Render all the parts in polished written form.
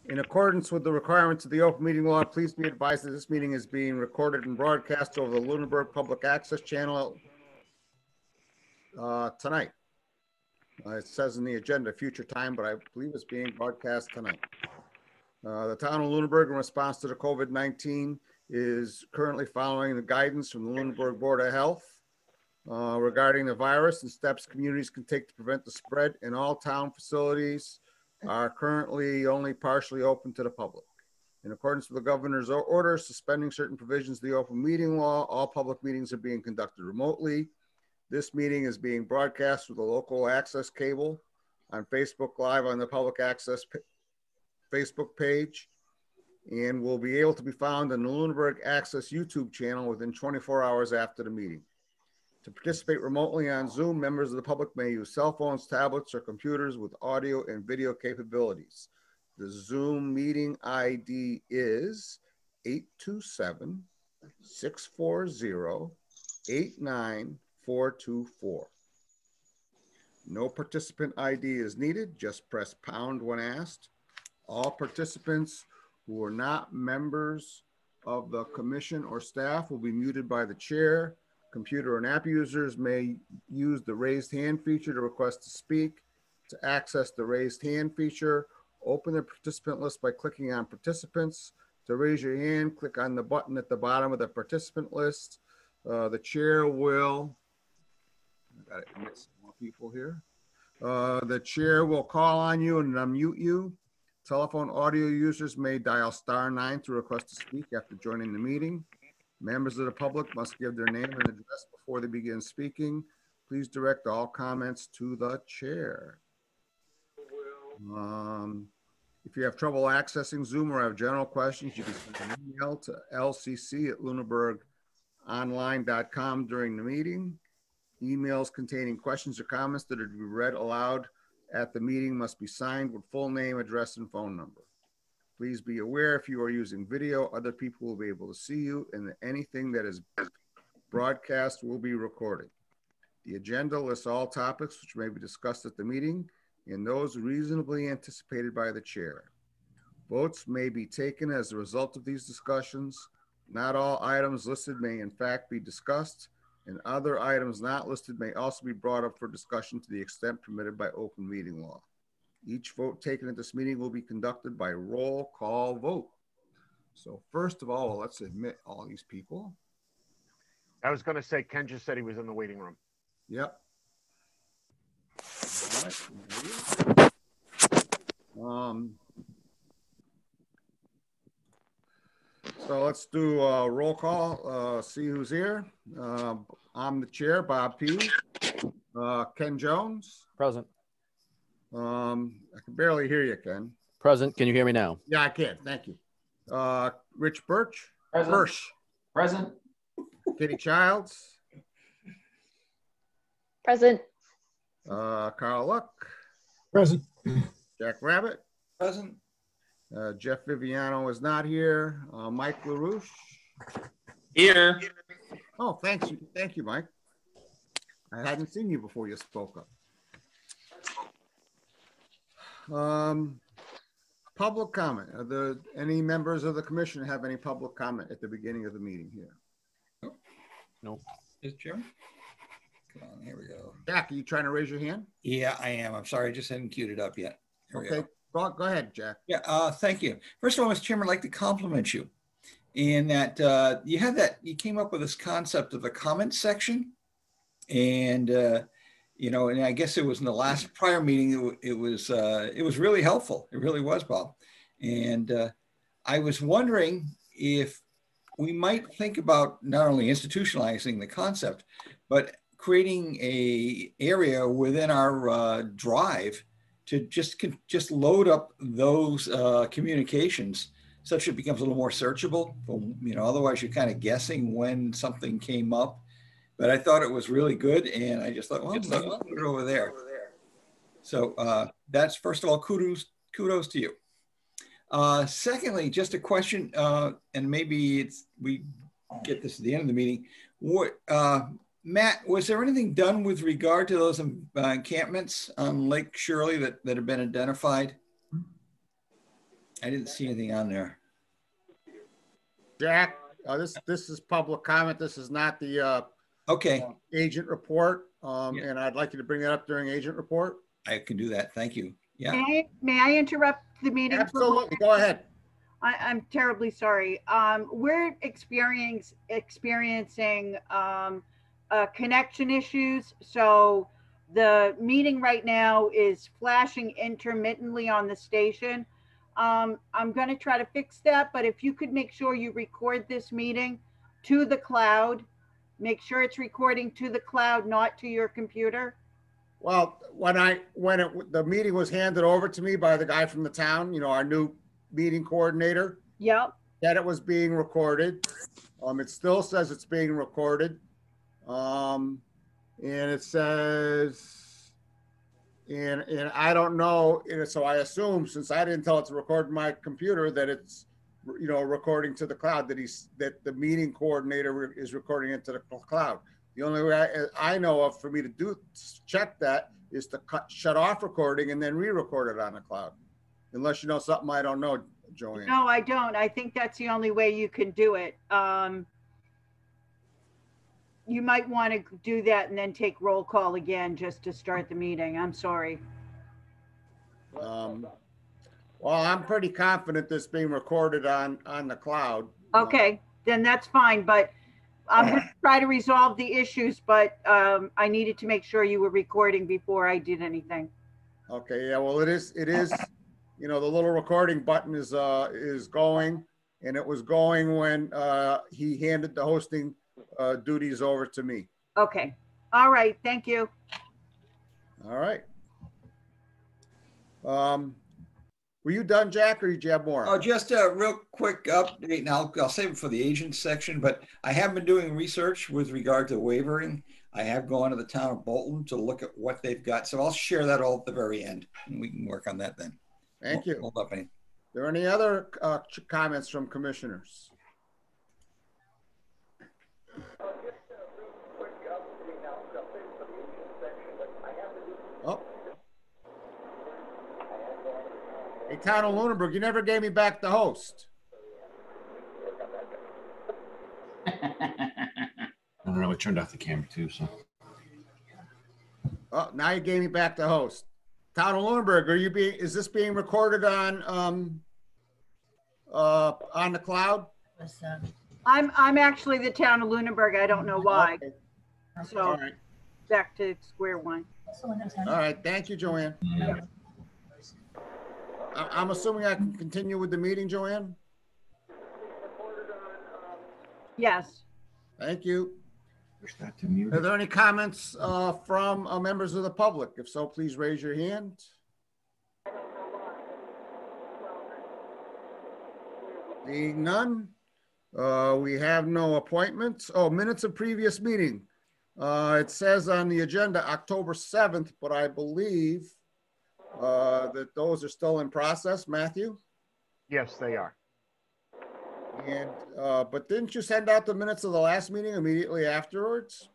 In accordance with the requirements of the open meeting law, please be advised that this meeting is being recorded and broadcast over the Lunenburg Public Access Channel tonight. It says in the agenda future time, but I believe it's being broadcast tonight. The town of Lunenburg, in response to the COVID-19, is currently following the guidance from the Lunenburg Board of Health regarding the virus and steps communities can take to prevent the spread. And all town facilities are currently only partially open to the public. In accordance with the governor's order suspending certain provisions of the open meeting law, all public meetings are being conducted remotely. This meeting is being broadcast with a local access cable on Facebook Live on the public access Facebook page, and will be able to be found on the Lunenburg Access YouTube channel within 24 hours after the meeting. To participate remotely on Zoom, members of the public may use cell phones, tablets, or computers with audio and video capabilities. The Zoom meeting ID is 827-640-89424. No participant ID is needed. Just press pound when asked. All participants who are not members of the commission or staff will be muted by the chair. Computer and app users may use the raised hand feature to request to speak. To access the raised hand feature, open the participant list by clicking on participants. To raise your hand, click on the button at the bottom of the participant list. The chair will, I gotta admit some more people here. The chair will call on you and unmute you. Telephone audio users may dial *9 to request to speak after joining the meeting. Members of the public must give their name and address before they begin speaking. Please direct all comments to the chair. If you have trouble accessing Zoom or have general questions, you can send an email to lcc@lunenburgonline.com during the meeting. Emails containing questions or comments that are to be read aloud at the meeting must be signed with full name, address, and phone number. Please be aware if you are using video, other people will be able to see you, and anything that is broadcast will be recorded. The agenda lists all topics which may be discussed at the meeting and those reasonably anticipated by the chair. Votes may be taken as a result of these discussions. Not all items listed may in fact be discussed, and other items not listed may also be brought up for discussion to the extent permitted by open meeting law. Each vote taken at this meeting will be conducted by roll call vote. So first of all, let's admit all these people. I was going to say, Ken just said he was in the waiting room. Yep. All right. So let's do a roll call, see who's here. I'm the chair, Bob P. Ken Jones. Present. I can barely hear you, Ken. Present. Can you hear me now? Yeah, I can. Thank you. Rich Bursch. Present. Bursch. Present. Kitty Childs. Present. Carl Luck. Present. Jack Rabbit. Present. Jeff Viviano is not here. Mike LaRouche. Here. Oh, thanks. Thank you, Mike. I hadn't seen you before you spoke up. Public comment. Are there any members of the commission have any public comment at the beginning of the meeting here? No. Mr. Chairman? Come on, here we go. Jack, are you trying to raise your hand? Yeah, I am. I'm sorry, I just hadn't queued it up yet. Here we Okay, go ahead, Jack. Yeah, thank you. First of all, Mr. Chairman, I'd like to compliment you in that you came up with this concept of a comment section. And, you know, and I guess it was in the last prior meeting, it was really helpful. It really was, Bob. And I was wondering if we might think about not only institutionalizing the concept, but creating a area within our drive to just load up those communications such it becomes a little more searchable. You know, otherwise you're kind of guessing when something came up. But I thought it was really good, and I just thought, well, let's put it over there. So that's, first of all, kudos to you. Secondly, just a question, and maybe we get this at the end of the meeting. What Matt, was there anything done with regard to those encampments on Lake Shirley that have been identified? I didn't see anything on there. Jack, this is public comment. This is not the Okay, agent report. Yeah. And I'd like you to bring that up during agent report. I can do that. Thank you. Yeah. May I interrupt the meeting? for a Absolutely. moment? Go ahead. I'm terribly sorry. We're experiencing connection issues. So the meeting right now is flashing intermittently on the station. I'm going to try to fix that, but if you could make sure you record this meeting to the cloud, make sure it's recording to the cloud, not to your computer. Well, when the meeting was handed over to me by the guy from the town, our new meeting coordinator, Yep. that it was being recorded. It still says it's being recorded. And it says, and I don't know, so I assume, since I didn't tell it to record my computer, that it's, recording to the cloud, that the meeting coordinator is recording it to the cloud. The only way I know of for me to check that is to shut off recording and then re-record it on the cloud. Unless you know something I don't know, Joanne. No, I don't. I think that's the only way you can do it. You might want to do that and then take roll call again just to start the meeting. I'm sorry. Well, I'm pretty confident this being recorded on the cloud. Okay, then that's fine, but I'm going to try to resolve the issues, but I needed to make sure you were recording before I did anything. Okay, yeah, well, it is, the little recording button is going, and it was going when he handed the hosting duties over to me. Okay, all right, thank you. All right. Were you done, Jack, or did you have more? Oh, just a real quick update, and I'll save it for the agent section, but I have been doing research with regard to waivering. I have gone to the town of Bolton to look at what they've got. So I'll share that all at the very end, and we can work on that then. Thank you. Hold up any. Are there any other comments from commissioners? Oh. Hey, Town of Lunenburg, you never gave me back the host. I really turned off the camera too, so. Oh, now you gave me back the host. Town of Lunenburg, is this being recorded on the cloud? I'm actually the town of Lunenburg. I don't know why. Okay. So All right. back to square one. All right. Thank you, Joanne. Yeah. I'm assuming I can continue with the meeting, Joanne? Yes. Thank you. Push that to mute. Are there any comments from members of the public? If so, please raise your hand. Seeing none, we have no appointments. Oh, minutes of previous meeting. It says on the agenda October 7th, but I believe that those are still in process, Matthew? Yes, they are. And but didn't you send out the minutes of the last meeting immediately afterwards?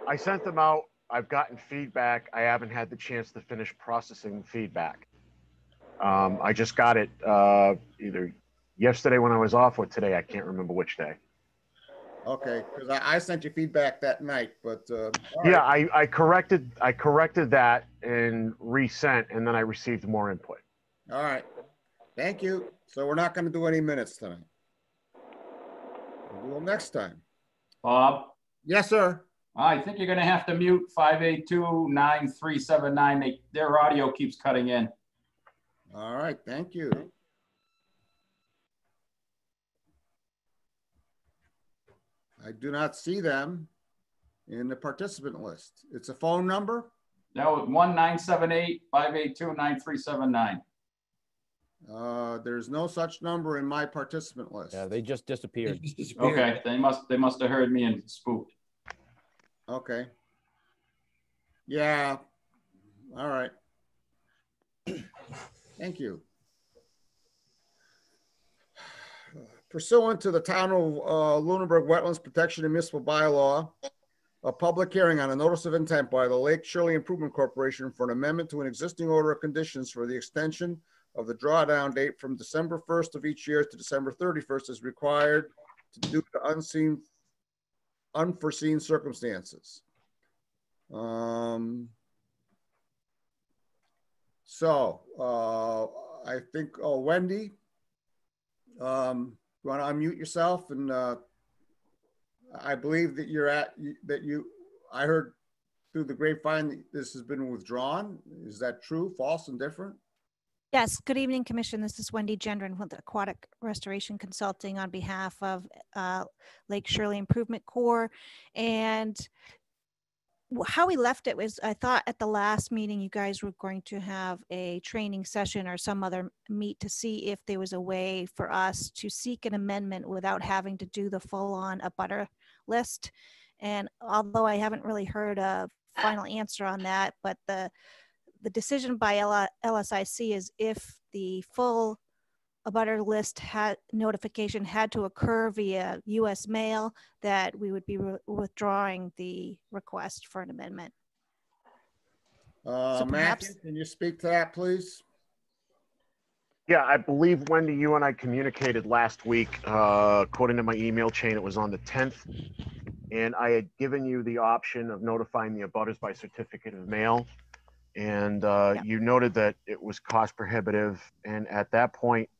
I sent them out. I've gotten feedback. I haven't had the chance to finish processing the feedback. I just got it either yesterday when I was off or today. I can't remember which day. Okay, because I sent you feedback that night, but Yeah, right. I corrected that and resent, and then I received more input. All right. Thank you. So we're not going to do any minutes tonight. We'll do them next time. Bob, Yes, sir. I think you're going to have to mute 582-9379. Their audio keeps cutting in. All right. Thank you. I do not see them in the participant list. It's a phone number? No, 1-978-582-9379. There's no such number in my participant list. Yeah, they just disappeared. It just disappeared. Okay, they must have heard me and spooked. Okay. Yeah. All right. Thank you. pursuant to the Town of Lunenburg Wetlands Protection and Municipal Bylaw, a public hearing on a notice of intent by the Lake Shirley Improvement Corporation for an amendment to an existing order of conditions for the extension of the drawdown date from December 1st of each year to December 31st is required due to unforeseen circumstances. I think, Wendy, you want to unmute yourself? And I believe that I heard through the grapevine that this has been withdrawn. Is that true, false, and different? Yes, good evening, Commission. This is Wendy Gendron with Aquatic Restoration Consulting on behalf of Lake Shirley Improvement Corps. And how we left it was, I thought at the last meeting, you guys were going to have a training session or some other meet to see if there was a way for us to seek an amendment without having to do the full-on abutter list. And although I haven't really heard a final answer on that, but the decision by LSIC is if the full abutter list notification had to occur via US mail, that we would be withdrawing the request for an amendment. So perhaps, Matthew, can you speak to that, please? Yeah, I believe, Wendy, you and I communicated last week. According to my email chain, it was on the 10th. And I had given you the option of notifying the abutters by certificate of mail. And you noted that it was cost prohibitive. And at that point,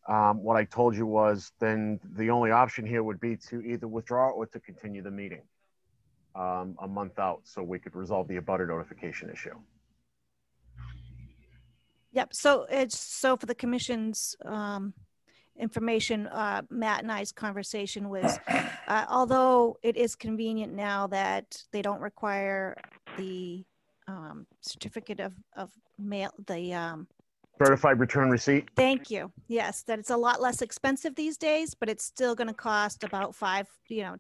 what I told you was then the only option here would be to either withdraw or to continue the meeting a month out so we could resolve the abutter notification issue. yep. So for the Commission's information, Matt and I's conversation was, although it is convenient now that they don't require the certificate of mail, the Certified return receipt? thank you. Yes, that it's a lot less expensive these days, but it's still going to cost about $300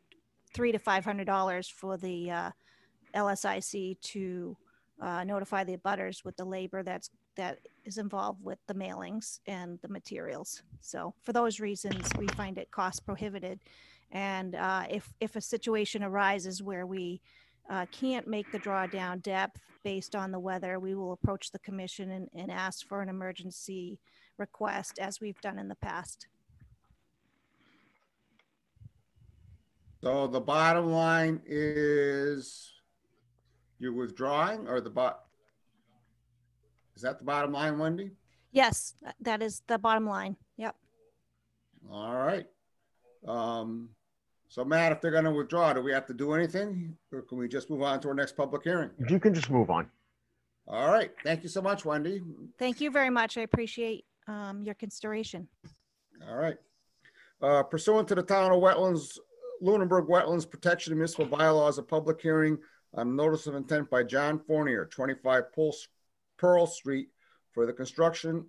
to $500 for the LSIC to notify the abutters with the labor that is involved with the mailings and the materials. So for those reasons, we find it cost prohibited. And if a situation arises where we can't make the drawdown depth based on the weather, we will approach the Commission and ask for an emergency request, as we've done in the past. So the bottom line is you're withdrawing, or is that the bottom line, Wendy? Yes, that is the bottom line. Yep. All right. So Matt, if they're going to withdraw, do we have to do anything, or can we just move on to our next public hearing? You can just move on. All right. Thank you so much, Wendy. Thank you very much. I appreciate your consideration. All right. Pursuant to the Town of Lunenburg Wetlands Protection and Municipal Bylaws, a public hearing on notice of intent by John Fournier, 25 Pearl Street, for the construction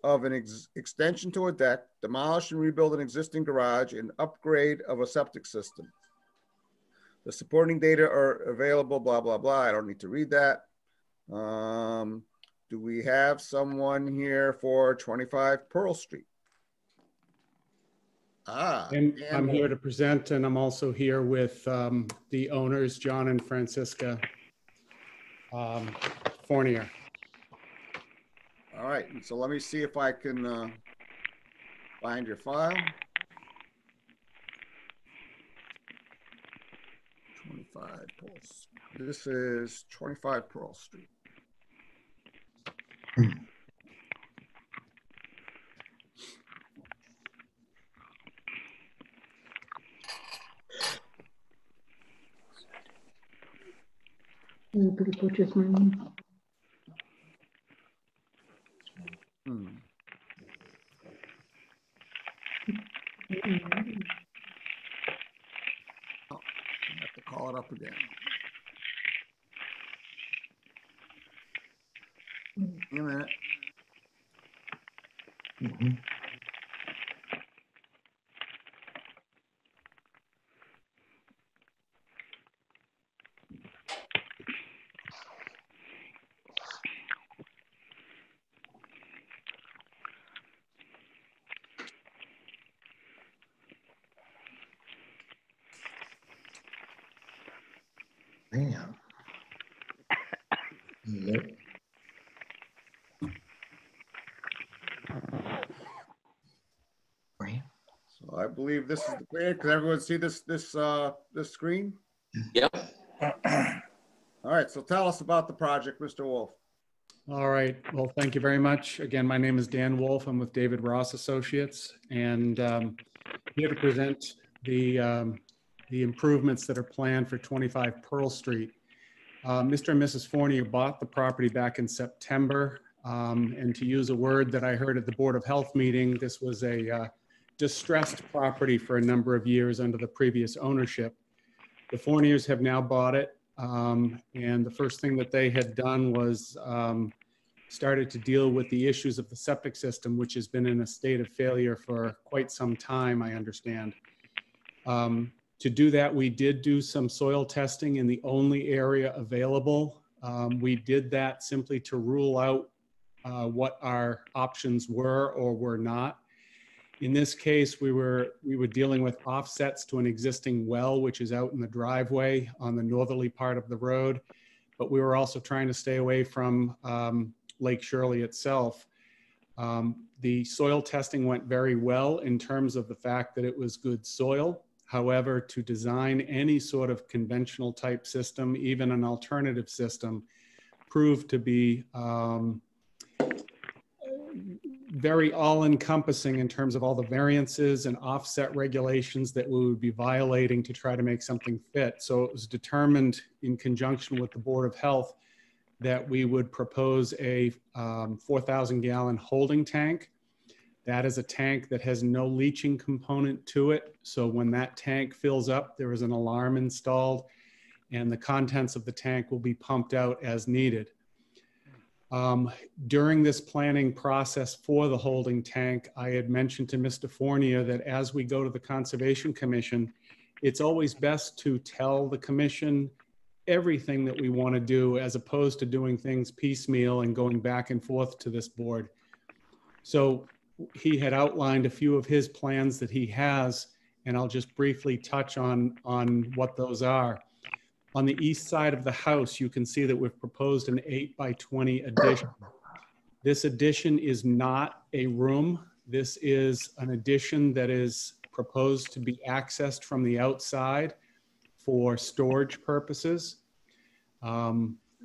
of an extension to a deck, demolish and rebuild an existing garage, and upgrade of a septic system. The supporting data are available, blah, blah, blah. I don't need to read that. Do we have someone here for 25 Pearl Street? I'm here to present, and I'm also here with the owners, John and Francisca Fournier. All right, so let me see if I can find your file. 25 Pearl. This is 25 Pearl Street. Oh, I have to call it up again. Give me a minute. Graham. Nope. Graham. So I believe this is the plan. Can everyone see this screen? Yep. All right, so tell us about the project, Mr. Wolf. All right. Well, thank you very much. Again, my name is Dan Wolf. I'm with David Ross Associates, and here to present the improvements that are planned for 25 Pearl Street. Mr. and Mrs. Fournier bought the property back in September, and to use a word that I heard at the Board of Health meeting, this was a distressed property for a number of years under the previous ownership. The Fourniers have now bought it. And the first thing that they had done was started to deal with the issues of the septic system, which has been in a state of failure for quite some time, I understand. To do that, we did do some soil testing in the only area available. We did that simply to rule out what our options were or were not. In this case, we were dealing with offsets to an existing well, which is out in the driveway on the northerly part of the road. But we were also trying to stay away from Lake Shirley itself. The soil testing went very well in terms of the fact that it was good soil. However, to design any sort of conventional type system, even an alternative system, proved to be very all-encompassing in terms of all the variances and offset regulations that we would be violating to try to make something fit. So it was determined in conjunction with the Board of Health that we would propose a 4,000 gallon holding tank. That is a tank that has no leaching component to it. So when that tank fills up, there is an alarm installed and the contents of the tank will be pumped out as needed. During this planning process for the holding tank, I had mentioned to Mr. Fournier that as we go to the Conservation Commission, it's always best to tell the commission everything that we want to do as opposed to doing things piecemeal and going back and forth to this board. So he had outlined a few of his plans that he has, and I'll just briefly touch on what those are. On the east side of the house, you can see that we've proposed an 8x20 addition. This addition is not a room. This is an addition that is proposed to be accessed from the outside for storage purposes.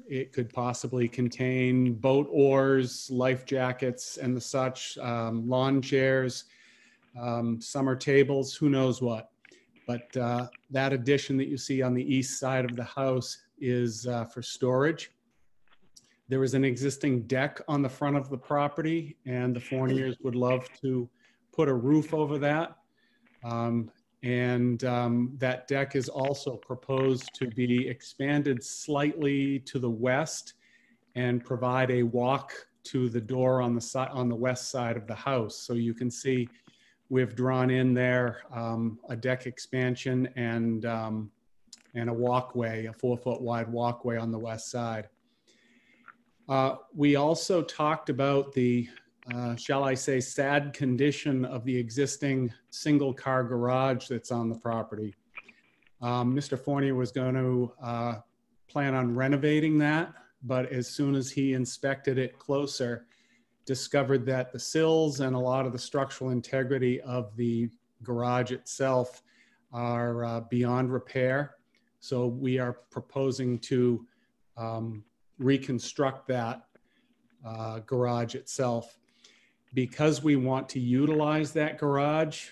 It could possibly contain boat oars, life jackets, and the such, lawn chairs, summer tables, who knows what. But that addition that you see on the east side of the house is for storage. There is an existing deck on the front of the property, and the Fourniers would love to put a roof over that. That deck is also proposed to be expanded slightly to the west and provide a walk to the door on the west side of the house. So you can see we've drawn in there a deck expansion and a walkway, a 4-foot wide walkway on the west side. We also talked about the, shall I say, sad condition of the existing single car garage that's on the property. Mr. Fournier was going to plan on renovating that, but as soon as he inspected it closer, discovered that the sills and a lot of the structural integrity of the garage itself are beyond repair. So we are proposing to reconstruct that garage itself. Because we want to utilize that garage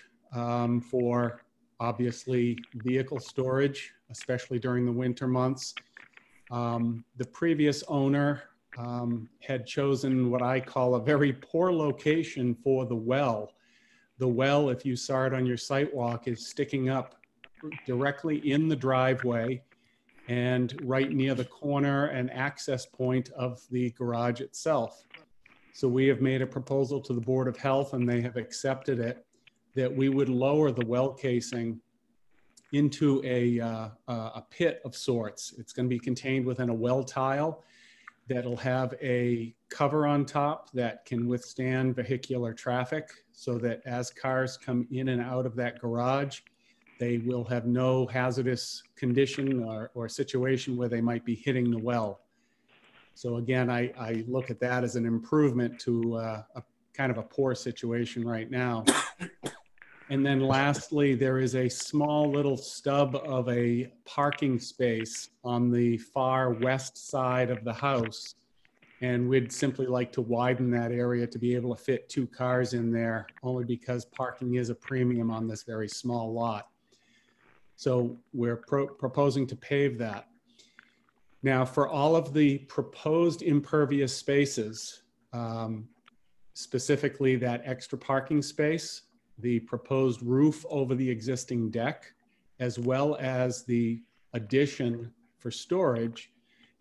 for obviously vehicle storage, especially during the winter months. The previous owner had chosen what I call a very poor location for the well. The well, if you saw it on your site walk, is sticking up directly in the driveway and right near the corner and access point of the garage itself. So we have made a proposal to the Board of Health, and they have accepted it, that we would lower the well casing into a pit of sorts. It's going to be contained within a well tile that'll have a cover on top that can withstand vehicular traffic, so that as cars come in and out of that garage, they will have no hazardous condition or situation where they might be hitting the well. So again, I look at that as an improvement to a kind of a poor situation right now. And then lastly, there is a small little stub of a parking space on the far west side of the house. And we'd simply like to widen that area to be able to fit 2 cars in there, only because parking is a premium on this very small lot. So we're proposing to pave that. Now, for all of the proposed impervious spaces, specifically that extra parking space, the proposed roof over the existing deck, as well as the addition for storage,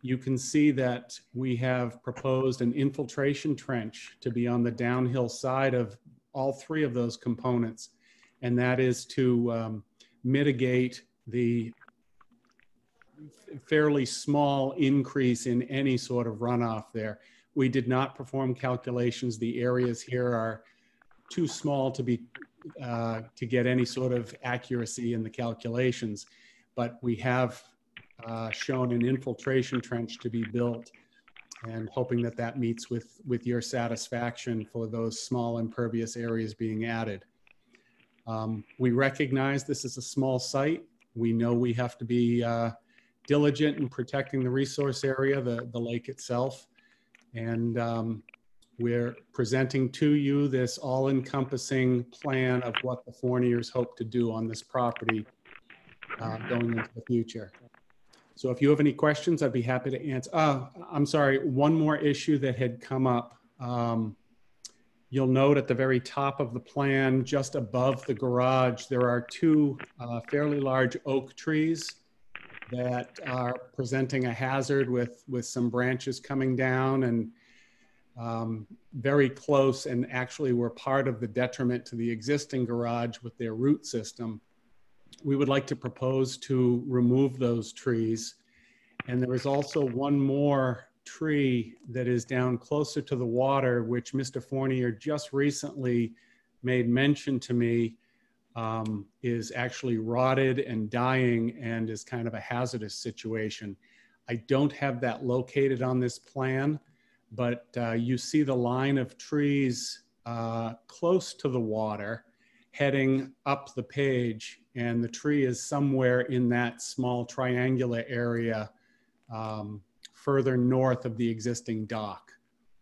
you can see that we have proposed an infiltration trench to be on the downhill side of all 3 of those components. And that is to mitigate the fairly small increase in any sort of runoff there. We did not perform calculations. The areas here are too small to be to get any sort of accuracy in the calculations, but we have shown an infiltration trench to be built, and hoping that that meets with your satisfaction for those small impervious areas being added. We recognize this is a small site. We know we have to be diligent in protecting the resource area, the lake itself. And we're presenting to you this all-encompassing plan of what the Fourniers hope to do on this property going into the future. So if you have any questions, I'd be happy to answer. I'm sorry, one more issue that had come up. You'll note at the very top of the plan, just above the garage, there are 2 fairly large oak trees that are presenting a hazard with some branches coming down, and very close, and actually were part of the detriment to the existing garage with their root system. We would like to propose to remove those trees. And there is also one more tree that is down closer to the water, which Mr. Fournier just recently made mention to me is actually rotted and dying and is kind of a hazardous situation. I don't have that located on this plan, but you see the line of trees close to the water heading up the page, and the tree is somewhere in that small triangular area further north of the existing dock.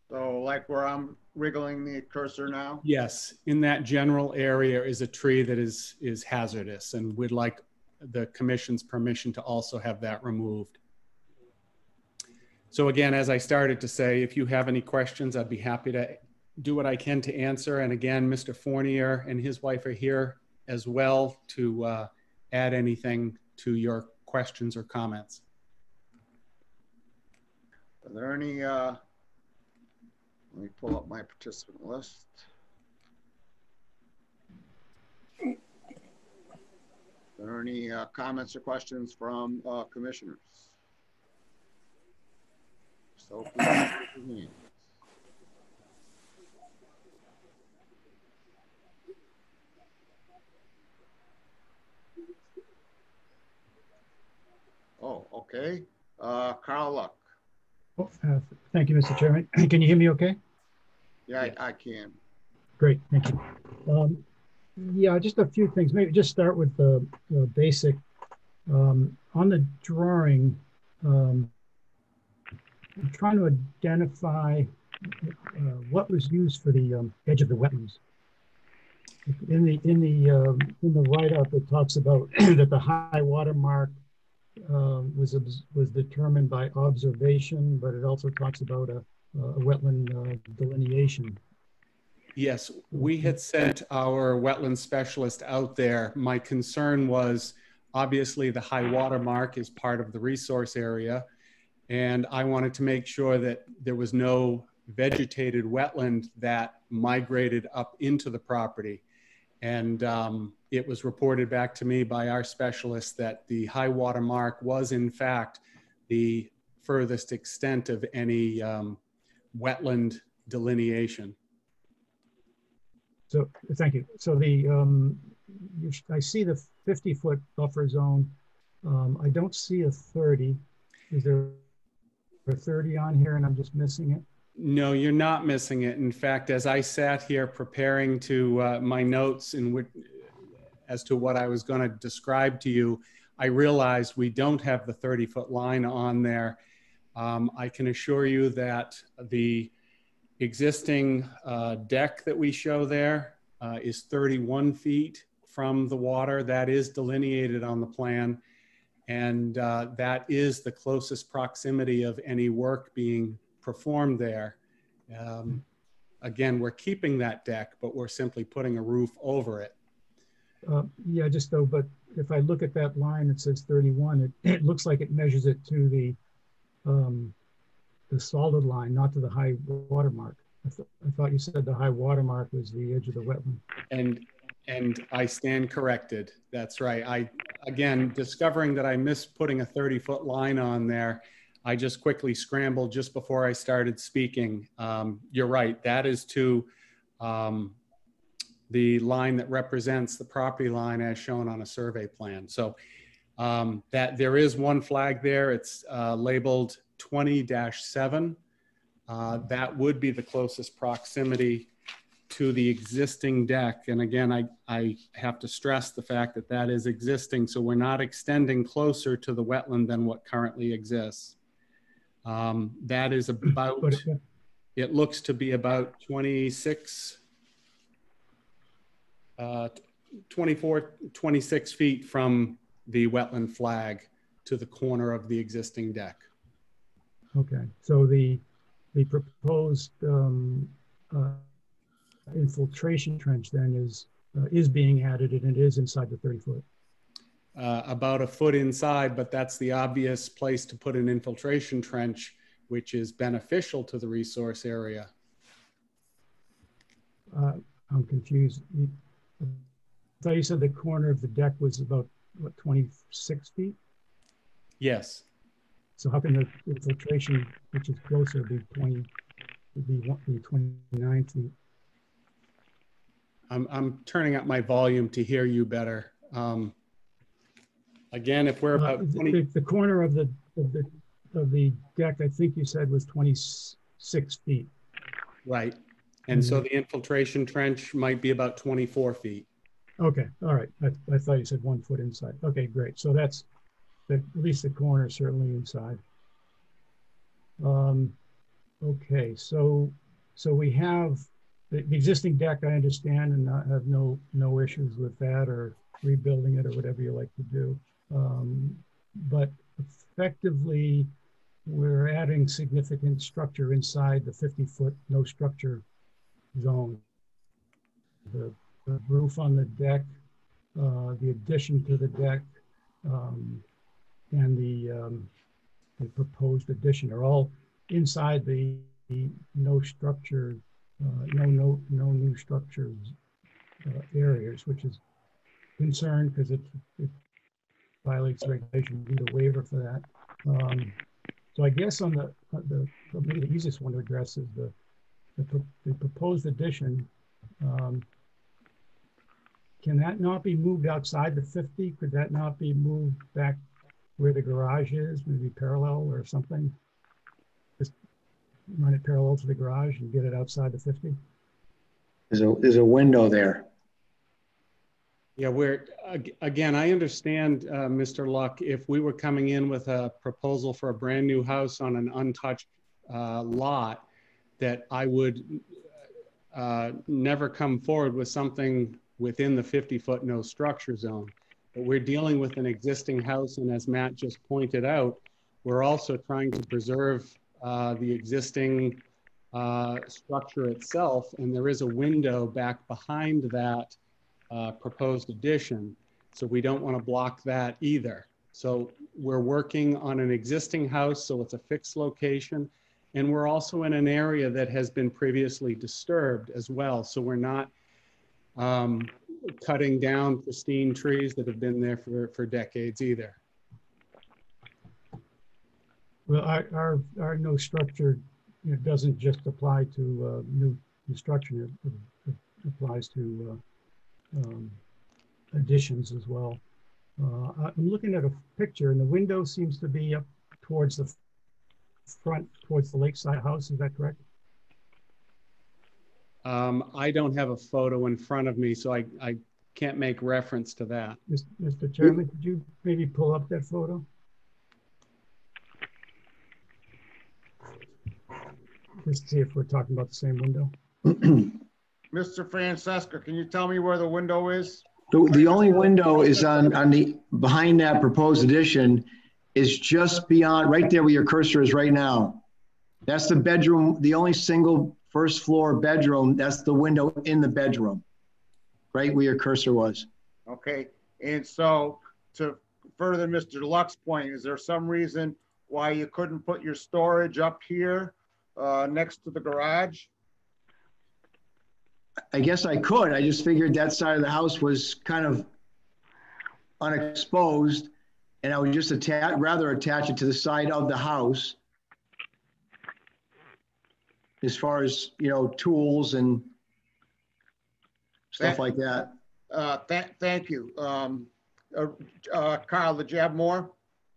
So like where I'm wriggling the cursor now? Yes, in that general area is a tree that is hazardous, and we'd like the commission's permission to also have that removed. So again, as I started to say, if you have any questions, I'd be happy to do what I can to answer. And again, Mr. Fournier and his wife are here as well to add anything to your questions or comments. Are there any, let me pull up my participant list. Are there any comments or questions from commissioners? So please raise your hands. Oh, okay. Carl Luck. Oh, thank you, Mr. Chairman. Can you hear me okay? Yeah, I can. Great, thank you. Yeah, just a few things. Maybe just start with the basic. On the drawing, I'm trying to identify what was used for the edge of the wetlands. In the write-up, it talks about that the high water mark was determined by observation, but it also talks about a wetland delineation. Yes, we had sent our wetland specialist out there. My concern was obviously the high water mark is part of the resource area, and I wanted to make sure that there was no vegetated wetland that migrated up into the property. And it was reported back to me by our specialist that the high water mark was in fact the furthest extent of any wetland delineation. So thank you. So I see the 50-foot buffer zone. I don't see a 30. Is there a 30 on here and I'm just missing it? No, you're not missing it. In fact, as I sat here preparing to my notes as to what I was going to describe to you, I realized we don't have the 30-foot line on there. I can assure you that the existing deck that we show there is 31 feet from the water. That is delineated on the plan. And that is the closest proximity of any work being performed there. Again, we're keeping that deck, but we're simply putting a roof over it. Yeah, just though, but if I look at that line, it says 31, it looks like it measures it to the solid line, not to the high water mark. I thought you said the high water mark was the edge of the wetland. And I stand corrected. That's right. Again, discovering that I missed putting a 30-foot line on there, I just quickly scrambled just before I started speaking. You're right. That is to the line that represents the property line as shown on a survey plan. So that there is one flag there. It's labeled 20-7. That would be the closest proximity to the existing deck. And again, I have to stress the fact that that is existing. So we're not extending closer to the wetland than what currently exists. That is about, it looks to be about 26 feet from the wetland flag to the corner of the existing deck. Okay, so the proposed infiltration trench then is being added and it is inside the 30 foot. About a foot inside, but that's the obvious place to put an infiltration trench, which is beneficial to the resource area. I'm confused. I thought you said the corner of the deck was about, what, 26 feet? Yes. So how can the infiltration, which is closer, be 29 feet? I'm turning up my volume to hear you better. Again, if we're about 20... the corner of the deck, I think you said was 26 feet. Right. And so the infiltration trench might be about 24 feet. Okay. All right. I thought you said 1 foot inside. Okay, great. So that's at least the corner is certainly inside. Okay. So we have the existing deck, I understand, and I have no issues with that or rebuilding it or whatever you like to do. But effectively, we're adding significant structure inside the 50-foot no structure zone. The roof on the deck, the addition to the deck, and the proposed addition are all inside the no structure, no new structures areas, which is concerned because it violates regulation. We need a waiver for that. So I guess on maybe the easiest one to address is the proposed addition. Can that not be moved outside the 50? Could that not be moved back where the garage is, maybe parallel or something? Just run it parallel to the garage and get it outside the 50? There's a window there. Yeah, again, I understand, Mr. Luck, if we were coming in with a proposal for a brand new house on an untouched lot, that I would never come forward with something within the 50-foot no structure zone. But we're dealing with an existing house, and as Matt just pointed out, we're also trying to preserve the existing structure itself, and there is a window back behind that proposed addition, so we don't want to block that either. So we're working on an existing house, so it's a fixed location, and we're also in an area that has been previously disturbed as well, so we're not cutting down pristine trees that have been there for decades either. Well, our no structure, doesn't just apply to new construction. It applies to additions as well. I'm looking at a picture, and the window seems to be up towards the front, towards the lakeside house. Is that correct? I don't have a photo in front of me, so I can't make reference to that. Mr. Chairman, could you maybe pull up that photo? Just see if we're talking about the same window. Mr. Francesca, can you tell me where the window is? The only window is on the, behind that proposed addition is just beyond, right there where your cursor is right now. That's the bedroom, the only single first floor bedroom. That's the window in the bedroom, right where your cursor was. Okay, and so to further Mr. Luck's point, is there some reason why you couldn't put your storage up here next to the garage? I guess I could. I just figured that side of the house was kind of unexposed, and I would just rather attach it to the side of the house as far as, you know, tools and stuff like that. Thank you. Carl, did you have more?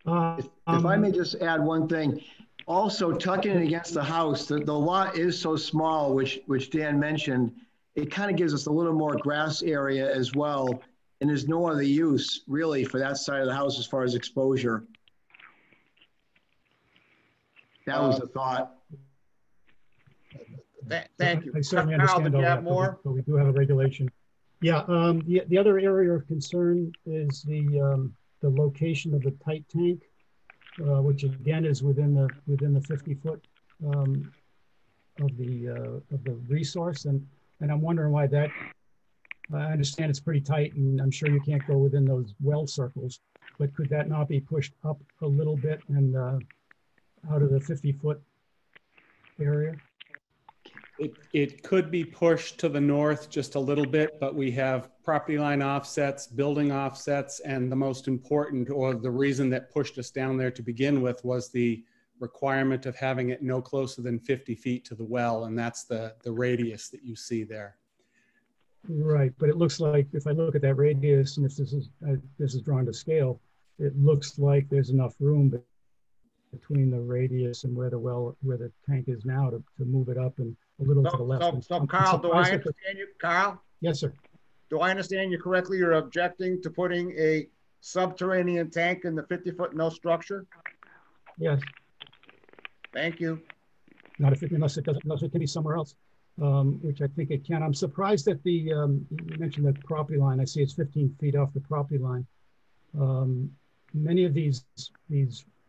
If I may just add one thing. Also, tucking it against the house, the lot is so small, which Dan mentioned, it kind of gives us a little more grass area as well. And there's no other use really for that side of the house as far as exposure. That was the thought. Thank you. I certainly Carl, understand did you all have that, more? but we do have a regulation. Yeah, the other area of concern is the location of the tight tank, which again is within the 50-foot of the resource, and I'm wondering why that. I understand it's pretty tight, and I'm sure you can't go within those well circles, but could that not be pushed up a little bit and out of the 50-foot area? It could be pushed to the north just a little bit, but we have property line offsets, building offsets, and the most important, or the reason that pushed us down there to begin with, was the requirement of having it no closer than 50 feet to the well, and that's the radius that you see there. Right, but it looks like if I look at that radius, and if this is drawn to scale, it looks like there's enough room between the radius and where the tank is now to move it up and a little to the left. So Carl, do I understand you, Carl? Yes, sir. Do I understand you correctly? You're objecting to putting a subterranean tank in the 50-foot no structure? Yes. Thank you. Not if unless it can be somewhere else, which I think it can. I'm surprised that you mentioned the property line. I see it's 15 feet off the property line. Many of these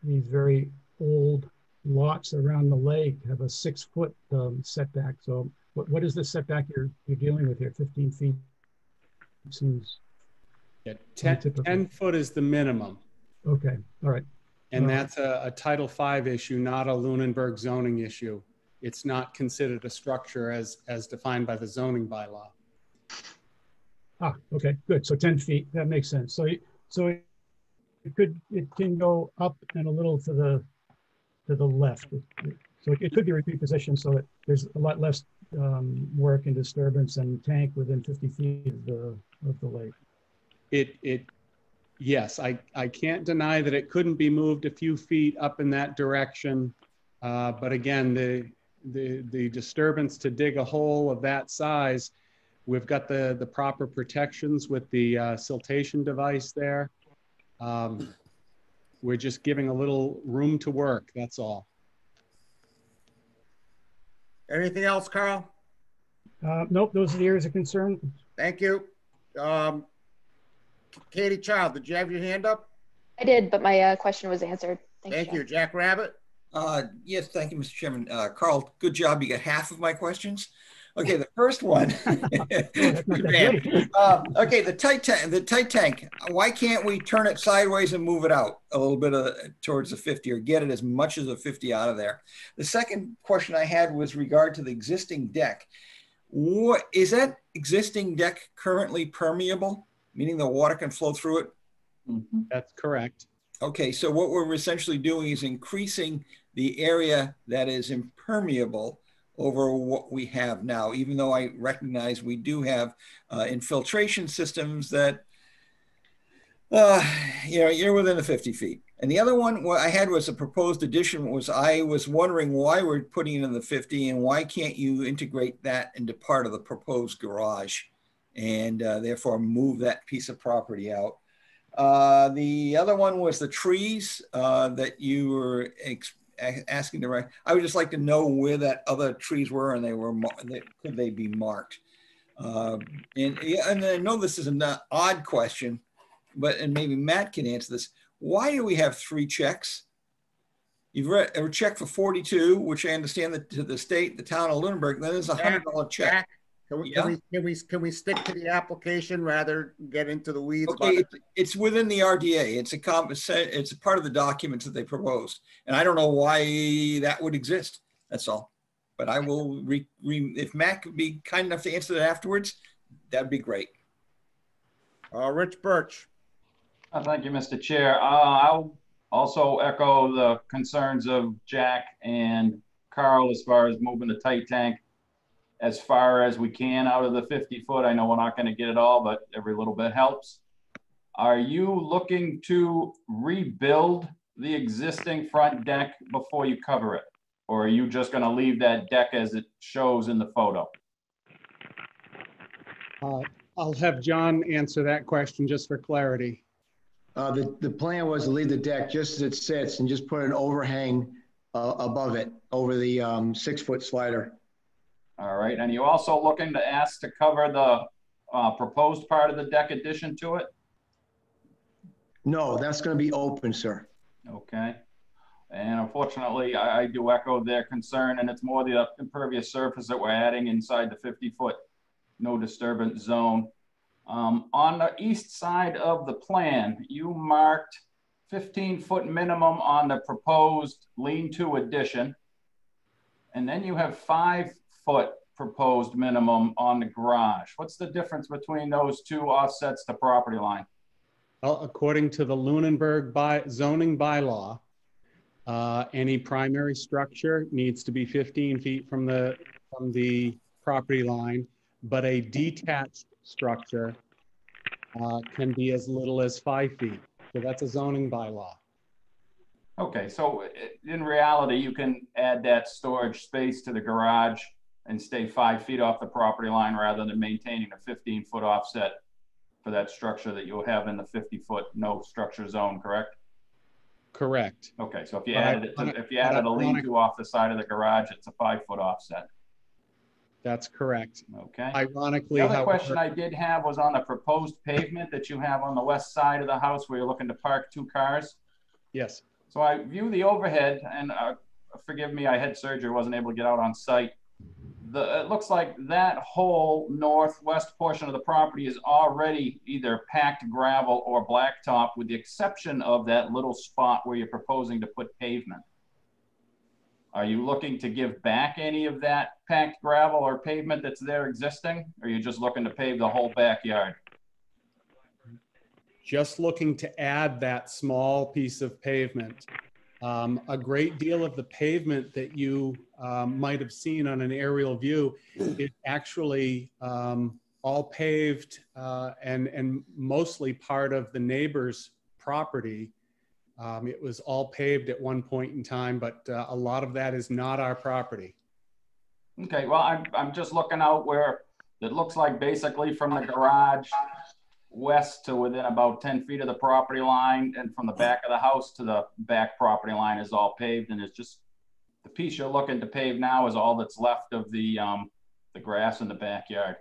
very old lots around the lake have a 6-foot setback. So what is the setback you're dealing with here? 15 feet seems. Yeah, 10 foot is the minimum. Okay, all right. And that's a Title V issue, not a Lunenburg zoning issue. It's not considered a structure as defined by the zoning bylaw. Ah, okay, good. So 10 feet, that makes sense. So it can go up and a little to the left. So it could be repositioned so that there's a lot less work and disturbance and tank within 50 feet of the lake. Yes, I can't deny that it couldn't be moved a few feet up in that direction. But again, the disturbance to dig a hole of that size, we've got the proper protections with the siltation device there. We're just giving a little room to work, that's all. Anything else, Carl? Nope, those are the areas of concern. Thank you. Katie Child, did you have your hand up? I did, but my question was answered. Thank you. Jack Rabbit? Yes, thank you, Mr. Chairman. Carl, good job. You got half of my questions. Okay, the first one. Okay, the tight tank. Why can't we turn it sideways and move it out a little bit towards the 50 or get it as much as a 50 out of there? The second question I had was regard to the existing deck. What is that existing deck currently permeable, meaning the water can flow through it? Mm-hmm. That's correct. Okay, so what we're essentially doing is increasing the area that is impermeable over what we have now, even though I recognize we do have infiltration systems that Uh, you're within the 50 feet. And the other one what I had was a proposed addition was I was wondering why we're putting it in the 50 and why can't you integrate that into part of the proposed garage and therefore move that piece of property out. The other one was the trees that you were asking to write. I would just like to know where that other trees were and could they be marked? And I know this is an odd question, and maybe Matt can answer this. Why do we have 3 checks? You've read a check for 42, which I understand that to the state, the town of Lunenburg, then there's a $100 check. Jack, can we stick to the application rather than get into the weeds? Okay, it's within the RDA. It's a part of the documents that they proposed. And I don't know why that would exist. That's all. But I will, if Matt could be kind enough to answer that afterwards, that'd be great. Rich Bursch. Thank you, Mr. Chair. I'll also echo the concerns of Jack and Carl as far as moving the tight tank as far as we can out of the 50 foot. I know we're not going to get it all, but every little bit helps. Are you looking to rebuild the existing front deck before you cover it? Or are you just going to leave that deck as it shows in the photo? I'll have John answer that question just for clarity. The plan was to leave the deck just as it sits and just put an overhang above it over the 6-foot slider. All right. And you also looking to ask to cover the proposed part of the deck addition to it? No, that's going to be open, sir. Okay. And unfortunately, I do echo their concern, and it's more the impervious surface that we're adding inside the 50-foot no disturbance zone. On the east side of the plan, you marked 15-foot minimum on the proposed lean-to addition, and then you have 5-foot proposed minimum on the garage. What's the difference between those two offsets to property line? Well, according to the Lunenburg zoning bylaw, any primary structure needs to be 15 feet from the property line, but a detached structure can be as little as 5 feet. So that's a zoning bylaw. Okay, so in reality, you can add that storage space to the garage and stay 5 feet off the property line rather than maintaining a 15-foot offset for that structure that you'll have in the 50-foot no structure zone, correct? Correct. Okay, so if you added a lean-to off the side of the garage, it's a 5-foot offset. That's correct. Okay. Ironically, the other question I did have was on the proposed pavement that you have on the west side of the house where you're looking to park 2 cars. Yes. So I view the overhead, and forgive me, I had surgery, wasn't able to get out on site. It looks like that whole northwest portion of the property is already either packed gravel or blacktop, with the exception of that little spot where you're proposing to put pavement. Are you looking to give back any of that packed gravel or pavement that's there existing? Or are you just looking to pave the whole backyard? Just looking to add that small piece of pavement. A great deal of the pavement that you might have seen on an aerial view is actually all paved and mostly part of the neighbor's property. It was all paved at one point in time, but a lot of that is not our property. Okay, well, I'm just looking out where it looks like basically from the garage west to within about 10 feet of the property line, and from the back of the house to the back property line is all paved, and it's just the piece you're looking to pave now is all that's left of the grass in the backyard.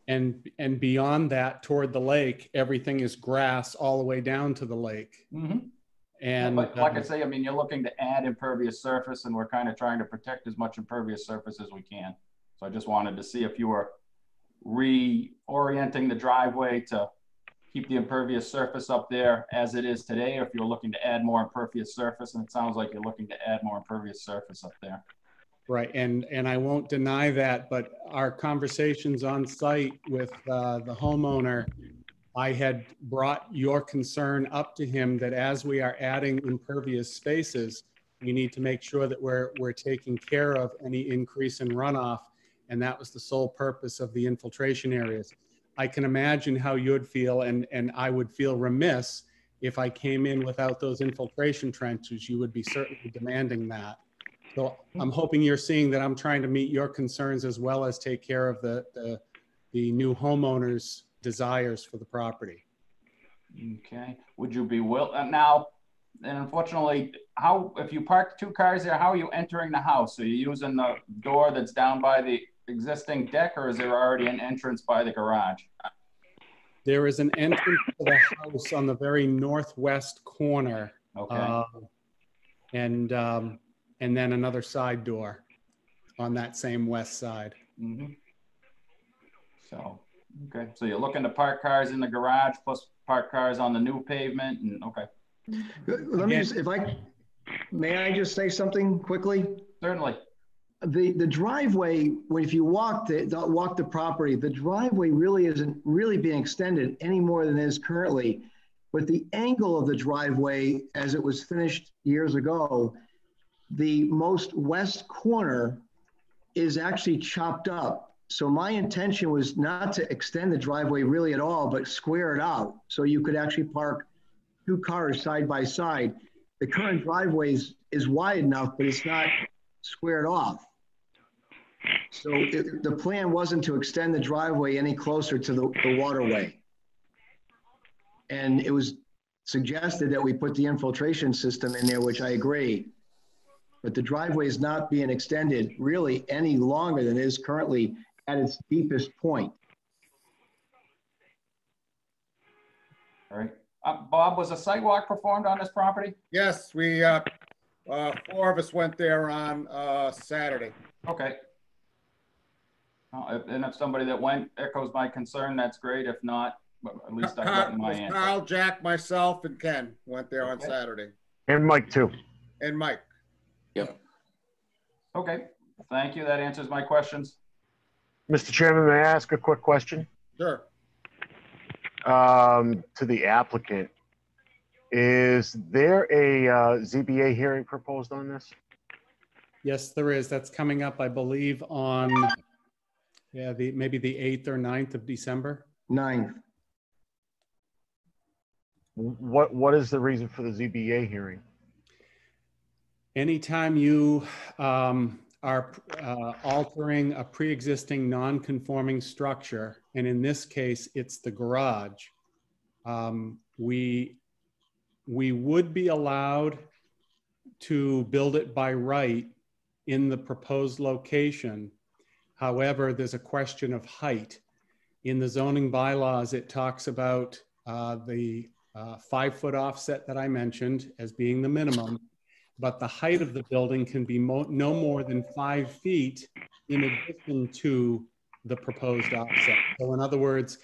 And beyond that, toward the lake, everything is grass all the way down to the lake. Mm-hmm. And yeah, but like I say, I mean, you're looking to add impervious surface, and we're kind of trying to protect as much impervious surface as we can. So I just wanted to see if you were reorienting the driveway to keep the impervious surface up there as it is today, or if you're looking to add more impervious surface, and it sounds like you're looking to add more impervious surface up there. Right, and I won't deny that, but our conversations on site with the homeowner, I had brought your concern up to him that as we are adding impervious spaces, we need to make sure that we're taking care of any increase in runoff, and that was the sole purpose of the infiltration areas. I can imagine how you'd feel, and I would feel remiss if I came in without those infiltration trenches. You would be certainly demanding that. So I'm hoping you're seeing that I'm trying to meet your concerns as well as take care of the new homeowners' desires for the property. Okay. Would you be now? And unfortunately, if you park 2 cars there, how are you entering the house? Are you using the door that's down by the existing deck, or is there already an entrance by the garage? There is an entrance to the house on the very northwest corner. Okay. And then another side door on that same west side. Mm-hmm. So, okay. So you're looking to park cars in the garage plus park cars on the new pavement, and okay. Let me just, may I just say something quickly? Certainly. The driveway, if you walk the property, the driveway really isn't really being extended any more than it is currently. But the angle of the driveway, as it was finished years ago, the most west corner is actually chopped up. So my intention was not to extend the driveway really at all, but square it out so you could actually park 2 cars side by side. The current driveway is wide enough, but it's not squared off. So the plan wasn't to extend the driveway any closer to the waterway. And it was suggested that we put the infiltration system in there, which I agree. But the driveway is not being extended really any longer than it is currently at its deepest point. All right. Bob, was a sidewalk performed on this property? Yes, we 4 of us went there on Saturday. Okay. And if somebody that went echoes my concern, that's great. If not, at least I've gotten my answer. Carl, Jack, myself, and Ken went there on Saturday. And Mike too. And Mike. Yep. Okay. Thank you. That answers my questions. Mr. Chairman, may I ask a quick question? Sure. To the applicant, is there a ZBA hearing proposed on this? Yes, there is. That's coming up, I believe, on maybe the 8th or 9th of December. 9th. What is the reason for the ZBA hearing? Anytime you are altering a pre-existing non-conforming structure, and in this case, it's the garage, we would be allowed to build it by right in the proposed location. However, there's a question of height. In the zoning bylaws, it talks about the 5-foot offset that I mentioned as being the minimum, but the height of the building can be no more than 5 feet in addition to the proposed offset. So in other words,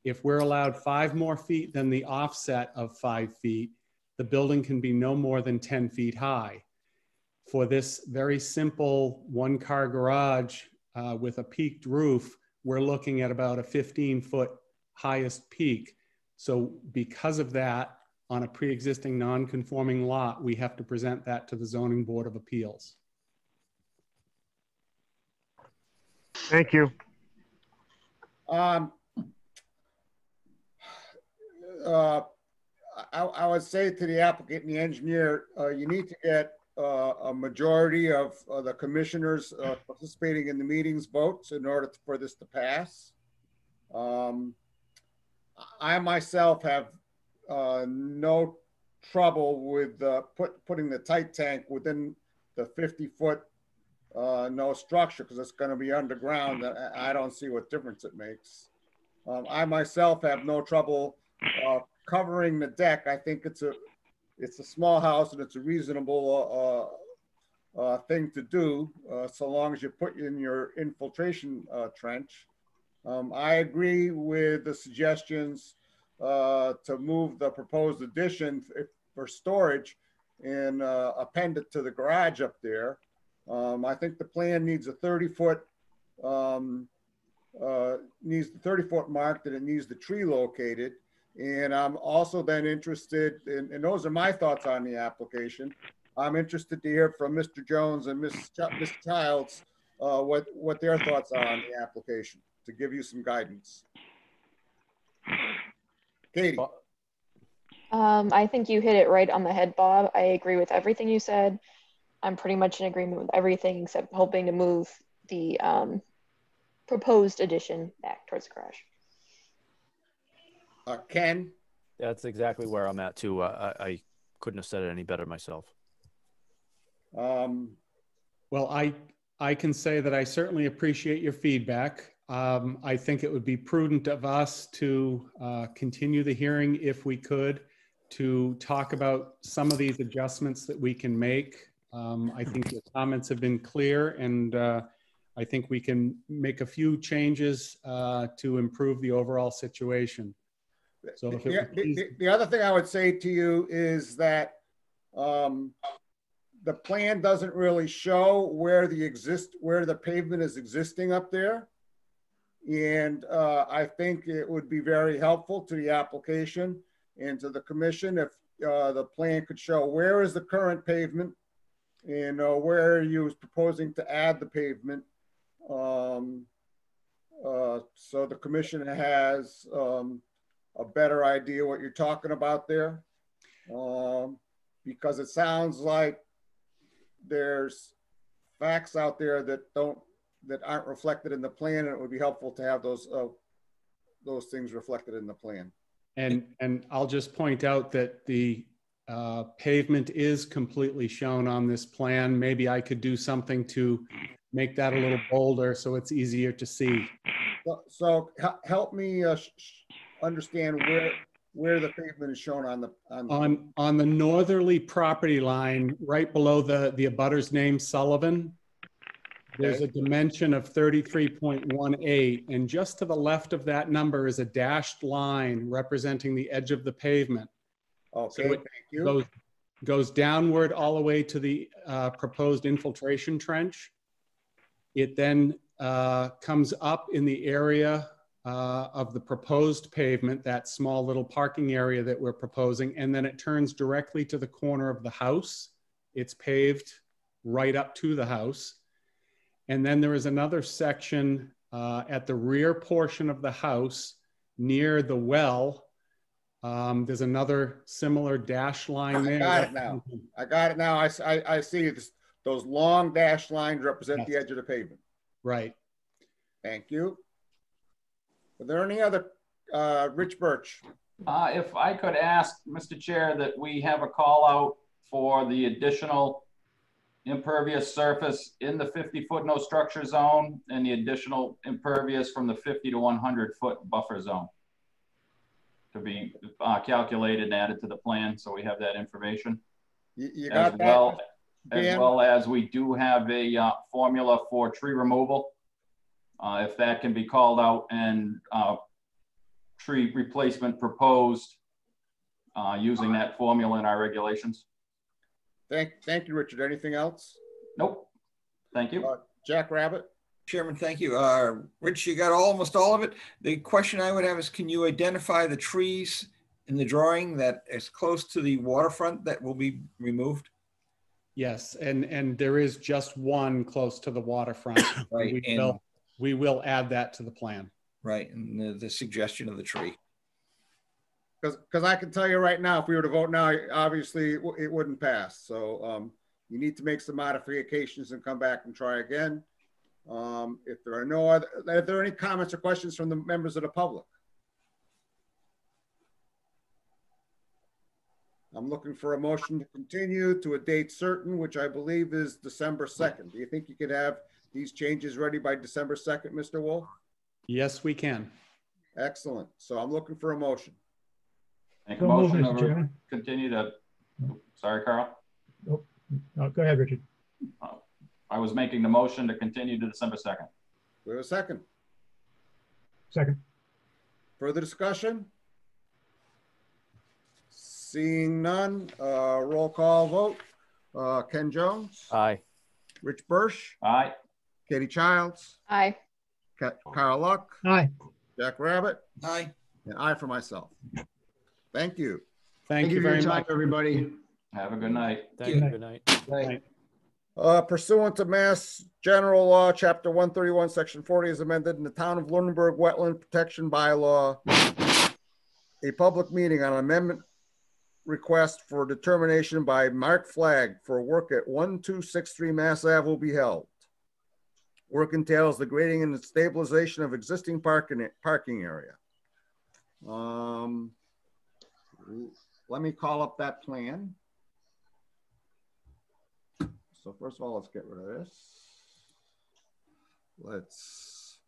if we're allowed 5 more feet than the offset of 5 feet, the building can be no more than 10 feet high. For this very simple 1-car garage with a peaked roof, we're looking at about a 15-foot highest peak. So because of that, on a pre-existing non-conforming lot, we have to present that to the Zoning Board of Appeals. Thank you. I would say to the applicant and the engineer, you need to get a majority of the commissioners participating in the meetings votes in order for this to pass. I myself have no trouble with putting the tight tank within the 50-foot no structure because it's going to be underground. I don't see what difference it makes. I myself have no trouble covering the deck. I think it's a small house and it's a reasonable thing to do so long as you put in your infiltration trench. I agree with the suggestions to move the proposed addition for storage and append it to the garage up there. I think the plan needs a 30-foot mark, that it needs the tree located. And I'm also then interested in, and those are my thoughts on the application. I'm interested to hear from Mr. Jones and Ms. Childs what their thoughts are on the application, to give you some guidance. Katie. I think you hit it right on the head, Bob. I agree with everything you said. I'm pretty much in agreement with everything except hoping to move the proposed addition back towards the garage. Ken. That's exactly where I'm at too. I couldn't have said it any better myself. Well, I can say that I certainly appreciate your feedback. I think it would be prudent of us to continue the hearing if we could, to talk about some of these adjustments that we can make. I think the comments have been clear, and I think we can make a few changes to improve the overall situation. So if the other thing I would say to you is that the plan doesn't really show where the pavement is existing up there. And I think it would be very helpful to the application and to the commission if the plan could show where is the current pavement and where you was proposing to add the pavement. So the commission has a better idea what you're talking about there. Because it sounds like there's facts out there that aren't reflected in the plan, and it would be helpful to have those things reflected in the plan. And I'll just point out that the pavement is completely shown on this plan. Maybe I could do something to make that a little bolder so it's easier to see. So help me understand where the pavement is shown on the northerly property line, right below the abutter's name, Sullivan. There's a dimension of 33.18, and just to the left of that number is a dashed line representing the edge of the pavement. Okay, so it thank you. Goes downward all the way to the proposed infiltration trench. It then comes up in the area of the proposed pavement, that small little parking area that we're proposing, and then it turns directly to the corner of the house. It's paved right up to the house. And then there is another section at the rear portion of the house near the well. There's another similar dash line there. I got it now. I see this, those long dash lines represent the edge of the pavement. Right. Thank you. Are there any other, Rich Bursch? If I could ask, Mr. Chair, that we have a call out for the additional impervious surface in the 50-foot no structure zone and the additional impervious from the 50 to 100-foot buffer zone to be calculated and added to the plan, so we have that information. You got that? As well as we do have a formula for tree removal. If that can be called out and tree replacement proposed using that formula in our regulations. Thank you, Richard. Anything else? Nope. Thank you. Jack Rabbit. Chairman, thank you. Rich, you got almost all of it. The question I would have is, can you identify the trees in the drawing that is close to the waterfront that will be removed? Yes, and there is just one close to the waterfront. Right. We will add that to the plan. Right, and the suggestion of the tree. Because I can tell you right now, if we were to vote now, obviously it wouldn't pass. So you need to make some modifications and come back and try again. If there are any comments or questions from the members of the public? I'm looking for a motion to continue to a date certain, which I believe is December 2nd. Do you think you could have these changes ready by December 2nd, Mr. Wolf? Yes, we can. Excellent. So I'm looking for a motion. Make a motion to continue to, sorry, Carl. Nope. No, go ahead, Richard. I was making the motion to continue to December 2nd. We have a second. Second. Further discussion? Seeing none, roll call vote. Ken Jones? Aye. Rich Bursch? Aye. Katie Childs? Aye. Carl Luck? Aye. Jack Rabbit? Aye. And aye for myself. Thank you. Thank you for your very time, much. everybody. Have a good night. Thank you. Good night. Right. Pursuant to Mass General Law, Chapter 131, Section 40 is amended in the Town of Lunenburg Wetland Protection Bylaw. a public meeting on amendment request for determination by Mark Flagg for work at 1263 Mass Ave will be held. Work entails the grading and stabilization of existing parking area. Let me call up that plan. So first of all, let's get rid of this. Let's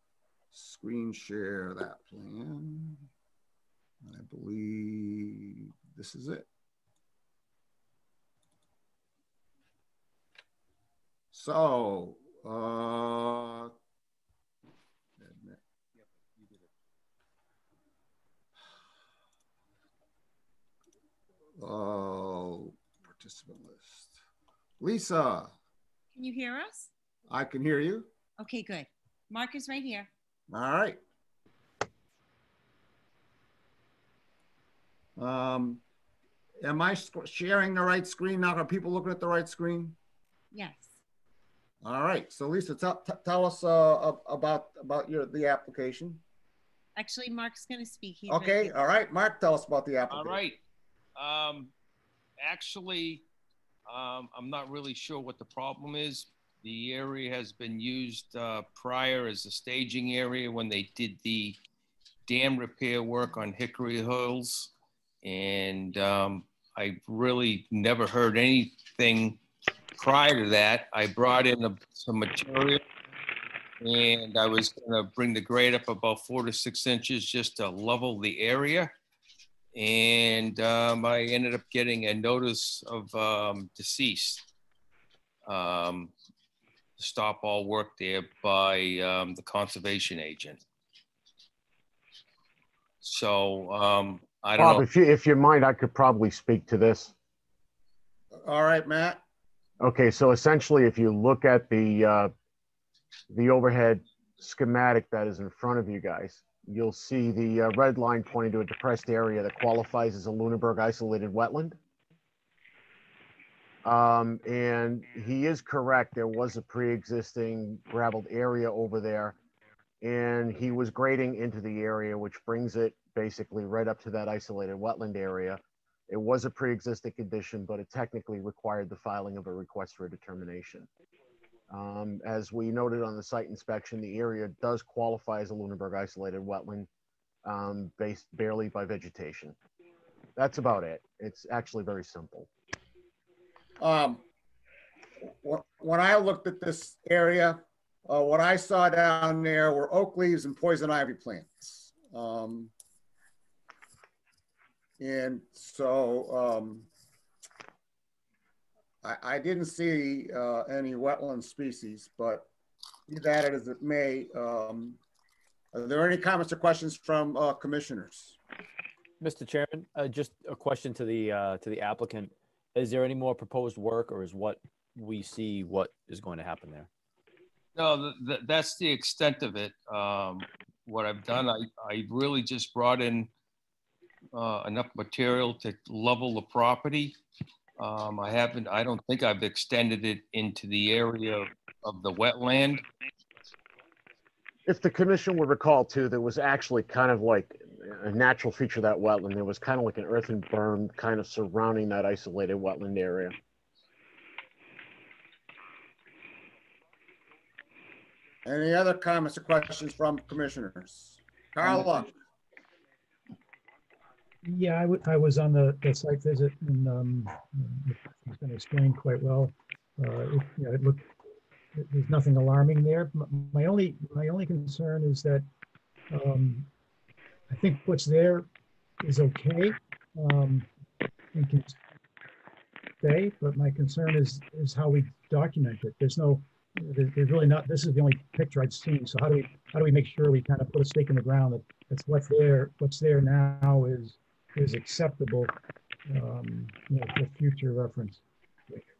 screen share that plan. I believe this is it. So, participant list. Lisa. Can you hear us? I can hear you. Okay, good. Mark is right here. All right. Am I sharing the right screen now? Are people looking at the right screen? Yes. All right. So Lisa, tell us about the application. Actually, Mark's going to speak. He's okay. All right. Mark, tell us about the application. All right. Actually, I'm not really sure what the problem is. The area has been used prior as a staging area when they did the dam repair work on Hickory Hills. And I really never heard anything prior to that. I brought in some material and I was going to bring the grade up about 4 to 6 inches just to level the area. And I ended up getting a notice of deceased to stop all work there by the conservation agent. So I don't know. Bob, if you mind, I could probably speak to this. All right, Matt. Okay, so essentially, if you look at the overhead schematic that is in front of you guys, you'll see the red line pointing to a depressed area that qualifies as a Lunenburg isolated wetland. And he is correct. There was a pre-existing gravelled area over there, and he was grading into the area, which brings it basically right up to that isolated wetland area. It was a pre-existing condition, but it technically required the filing of a request for a determination. As we noted on the site inspection, the area does qualify as a Lunenburg isolated wetland based barely by vegetation. That's about it. It's actually very simple. When I looked at this area, what I saw down there were oak leaves and poison ivy plants. And so I didn't see any wetland species, but be that as it may, are there any comments or questions from commissioners? Mr. Chairman, just a question to the applicant. Is there any more proposed work, or is what we see what is going to happen there? No, that's the extent of it. What I've done, I really just brought in enough material to level the property. I don't think I've extended it into the area of the wetland. If the commission would recall too, there was actually kind of like a natural feature of that wetland. There was kind of like an earthen berm kind of surrounding that isolated wetland area. Any other comments or questions from commissioners? Carla. Yeah, I was on the site visit, and it's been explained quite well. It looked, there's nothing alarming there. My only concern is that I think what's there is okay and can stay, but my concern is how we document it. There's really not. This is the only picture I've seen. So how do we make sure we kind of put a stake in the ground that that's what's there now is acceptable, for future reference.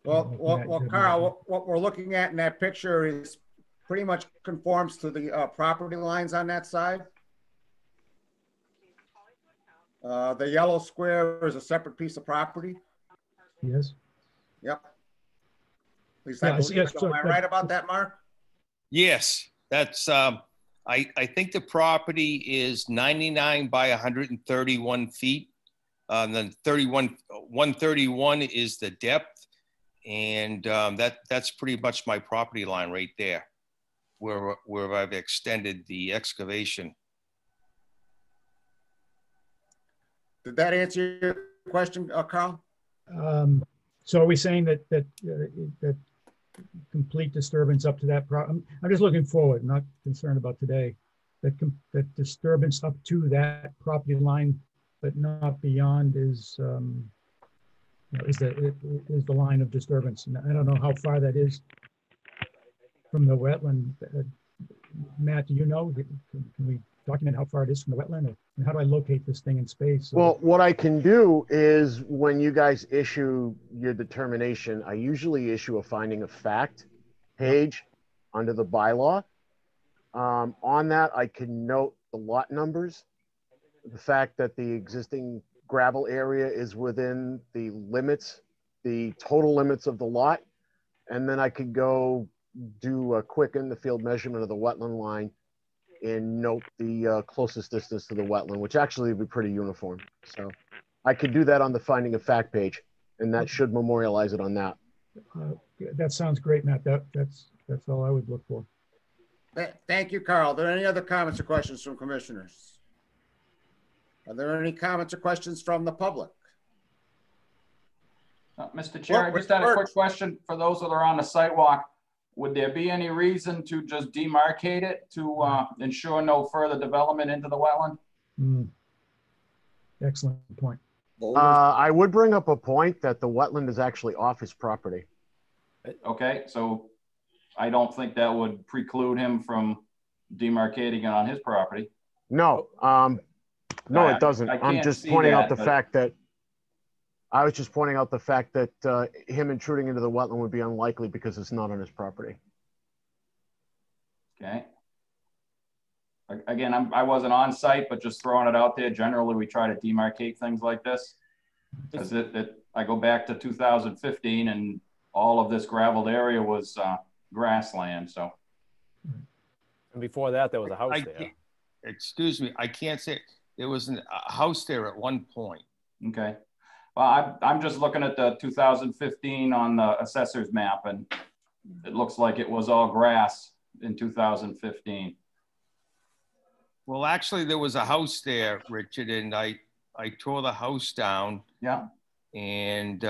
Well, Carl, what we're looking at in that picture is pretty much conforms to the property lines on that side. The yellow square is a separate piece of property. Yes. Yep. At least I believe so. Am I right about that, Mark? Yes, that's. I think the property is 99 by 131 feet. And then 131 is the depth. And that's pretty much my property line right there, where I've extended the excavation. Did that answer your question, Carl? So are we saying that complete disturbance up to that I'm just looking forward, not concerned about today. That disturbance up to that property line, but not beyond, is the line of disturbance. And I don't know how far that is from the wetland. Matt, do you know? Can we document how far it is from the wetland? And how do I locate this thing in space? Well, what I can do is when you guys issue your determination, I usually issue a finding of fact page under the bylaw. On that, I can note the lot numbers, the fact that the existing gravel area is within the limits, the total limits of the lot. And then I could go do a quick in the field measurement of the wetland line and note the closest distance to the wetland, which actually would be pretty uniform. So I could do that on the finding of fact page, and that should memorialize it on that. That sounds great, Matt. That's all I would look for. Thank you, Carl. Are there any other comments or questions from commissioners? Are there any comments or questions from the public? Mr. Chair, I just had a quick question for those that are on the sidewalk. Would there be any reason to just demarcate it to ensure no further development into the wetland? Excellent point. I would bring up a point that the wetland is actually off his property. Okay, so I don't think that would preclude him from demarcating it on his property. No, no, it doesn't. I'm just pointing out the fact that I was just pointing out the fact that him intruding into the wetland would be unlikely because it's not on his property. Okay. Again, I wasn't on site, but just throwing it out there. Generally, we try to demarcate things like this. Because I go back to 2015 and all of this graveled area was grassland, so. And before that, there was a house there. Excuse me, I can't say, there was a house there at one point. Okay. Well, I'm just looking at the 2015 on the assessor's map, and it looks like it was all grass in 2015. Well, actually, there was a house there, Richard, and I tore the house down. Yeah. And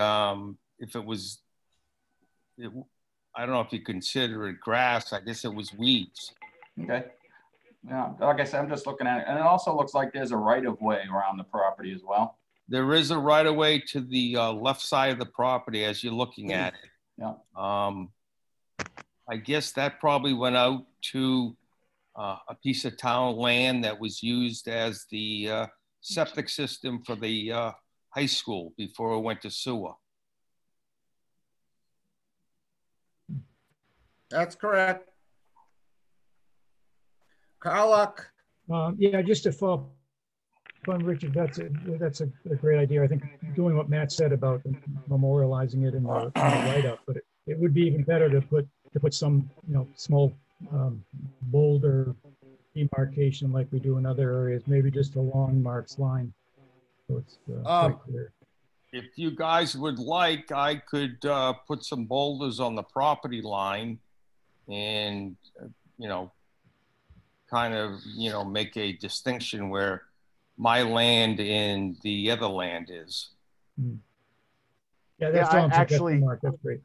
if it was, I don't know if you consider it grass. I guess it was weeds. Okay. Yeah, like I said, I'm just looking at it. And it also looks like there's a right-of-way around the property as well. There is a right-of-way to the left side of the property as you're looking at it. Yeah. I guess that probably went out to a piece of town land that was used as the septic system for the high school before it went to sewer. That's correct. Carl. Yeah, just to follow up on Richard, that's a great idea. I think doing what Matt said about memorializing it in the write-up, but it would be even better to put some small boulder demarcation like we do in other areas, maybe just along Mark's line, so it's quite clear. If you guys would like, I could put some boulders on the property line and, kind of, make a distinction where my land and the other land is. Yeah, that's actually, Mark, that's great.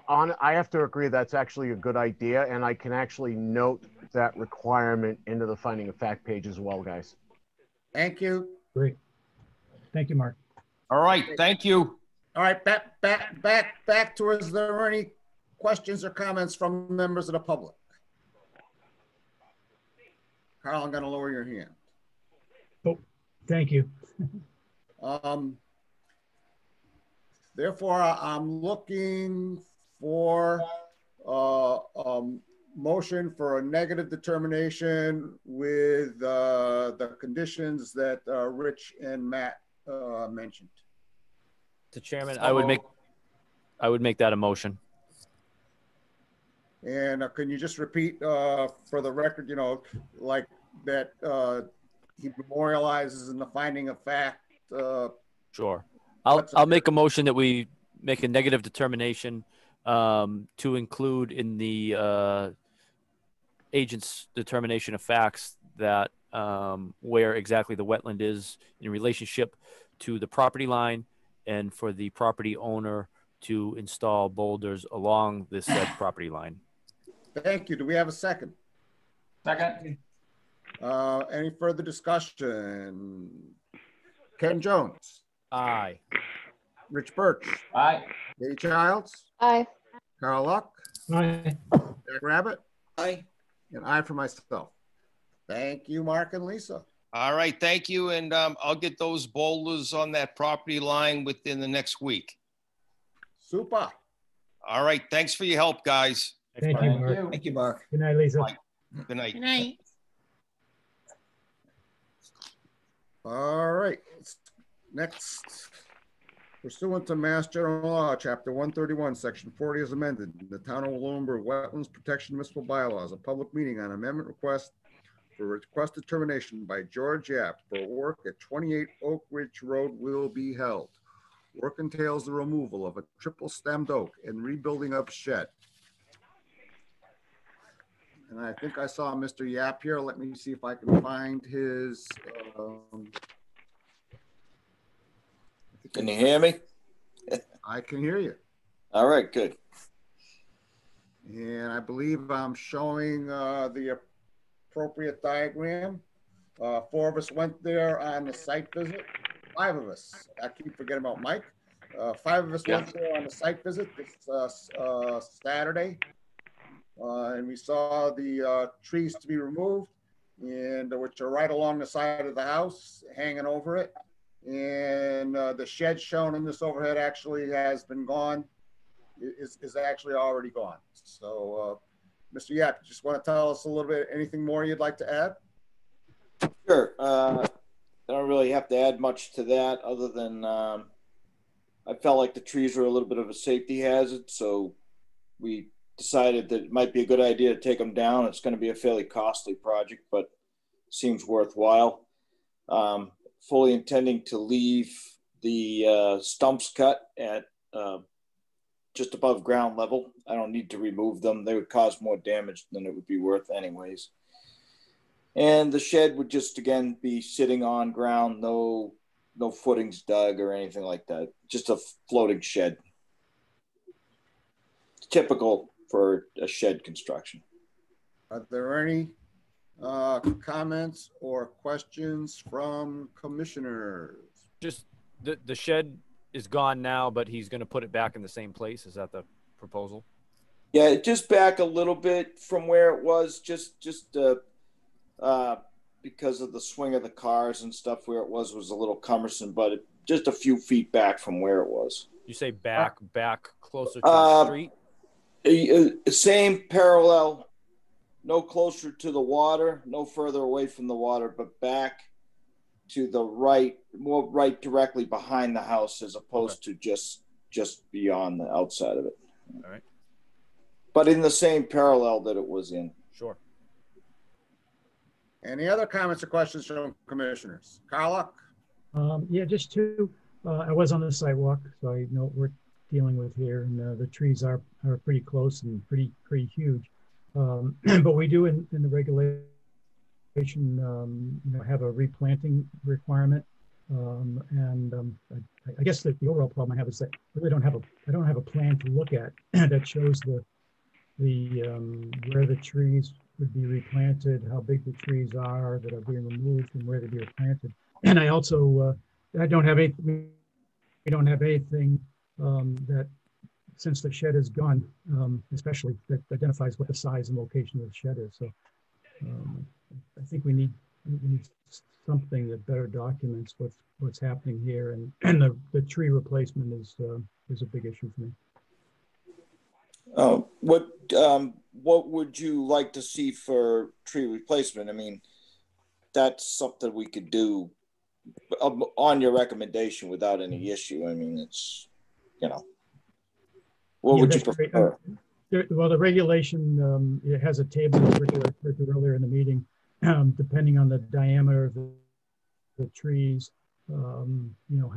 I have to agree that's actually a good idea, and I can actually note that requirement into the finding of fact page as well, guys. Thank you. Great. Thank you, Mark. All right, thank you. All right, back to, is there any questions or comments from members of the public? Carl, I'm gonna lower your hand. Oh, thank you. Therefore, I'm looking for motion for a negative determination with the conditions that Rich and Matt mentioned. Mr. Chairman, I would make that a motion. And can you just repeat for the record, you know, like that he memorializes in the finding of fact? Sure. I'll make a motion that we make a negative determination to include in the agent's determination of facts that where exactly the wetland is in relationship to the property line, and for the property owner to install boulders along this said property line. Thank you. Do we have a second? Second. Any further discussion? Ken Jones. Aye. Rich Burch. Aye. Katie Childs. Aye. Carl Luck. Aye. Jack Rabbit. Aye. And I for myself. Thank you, Mark and Lisa. All right, thank you. And I'll get those boulders on that property line within the next week. Super. All right, thanks for your help, guys. Thank you, Mark. Thank you, Mark. Good night, Lisa. Bye. Good night. Good night. All right. Next, pursuant to Mass General Law, Chapter 131, Section 40 is amended. The Town of Lunenburg Wetlands Protection Municipal Bylaws, a public meeting on amendment request for request determination by George Yap for work at 28 Oak Ridge Road will be held. Work entails the removal of a triple stemmed oak and rebuilding of shed. And I think I saw Mr. Yap here. Let me see if I can find his. Can you hear me? I can hear you. All right, good. And I believe I'm showing the appropriate diagram. 4 of us went there on the site visit. 5 of us. I keep forgetting about Mike. 5 of us went there on the site visit this Saturday. And we saw the trees to be removed, and which are right along the side of the house, hanging over it. And the shed shown in this overhead actually has been gone, is actually already gone. So, Mr. Yap, you just want to tell us a little bit, anything more you'd like to add? Sure. I don't really have to add much to that other than I felt like the trees were a little bit of a safety hazard, so we decided that it might be a good idea to take them down. It's going to be a fairly costly project, but seems worthwhile. Fully intending to leave the stumps cut at just above ground level. I don't need to remove them. They would cause more damage than it would be worth anyways. And the shed would just, again, be sitting on ground, no footings dug or anything like that. Just a floating shed. Typical for a shed construction. Are there any comments or questions from commissioners? Just the shed is gone now, but he's going to put it back in the same place. Is that the proposal? Yeah, just back a little bit from where it was, just because of the swing of the cars and stuff. Where it was a little cumbersome, but just a few feet back from where it was. You say back closer to the street? Same parallel, no closer to the water, no further away from the water, but back to the right, more right directly behind the house as opposed to just beyond the outside of it. All right. But in the same parallel that it was in. Sure. Any other comments or questions from commissioners? Carla? Yeah, just 2. I was on the sidewalk, so I know what we're dealing with here, and the trees are pretty close and pretty huge. But we do in the regulation, have a replanting requirement. I guess that the overall problem I have is that I really don't have a plan to look at that shows the where the trees would be replanted, how big the trees are that are being removed, and where they'd be replanted. And I also we don't have anything that, since the shed is gone, especially that identifies what the size and location of the shed is. So I think we need something that better documents what's happening here, and the tree replacement is a big issue for me. What would you like to see for tree replacement? I mean, that's something we could do on your recommendation without any issue. I mean, it's, what would you prefer? Well, the regulation, it has a table that Rick referred to earlier in the meeting, depending on the diameter of the trees, how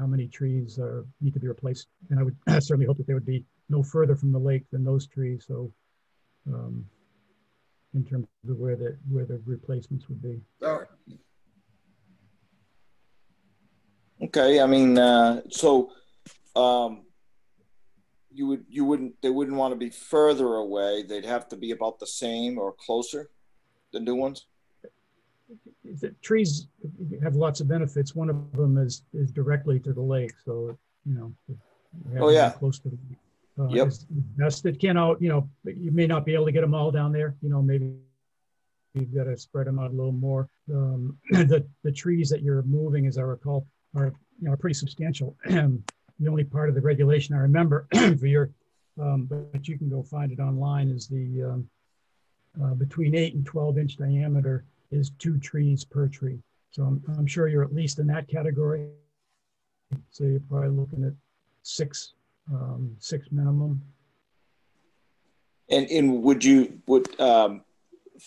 many trees need to be replaced. And I would certainly hope that they would be no further from the lake than those trees. So in terms of where the replacements would be. Okay, I mean, they wouldn't want to be further away. They'd have to be about the same or closer, the new ones. The trees have lots of benefits. One of them is directly to the lake, so Oh yeah, close to the lake. Yep. Is best. It can you may not be able to get them all down there. Maybe you've got to spread them out a little more. The trees that you're moving, as I recall, are pretty substantial. The only part of the regulation I remember for your, but you can go find it online, is the between 8 and 12-inch diameter is 2 trees per tree. So I'm sure you're at least in that category. So you're probably looking at 6 minimum. And would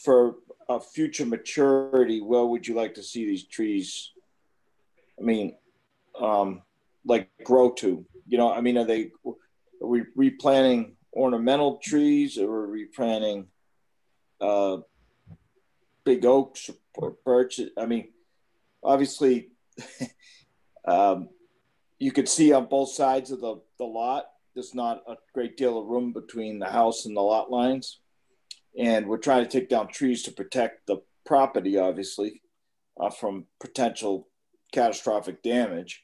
for a future maturity, where would you like to see these trees? I mean, like grow to? Are we replanting ornamental trees, or are we replanting big oaks or birches? I mean, obviously, you could see on both sides of the lot, there's not a great deal of room between the house and the lot lines. And we're trying to take down trees to protect the property, obviously, from potential catastrophic damage.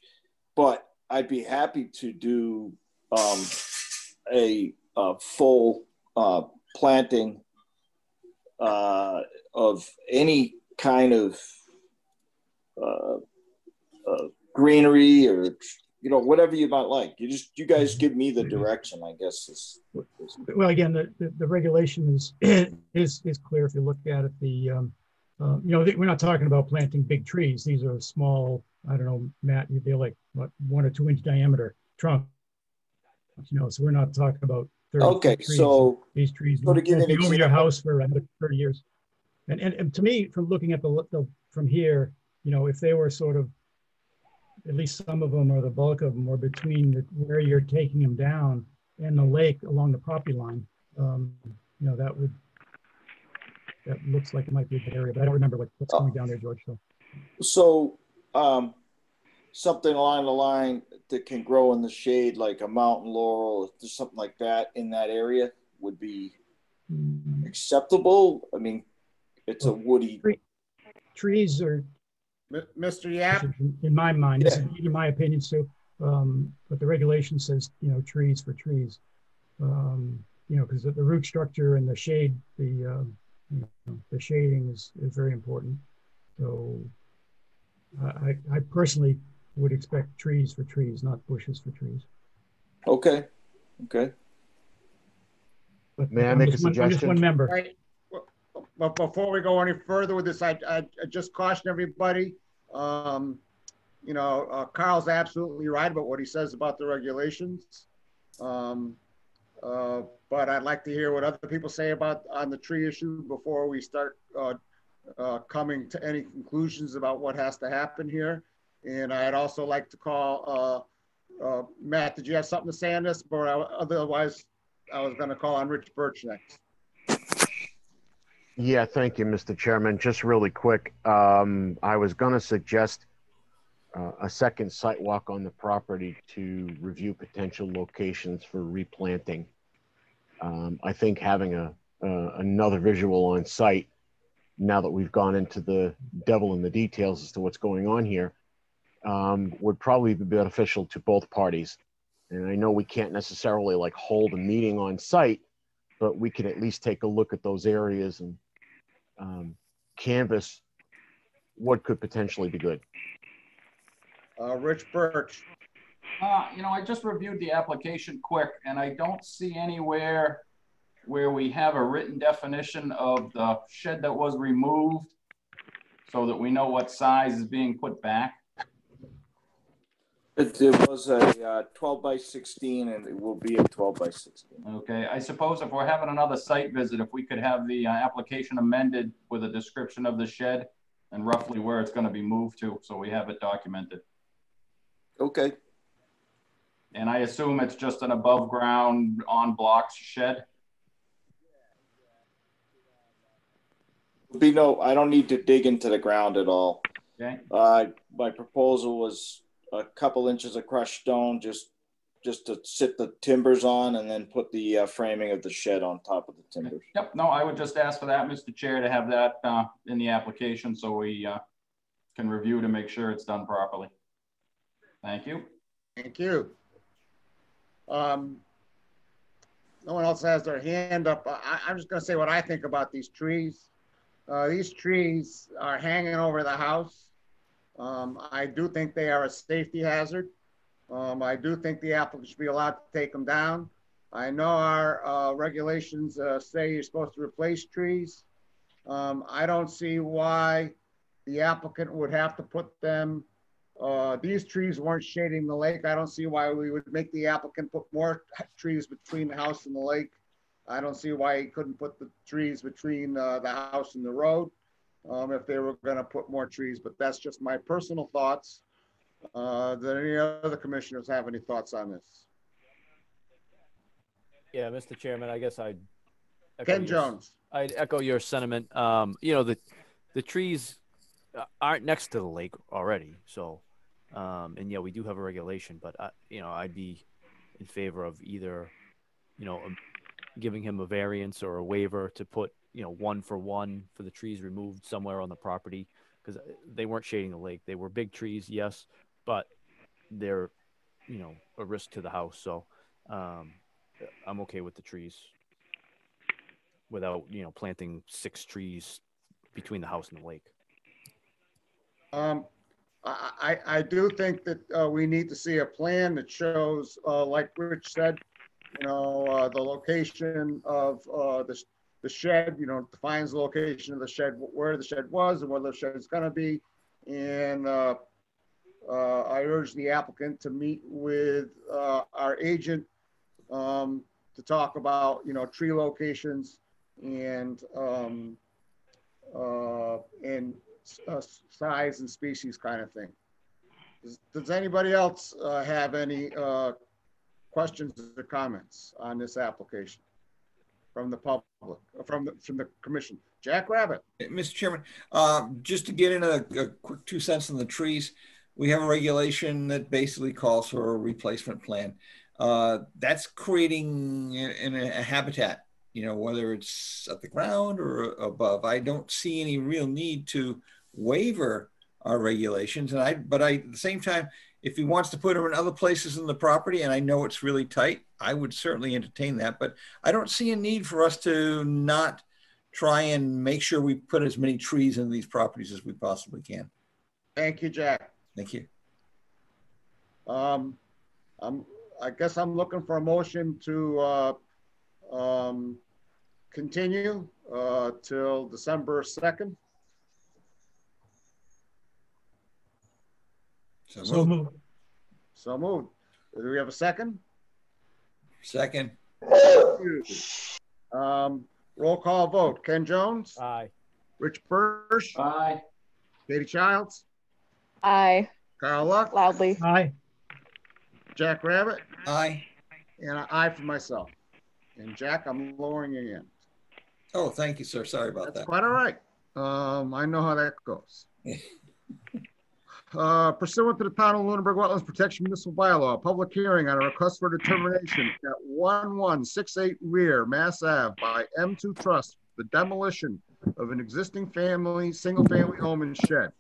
But I'd be happy to do a full planting of any kind of greenery, or whatever you might like. You guys give me the direction, I guess. Well, again, the regulation is clear. If you look at it, we're not talking about planting big trees. These are small, I don't know, Matt, they're like what, 1 or 2 inch diameter trunk. So we're not talking about 30 trees. So these trees will be over your house for 30 years. And to me, from looking at from here, if they were sort of, at least some of them or the bulk of them, or between where you're taking them down and the lake along the property line, that looks like it might be a good area, but I don't remember what's going down there, George. So something along the line that can grow in the shade, like a mountain laurel, if there's something like that in that area, would be acceptable. I mean, it's a woody. Trees are, Mr. Yap? in my mind, this is in my opinion, Sue, but the regulation says, trees for trees, because the root structure and the shade, the shading is very important. So I personally would expect trees for trees, not bushes for trees. Okay. But May I make a suggestion? I'm just one member. Right. But before we go any further with this, I just caution everybody. Carl's absolutely right about what he says about the regulations. But I'd like to hear what other people say on the tree issue before we start coming to any conclusions about what has to happen here. And I'd also like to call Matt. Did you have something to say on this? Or otherwise, I was going to call on Rich Bursch next. Yeah, thank you, Mr. Chairman. Just really quick, I was going to suggest a second site walk on the property to review potential locations for replanting. I think having another visual on site, now that we've gone into the devil in the details as to what's going on here, would probably be beneficial to both parties. And I know we can't necessarily hold a meeting on site, but we could at least take a look at those areas and canvas what could potentially be good. Rich Bursch. I just reviewed the application quick, and I don't see anywhere where we have a written definition of the shed that was removed so that we know what size is being put back. It was a 12 by 16 and it will be a 12 by 16. Okay, I suppose if we're having another site visit, if we could have the application amended with a description of the shed and roughly where it's going to be moved to, so we have it documented. Okay. And I assume it's just an above ground on blocks shed? I don't need to dig into the ground at all. Okay. My proposal was a couple inches of crushed stone just to sit the timbers on and then put the framing of the shed on top of the timbers. Yep, no, I would just ask for that, Mr. Chair, to have that in the application so we can review to make sure it's done properly. Thank you. Thank you. No one else has their hand up. I'm just going to say what I think about these trees. These trees are hanging over the house. I do think they are a safety hazard. I do think the applicant should be allowed to take them down. I know our regulations say you're supposed to replace trees. I don't see why the applicant would have to put them. These trees weren't shading the lake. I don't see why we would make the applicant put more trees between the house and the lake. I don't see why he couldn't put the trees between the house and the road if they were going to put more trees, but that's just my personal thoughts. Do any other commissioners have any thoughts on this? Yeah, Mr. Chairman, I guess I'd Ken Jones. I'd echo your sentiment. You know, the trees aren't next to the lake already, so and yeah, we do have a regulation, but you know, I'd be in favor of either, you know, giving him a variance or a waiver to put, you know, 1-for-1 for the trees removed somewhere on the property, because they weren't shading the lake. They were big trees, yes, but they're, you know, a risk to the house. So I'm okay with the trees without, you know, planting 6 trees between the house and the lake. I do think that we need to see a plan that shows, like Rich said, you know, the location of the shed, you know, defines the location of the shed, where the shed was and where the shed is going to be. And I urge the applicant to meet with our agent to talk about, you know, tree locations and size and species kind of thing. Does anybody else have any questions or comments on this application from the public, from the commission? Jack Rabbit. Mr. Chairman, just to get into a quick 2 cents on the trees, we have a regulation that basically calls for a replacement plan. That's creating a habitat, you know, whether it's at the ground or above. I don't see any real need to waiver our regulations. But at the same time, if he wants to put them in other places in the property, and I know it's really tight, I would certainly entertain that. But I don't see a need for us to not try and make sure we put as many trees in these properties as we possibly can. Thank you, Jack. Thank you. I guess I'm looking for a motion to continue till December 2nd. So moved. So moved. Do we have a second? Second. Roll call vote. Ken Jones? Aye. Rich Bursch? Aye. Katie Childs? Aye. Carl Luck? Loudly. Aye. Jack Rabbit? Aye. And an aye for myself. And Jack, I'm lowering you in. Oh, thank you, sir. Sorry about that. Quite all right. I know how that goes. Pursuant to the Town of Lunenburg Wetlands Protection Municipal Bylaw, public hearing on a request for determination at 1168 Rear Mass Ave by M2 Trust, the demolition of an existing single-family home and shed.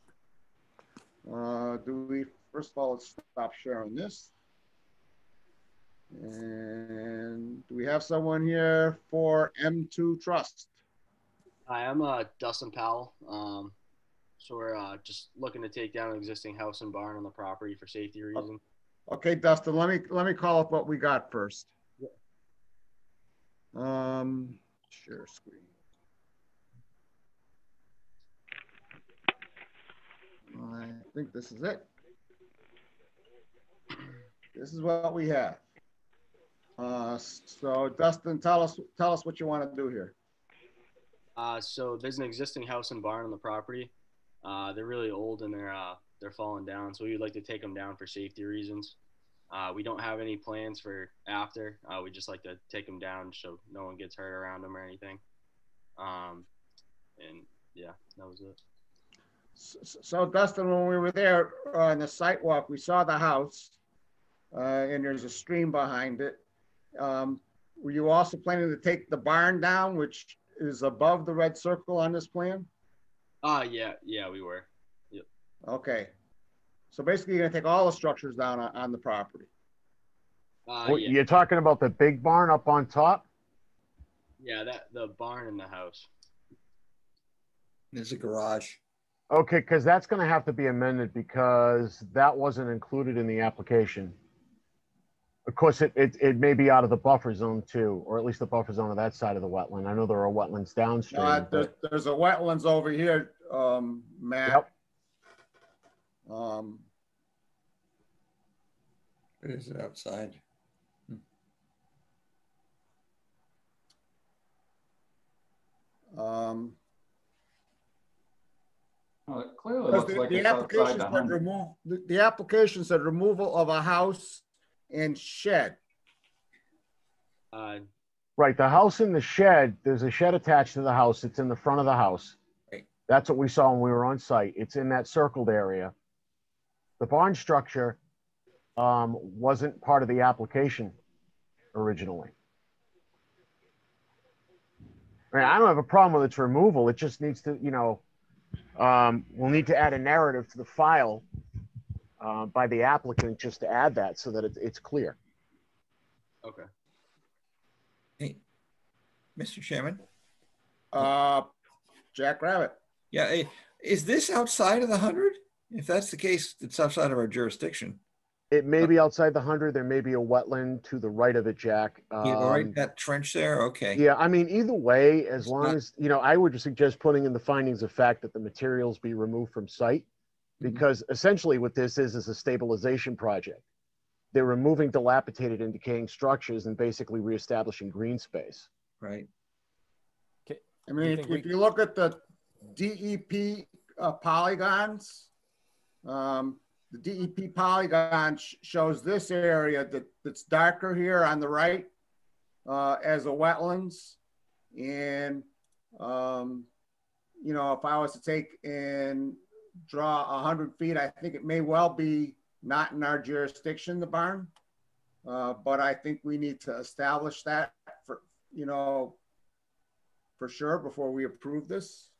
First of all, let's stop sharing this. And do we have someone here for M2 Trust? Hi, I'm Dustin Powell. So we're just looking to take down an existing house and barn on the property for safety reasons. Okay, Dustin, let me call up what we got first. Yeah. Share screen. I think this is it. This is what we have. So Dustin, tell us what you want to do here. So there's an existing house and barn on the property. They're really old and they're falling down. So we would like to take them down for safety reasons. We don't have any plans for after. We just like to take them down so no one gets hurt around them or anything. And yeah, that was it. So Dustin, when we were there on the site walk, we saw the house and there's a stream behind it. Were you also planning to take the barn down, which is above the red circle on this plan? Yeah, we were. Yep. Okay. So basically you're gonna take all the structures down on the property. Yeah. You're talking about the big barn up on top? Yeah, the barn in the house. There's a garage. Okay, because that's going to have to be amended because that wasn't included in the application. Of course, it may be out of the buffer zone too, or at least the buffer zone of that side of the wetland. I know there are wetlands downstream. There's a wetlands over here, Matt. Yep. It is outside. Well, it clearly looks like the it's outside the 100. The application said removal of a house and shed. Right, the house and the shed, there's a shed attached to the house. It's in the front of the house. Right. That's what we saw when we were on site. It's in that circled area. The barn structure wasn't part of the application originally. I mean, I don't have a problem with its removal. It just needs to, we'll need to add a narrative to the file by the applicant just to add that so that it's clear. Okay. Hey, Mr. Chairman. Jack Rabbit. Yeah. Is this outside of the 100? If that's the case, it's outside of our jurisdiction. It may be outside the 100. There may be a wetland to the right of it, Jack. Right, that trench there? Okay. Yeah, I mean, either way, as long as, I would suggest putting in the findings of fact that the materials be removed from site, because essentially what this is a stabilization project. They're removing dilapidated and decaying structures and basically reestablishing green space. Right. Okay. I mean, if you look at the DEP polygons, the DEP polygon shows this area that's darker here on the right as a wetlands. And, if I was to take and draw 100 feet, I think it may well be not in our jurisdiction, the barn. But I think we need to establish that for sure before we approve this.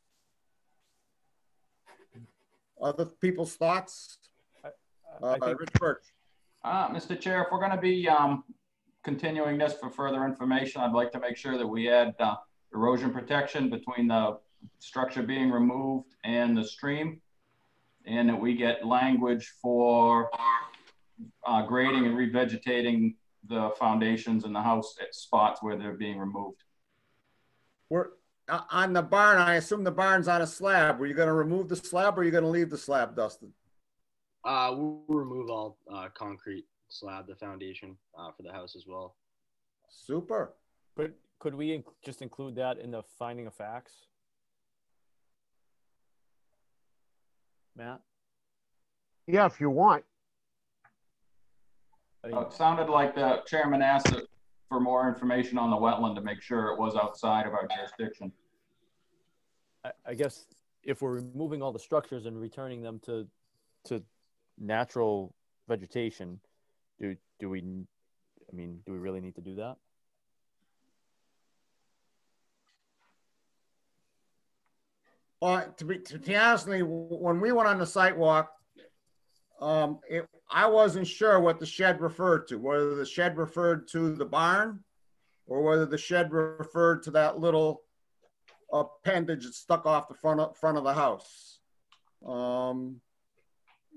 Other people's thoughts? Rich Bursch. Mr. Chair, if we're going to be continuing this for further information, I'd like to make sure that we add erosion protection between the structure being removed and the stream, and that we get language for grading and revegetating the foundations in the house at spots where they're being removed. We're on the barn. I assume the barn's on a slab. Were you going to remove the slab or are you going to leave the slab, Dustin? We'll remove all concrete slab, the foundation for the house as well. Super. But could we just include that in the finding of facts? Matt? Yeah, if you want. It sounded like the chairman asked for more information on the wetland to make sure it was outside of our jurisdiction. I guess if we're removing all the structures and returning them to natural vegetation, do we really need to do that? Well, to be honest, when we went on the site walk, I wasn't sure what the shed referred to, whether the shed referred to the barn or whether the shed referred to that little appendage that stuck off the front of the house.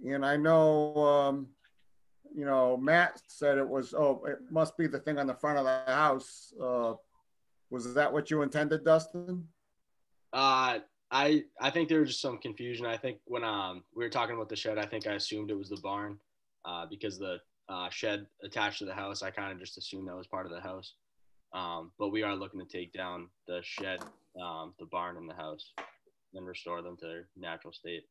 And I know, Matt said it was, it must be the thing on the front of the house. Was that what you intended, Dustin? I think there was just some confusion. I think when we were talking about the shed, I think I assumed it was the barn because the shed attached to the house. I kind of just assumed that was part of the house. But we are looking to take down the shed, the barn, and the house, and restore them to their natural state.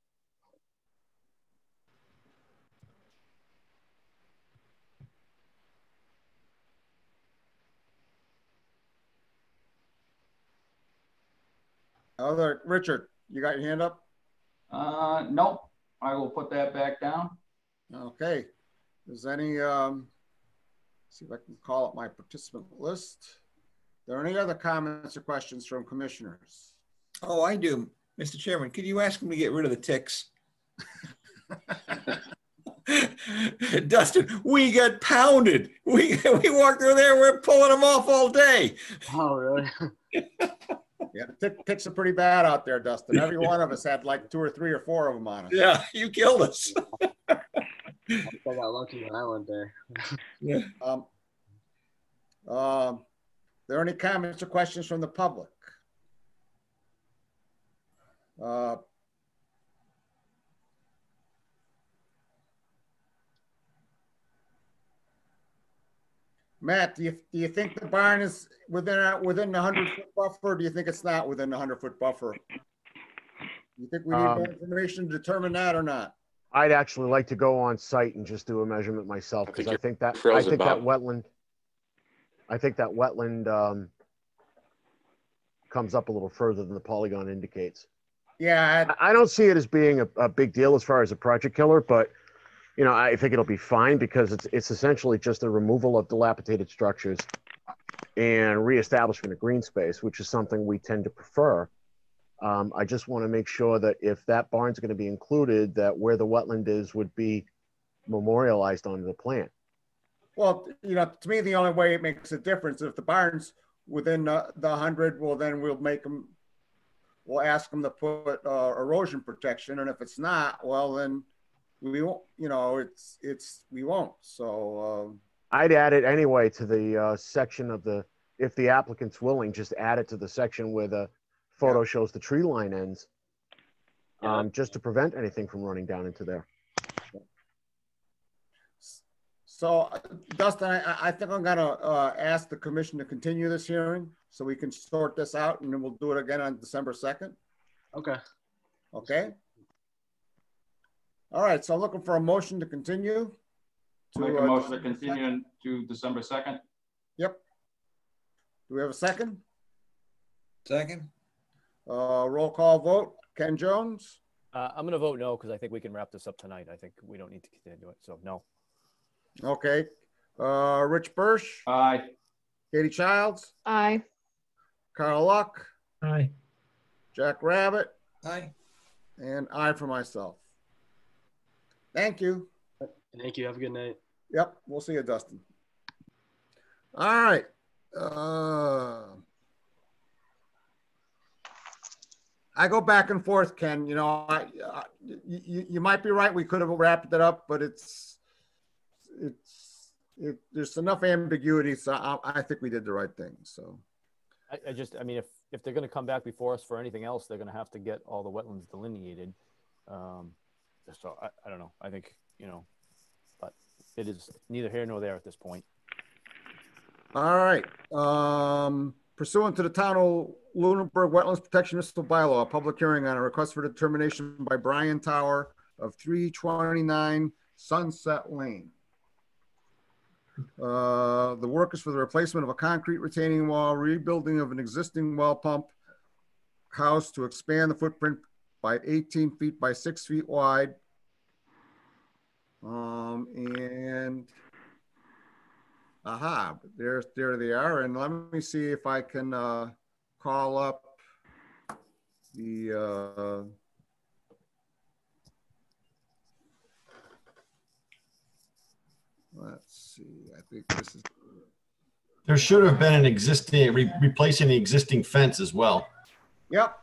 Richard, you got your hand up? Nope. I will put that back down. Okay. Is any, see if I can call up my participant list. Are there any other comments or questions from commissioners? Oh, I do. Mr. Chairman, could you ask him to get rid of the ticks? Dustin, we got pounded. We walked through there, we're pulling them off all day. Oh, really? Yeah, ticks are pretty bad out there, Dustin. Every one of us had like 2 or 3 or 4 of them on us. Yeah, you killed us. I got lucky when I went there. Yeah. Are there any comments or questions from the public? Matt, do you think the barn is within the 100-foot buffer, or do you think it's not within the 100-foot buffer? You think we need more information to determine that or not? I'd actually like to go on site and just do a measurement myself, because I think that wetland comes up a little further than the polygon indicates. Yeah, I don't see it as being a big deal as far as a project killer, but you know, I think it'll be fine because it's essentially just a removal of dilapidated structures and reestablishment of green space, which is something we tend to prefer. I just want to make sure that if that barn's going to be included, that where the wetland is would be memorialized on the plan. Well, you know, to me, the only way it makes a difference if the barn's within the 100, well, then we'll ask them to put erosion protection, and if it's not, well, then we won't. You know, we won't. So I'd add it anyway to the section of if the applicant's willing, just add it to the section where the photo shows the tree line ends, just to prevent anything from running down into there. So, Dustin, I think I'm gonna ask the commission to continue this hearing so we can sort this out, and then we'll do it again on December 2nd. Okay. Okay. All right. So I'm looking for a motion to continue. Make a motion to continue to December 2nd. Yep. Do we have a second? Second. Roll call vote. Ken Jones. I'm going to vote no because I think we can wrap this up tonight. I think we don't need to continue it. So no. Okay. Rich Bursch. Aye. Katie Childs. Aye. Carl Luck. Aye. Jack Rabbit. Aye. And I for myself. Thank you. Thank you. Have a good night. Yep. We'll see you, Dustin. All right. I go back and forth, Ken. You know, you might be right. We could have wrapped it up, but there's enough ambiguity, so I think we did the right thing. So, I mean, if they're going to come back before us for anything else, they're going to have to get all the wetlands delineated. So I don't know. I think, you know, but it is neither here nor there at this point. All right. Pursuant to the Town of Lunenburg Wetlands Protection Municipal Bylaw, a public hearing on a request for determination by Brian Tower of 329 Sunset Lane. The work is for the replacement of a concrete retaining wall, rebuilding of an existing well pump house to expand the footprint by 18 feet by 6 feet wide. And there they are. And let me see if I can call up the let's see. I think this is. There should have been an existing replacing the existing fence as well. Yep.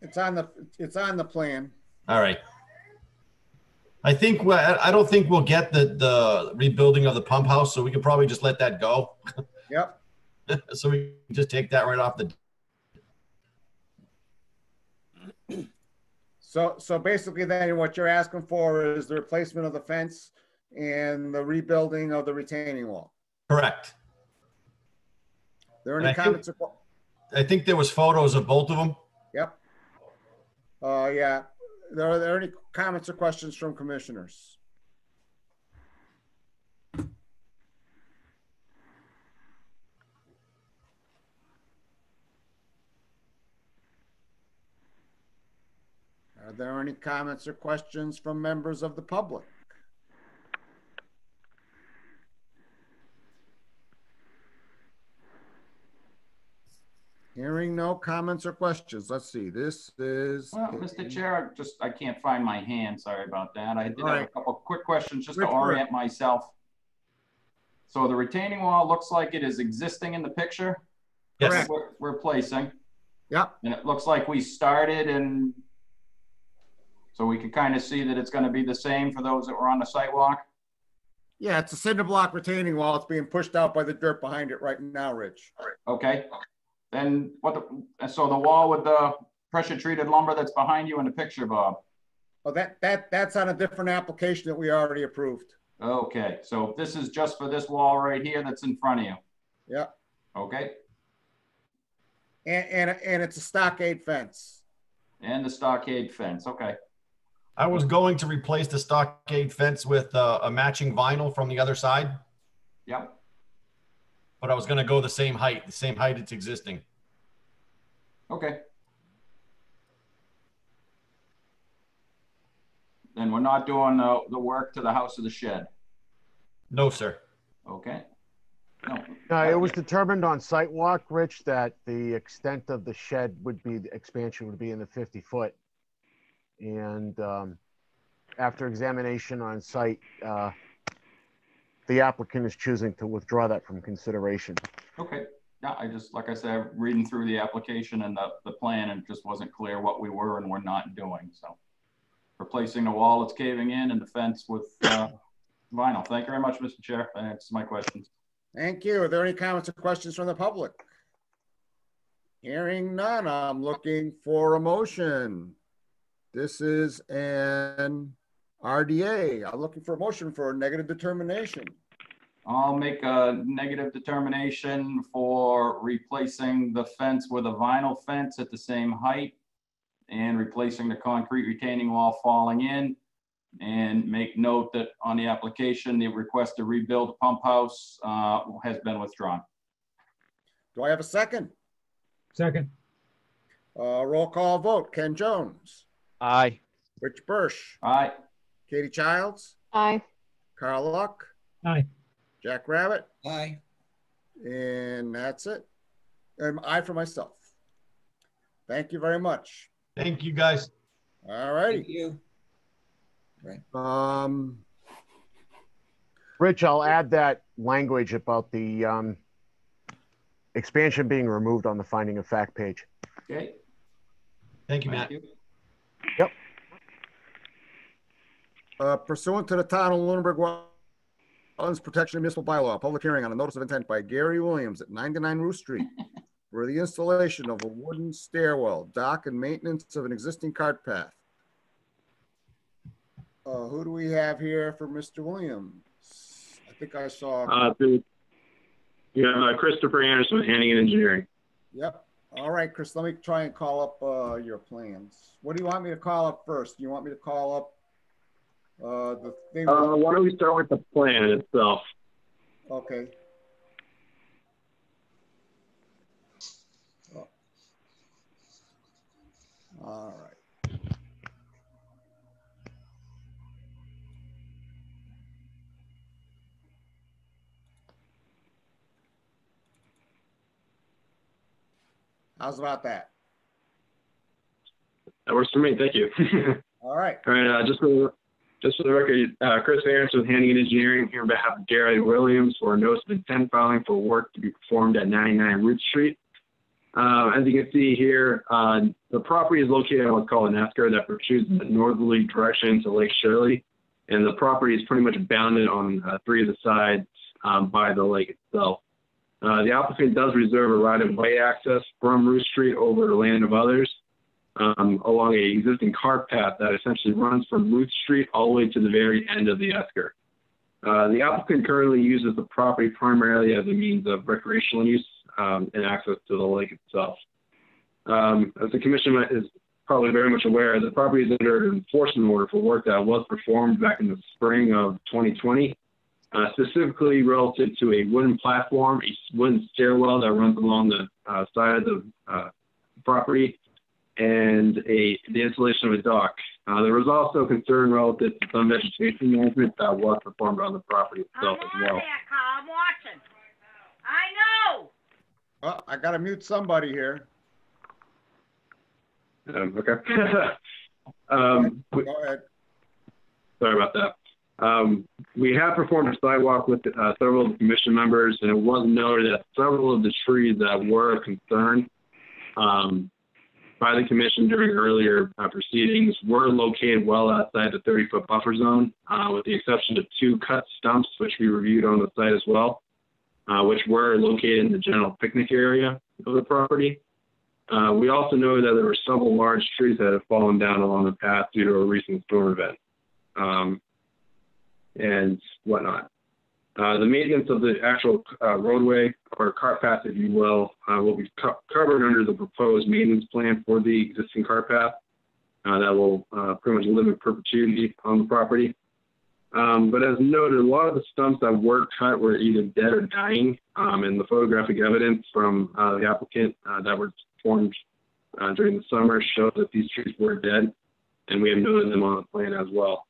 It's on the plan. All right. I don't think we'll get the rebuilding of the pump house, so we could probably just let that go. Yep. So we can just take that right off the. So basically then what you're asking for is the replacement of the fence and the rebuilding of the retaining wall. Correct. There any comments? I think there was photos of both of them. Yep. Yeah. Are there any comments or questions from commissioners? Are there any comments or questions from members of the public? Hearing no comments or questions. Let's see. This is. Well, Mr. Chair, I can't find my hand. Sorry about that. I did have a couple quick questions just to orient myself. So the retaining wall looks like it is existing in the picture. Yes. We're placing. Yep. And it looks like we started, and so we can kind of see that it's going to be the same for those that were on the sidewalk. Yeah, it's a cinder block retaining wall. It's being pushed out by the dirt behind it right now, Rich. Okay. Then so the wall with the pressure treated lumber that's behind you in the picture, Bob. Oh, that's on a different application that we already approved. Okay, so this is just for this wall right here that's in front of you. Yeah. Okay. And it's a stockade fence. And the stockade fence. Okay. I was going to replace the stockade fence with a matching vinyl from the other side. Yep. But I was going to go the same height it's existing. Okay. Then we're not doing the work to the house of the shed. No, sir. Okay. No, it was determined on site walk, Rich, that the extent of the shed would be, the expansion would be in the 50-foot. And after examination on site, the applicant is choosing to withdraw that from consideration. Okay. Yeah, like I said, reading through the application and the plan, and it just wasn't clear what we were and were not doing. So replacing the wall that's caving in and the fence with vinyl. Thank you very much, Mr. Chair. That answers my questions. Thank you. Are there any comments or questions from the public? Hearing none, I'm looking for a motion. This is an RDA. I'm looking for a motion for a negative determination. I'll make a negative determination for replacing the fence with a vinyl fence at the same height and replacing the concrete retaining wall falling in, and make note that on the application, the request to rebuild pump house has been withdrawn. Do I have a second? Second. Roll call vote. Ken Jones. Aye. Rich Bursch. Aye. Katie Childs. Aye. Carl Luck. Aye. Jack Rabbit. Aye. And that's it. And aye for myself. Thank you very much. Thank you, guys. All righty. Thank you. Right. Rich, I'll add that language about the expansion being removed on the finding of fact page. Okay. Thank you, Matt. Yep. Pursuant to the Town of Lunenburg Wetlands Protection and Municipal Bylaw, public hearing on a notice of intent by Gary Williams at 99 Ruth Street for the installation of a wooden stairwell, dock, and maintenance of an existing cart path. Who do we have here for Mr. Williams? I think I saw. Yeah, Christopher Anderson with Hannigan Engineering. Yep. All right, Chris, let me try and call up your plans. What do you want me to call up first? Do you want me to call up the thing? Why don't we start with the plan itself? Okay. All right. How's about that? That works for me. Thank you. All right. All right. Just for the record, Chris Anderson with Hannigan Engineering here on behalf of Gary Williams for a notice of intent filing for work to be performed at 99 Root Street. As you can see here, the property is located on what's called an esker that protrudes in the northerly direction to Lake Shirley, and the property is pretty much bounded on 3 of the sides by the lake itself. The applicant does reserve a right-of-way access from Root Street over the land of others along an existing cart path that essentially runs from Root Street all the way to the very end of the esker. The applicant currently uses the property primarily as a means of recreational use and access to the lake itself. As the commission is probably very much aware, the property is under an enforcement order for work that was performed back in the spring of 2020, specifically relative to a wooden platform, a wooden stairwell that runs along the side of the property, and the installation of a dock. There was also concern relative to some vegetation management that was performed on the property itself as well. I'm watching. I know. Well, I got to mute somebody here. Okay. Go ahead. Sorry about that. We have performed a sidewalk with several of the commission members, and it was noted that several of the trees that were of concern by the commission during earlier proceedings were located well outside the 30-foot buffer zone, with the exception of 2 cut stumps, which we reviewed on the site as well, which were located in the general picnic area of the property. We also know that there were several large trees that have fallen down along the path due to a recent storm event and whatnot. The maintenance of the actual roadway or cart path, if you will be covered under the proposed maintenance plan for the existing cart path that will pretty much live in perpetuity on the property. But as noted, a lot of the stumps that were cut were either dead or dying, and the photographic evidence from the applicant that were formed during the summer showed that these trees were dead, and we have noted them on the plan as well.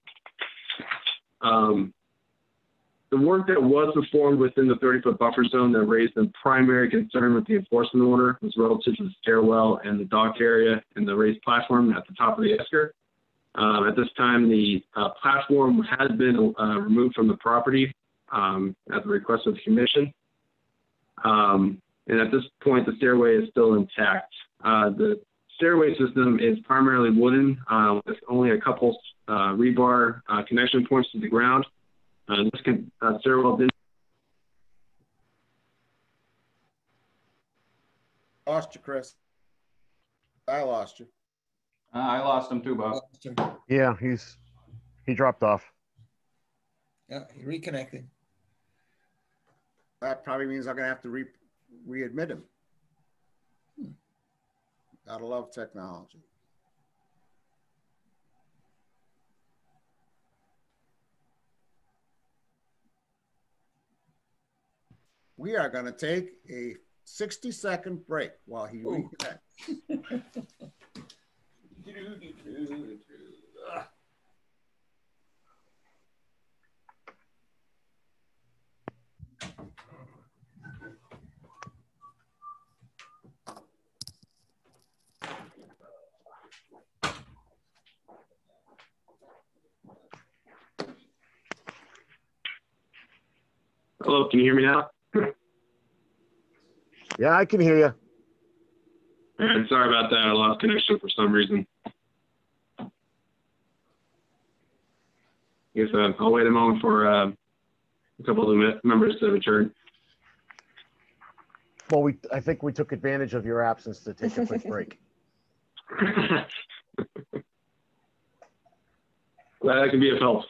The work that was performed within the 30-foot buffer zone that raised the primary concern with the enforcement order was relative to the stairwell and the dock area and the raised platform at the top of the esker. At this time, the platform has been removed from the property at the request of the commission. And at this point, the stairway is still intact. The stairway system is primarily wooden with only a couple rebar connection points to the ground. This stairwell didn't. Lost you, Chris. I lost you. I lost him too, Bob. Yeah, he dropped off. Yeah, he reconnected. That probably means I'm going to have to readmit him. Gotta love technology. We are going to take a 60-second break while he reconnects. Hello, can you hear me now? Yeah, I can hear you. And sorry about that. I lost connection for some reason. I guess I'll wait a moment for a couple of the members to return. Well, I think we took advantage of your absence to take a quick break. Glad I can be of help.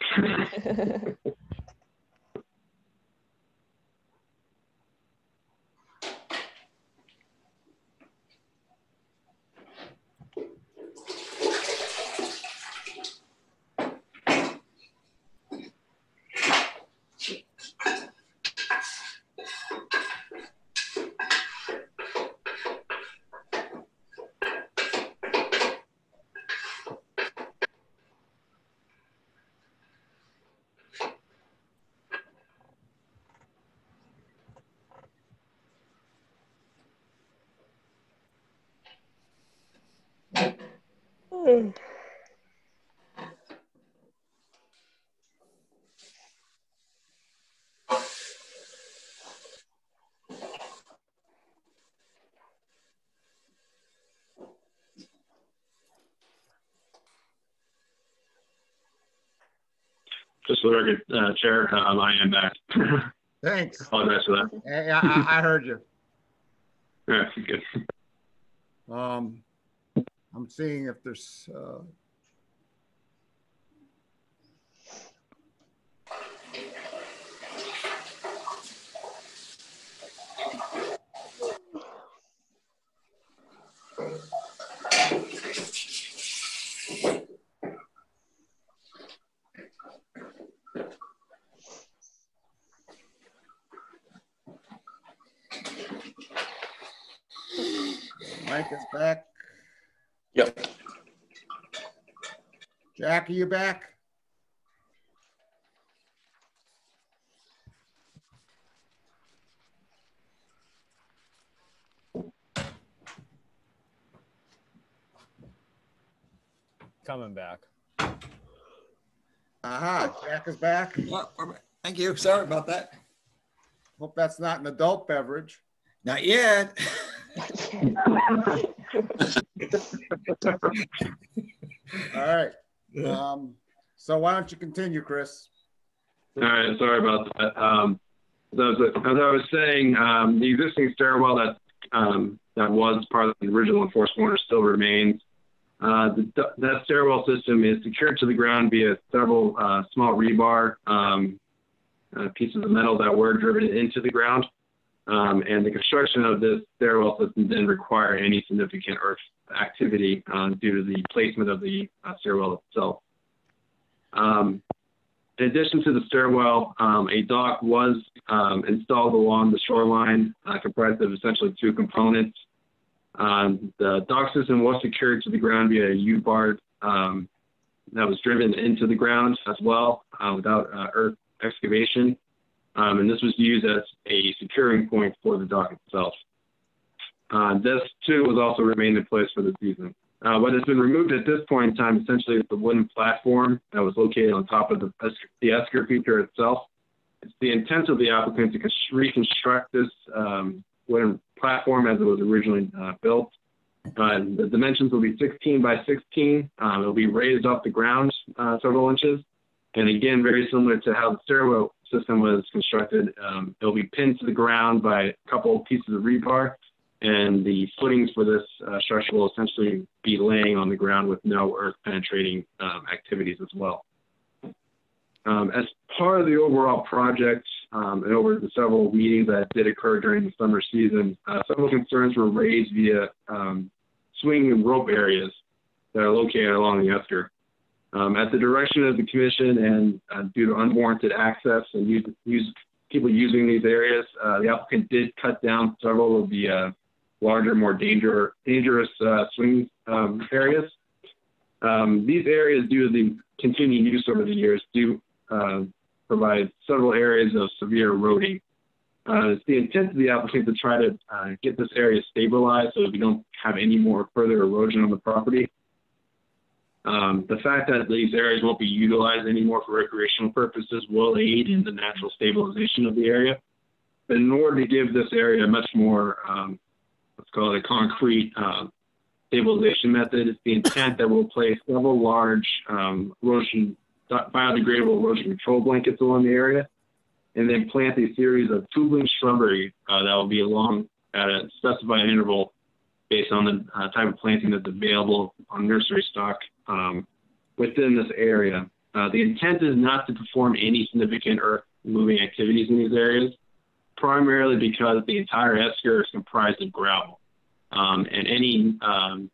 Just for the record, Chair, I am back. Thanks. Apologize for that. Hey, I heard you. All right, good. I'm seeing if there's Mike is back. Yep. Jack, are you back? Coming back. Aha, Jack is back. Thank you. Sorry about that. Hope that's not an adult beverage. Not yet. All right. So why don't you continue, Chris? All right, sorry about that. As I was saying, the existing stairwell that was part of the original enforcement order still remains. That stairwell system is secured to the ground via several small rebar pieces of metal that were driven into the ground. And the construction of this stairwell system didn't require any significant earth activity due to the placement of the stairwell itself. In addition to the stairwell, a dock was installed along the shoreline, comprised of essentially two components. The dock system was secured to the ground via a U-bar that was driven into the ground as well without earth excavation. And this was used as a securing point for the dock itself. This too was also remained in place for the season. What has been removed at this point in time essentially is the wooden platform that was located on top of the esker feature itself. It's the intent of the applicant to reconstruct this wooden platform as it was originally built. The dimensions will be 16 by 16. It'll be raised off the ground several inches. And again, very similar to how the stairwell system was constructed, it'll be pinned to the ground by a couple of pieces of rebar. And the footings for this structure will essentially be laying on the ground with no earth penetrating activities as well. As part of the overall project and over the several meetings that did occur during the summer season, several concerns were raised via swing and rope areas that are located along the esker. At the direction of the commission and due to unwarranted access and people using these areas, the applicant did cut down several of the larger, more dangerous swing areas. These areas, due to the continued use over the years, do provide several areas of severe eroding. It's the intent of the applicant to try to get this area stabilized so that we don't have any more further erosion on the property. The fact that these areas won't be utilized anymore for recreational purposes will aid in the natural stabilization of the area. But in order to give this area a much more, let's call it a concrete stabilization method, it's the intent that we'll place several large biodegradable erosion control blankets along the area, and then plant a series of tubing shrubbery that will be along at a specified interval based on the type of planting that's available on nursery stock within this area. The intent is not to perform any significant earth moving activities in these areas, primarily because the entire esker is comprised of gravel. And any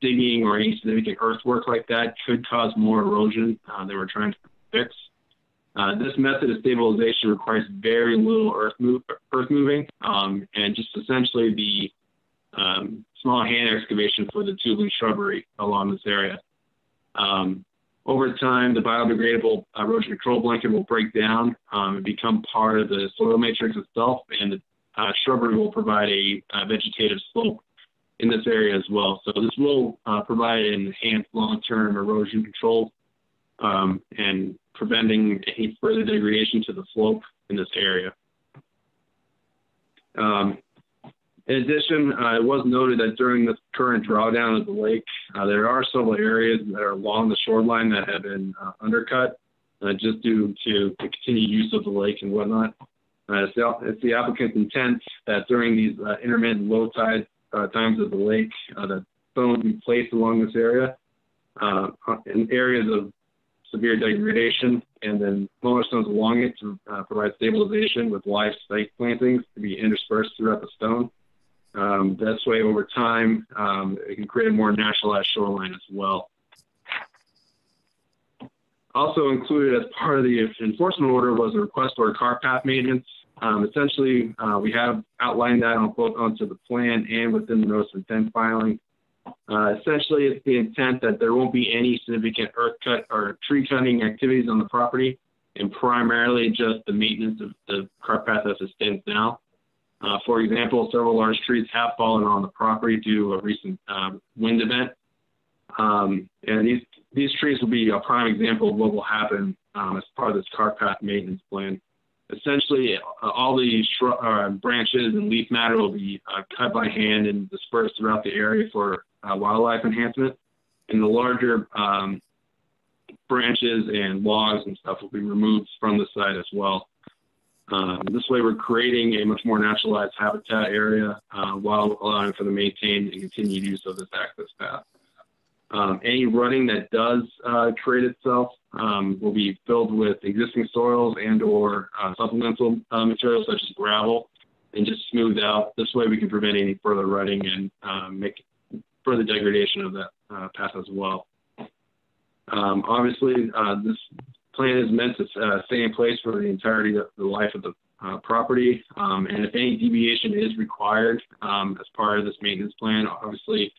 digging or any significant earthwork like that could cause more erosion than we're trying to fix. This method of stabilization requires very little earth moving and just essentially the small hand excavation for the tubing shrubbery along this area. Over time, the biodegradable erosion control blanket will break down and become part of the soil matrix itself, and the shrubbery will provide a vegetative slope in this area as well. So this will provide an enhanced long-term erosion control and preventing any further degradation to the slope in this area. In addition, it was noted that during the current drawdown of the lake, there are several areas that are along the shoreline that have been undercut just due to the continued use of the lake and whatnot. It's the applicant's intent that during these intermittent low tide times of the lake, that stones be placed along this area in areas of severe degradation, and then smaller stones along it to provide stabilization with live spike plantings to be interspersed throughout the stone. This way, over time, it can create a more naturalized shoreline as well. Also included as part of the enforcement order was a request for car path maintenance. Essentially, we have outlined that on both onto the plan and within the notice of intent filing. Essentially, it's the intent that there won't be any significant earth cut or tree cutting activities on the property, and primarily just the maintenance of the cart path as it stands now. For example, several large trees have fallen on the property due to a recent wind event. And these trees will be a prime example of what will happen as part of this cart path maintenance plan. Essentially, all the branches and leaf matter will be cut by hand and dispersed throughout the area for wildlife enhancement. And the larger branches and logs and stuff will be removed from the site as well. This way, we're creating a much more naturalized habitat area while allowing for the maintained and continued use of this access path. Any rutting that does create itself will be filled with existing soils and or supplemental materials such as gravel and just smoothed out. This way we can prevent any further rutting and make further degradation of that path as well. Obviously, this plan is meant to stay in place for the entirety of the life of the property. And if any deviation is required as part of this maintenance plan, obviously,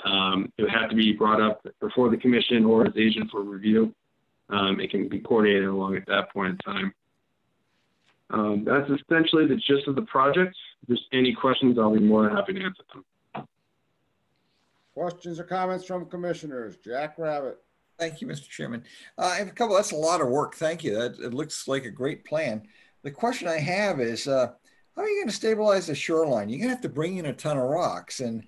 it would have to be brought up before the commission or its agent for review. It can be coordinated along at that point in time. That's essentially the gist of the project. If there's any questions, I'll be more than happy to answer them. Questions or comments from commissioners? Jack Rabbit. Thank you, Mr. Chairman. I have a couple. That's a lot of work. Thank you. It looks like a great plan. The question I have is, how are you going to stabilize the shoreline? You're going to have to bring in a ton of rocks, and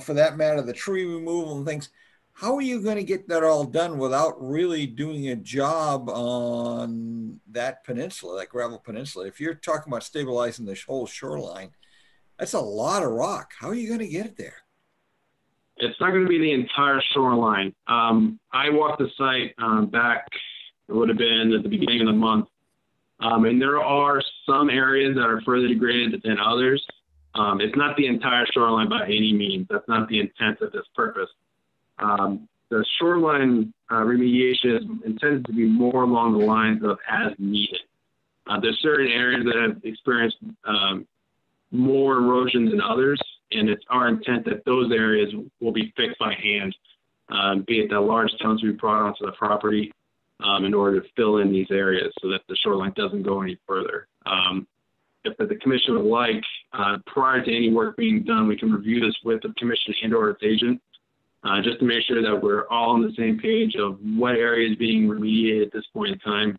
for that matter, the tree removal and things. How are you going to get that all done without really doing a job on that peninsula, that gravel peninsula? If you're talking about stabilizing the whole shoreline, that's a lot of rock. How are you going to get it there? It's not going to be the entire shoreline. I walked the site back, it would have been at the beginning of the month. And there are some areas that are further degraded than others. It's not the entire shoreline by any means. That's not the intent of this purpose. The shoreline remediation is intended to be more along the lines of as needed. There's certain areas that have experienced more erosion than others, and it's our intent that those areas will be fixed by hand, be it the large stones we brought onto the property in order to fill in these areas so that the shoreline doesn't go any further. If the commission would like, prior to any work being done, we can review this with the commission and or its agent, just to make sure that we're all on the same page of what area is being remediated at this point in time.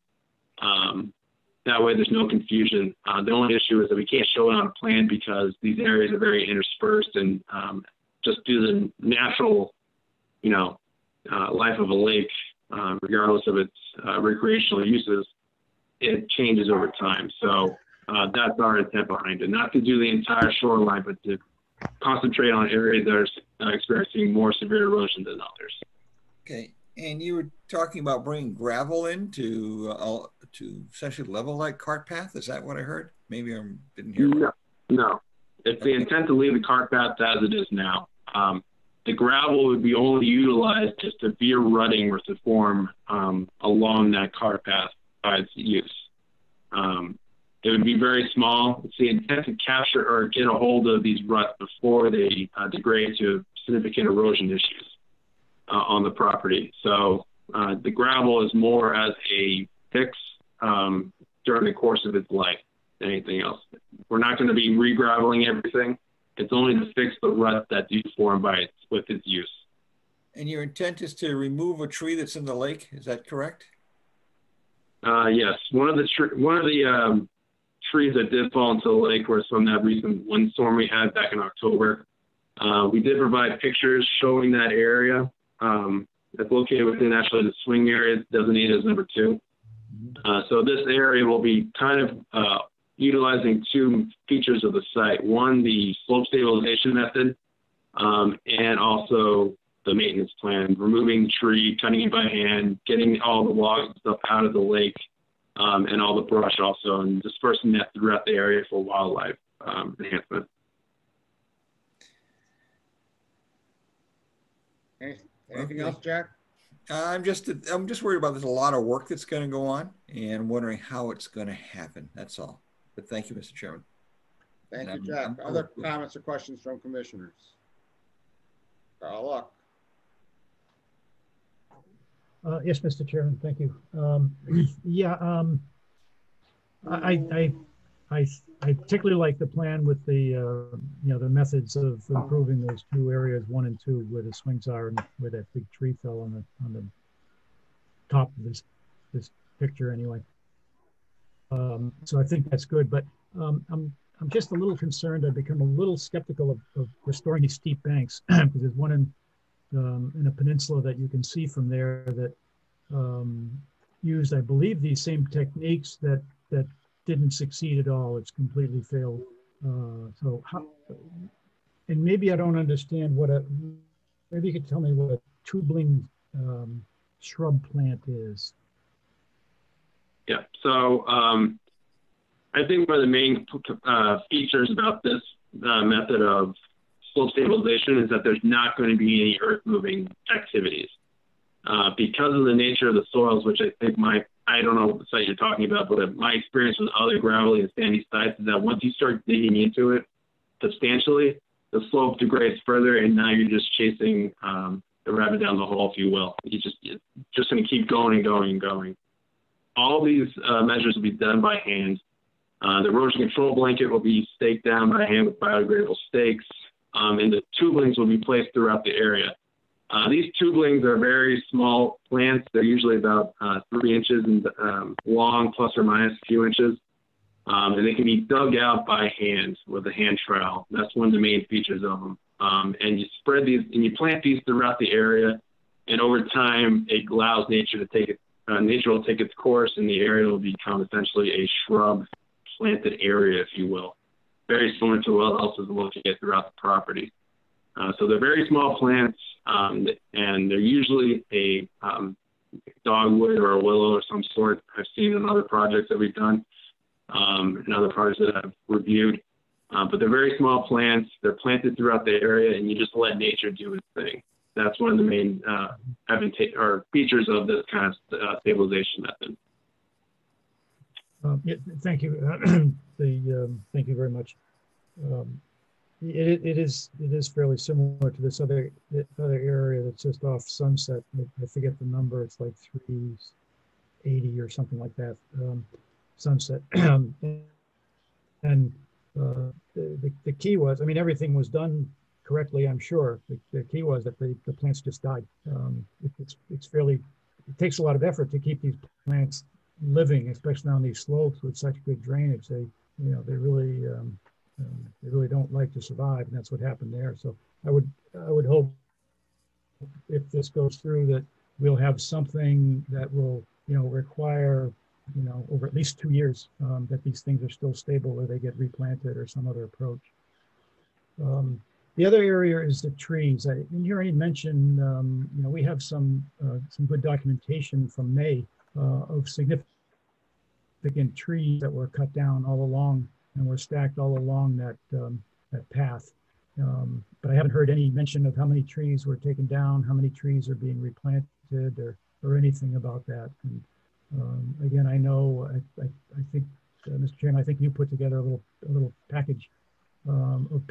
That way there's no confusion. The only issue is that we can't show it on a plan because these areas are very interspersed, and just due to the natural, life of a lake, regardless of its recreational uses, it changes over time. So that's our intent behind it, not to do the entire shoreline, but to concentrate on areas that are experiencing more severe erosion than others. Okay, and you were talking about bringing gravel in to essentially level that cart path. Is that what I heard? Maybe I didn't hear. No. It's the intent to leave the cart path as it is now. The gravel would be only utilized if severe rutting were to form along that cart path by its use. It would be very small. It's the intent to capture or get a hold of these ruts before they degrade to significant erosion issues on the property. So the gravel is more as a fix during the course of its life than anything else. We're not going to be re-graveling everything. It's only to fix the ruts that do form with its use. And your intent is to remove a tree that's in the lake. Is that correct? Yes. One of the trees that did fall into the lake was from that recent windstorm we had back in October. We did provide pictures showing that area. It's located within actually the swing area designated as number 2. So this area will be kind of utilizing 2 features of the site. One, the slope stabilization method, and also the maintenance plan, removing the tree, cutting it by hand, getting all the logs and stuff out of the lake, and all the brush also, and dispersing that throughout the area for wildlife enhancement. Anything else, Jack? I'm just worried about there's a lot of work that's going to go on, and wondering how it's going to happen. That's all. But thank you, Mr. Chairman. Thank you, Jack. Other comments or questions from commissioners? Carl Luck. Yes, Mr. Chairman, thank you. Yeah, I particularly like the plan with the, the methods of improving those two areas, 1 and 2, where the swings are and where that big tree fell on the top of this picture anyway. So I think that's good, but I'm just a little concerned. I've become a little skeptical of restoring these steep banks because there's one in a peninsula that you can see from there that used, I believe, these same techniques that didn't succeed at all. It's completely failed. So how, and maybe I don't understand maybe you could tell me what a tubling shrub plant is. Yeah, so I think one of the main features about this method of slope stabilization is that there's not going to be any earth moving activities. Because of the nature of the soils, which I think I don't know what site you're talking about, but my experience with other gravelly and sandy sites is that once you start digging into it substantially, the slope degrades further, and now you're just chasing the rabbit down the hole, if you will. You're just going to keep going and going and going. All these measures will be done by hand. The erosion control blanket will be staked down by hand with biodegradable stakes, and the tubulings will be placed throughout the area. These tubulings are very small plants. They're usually about 3 inches long, plus or minus a few inches. And they can be dug out by hand with a hand trowel. That's one of the main features of them. And you spread these and you plant these throughout the area. And over time, it allows nature to take it. Nature will take its course, and the area will become essentially a shrub planted area, if you will. Very similar to what else is located throughout the property. So they're very small plants, and they're usually a dogwood or a willow of some sort. I've seen in other projects that we've done, and other projects that I've reviewed. But they're very small plants. They're planted throughout the area, and you just let nature do its thing. That's one of the main features of this kind of stabilization method. Yeah, thank you. Thank you very much. It is fairly similar to this other area that's just off Sunset. I forget the number. It's like 380 or something like that. Sunset. And the key was, I mean, everything was done correctly, I'm sure. The key was that the plants just died. It takes a lot of effort to keep these plants living, especially on these slopes with such good drainage. They really don't like to survive, and that's what happened there. So I would hope, if this goes through, that we'll have something that will require over at least 2 years that these things are still stable, or they get replanted or some other approach. The other area is the trees. You already mentioned we have some good documentation from May of significant trees that were cut down all along and were stacked all along that path. But I haven't heard any mention of how many trees were taken down, how many trees are being replanted, or anything about that. And again, I know, I think, Mr. Chairman, I think you put together a little package of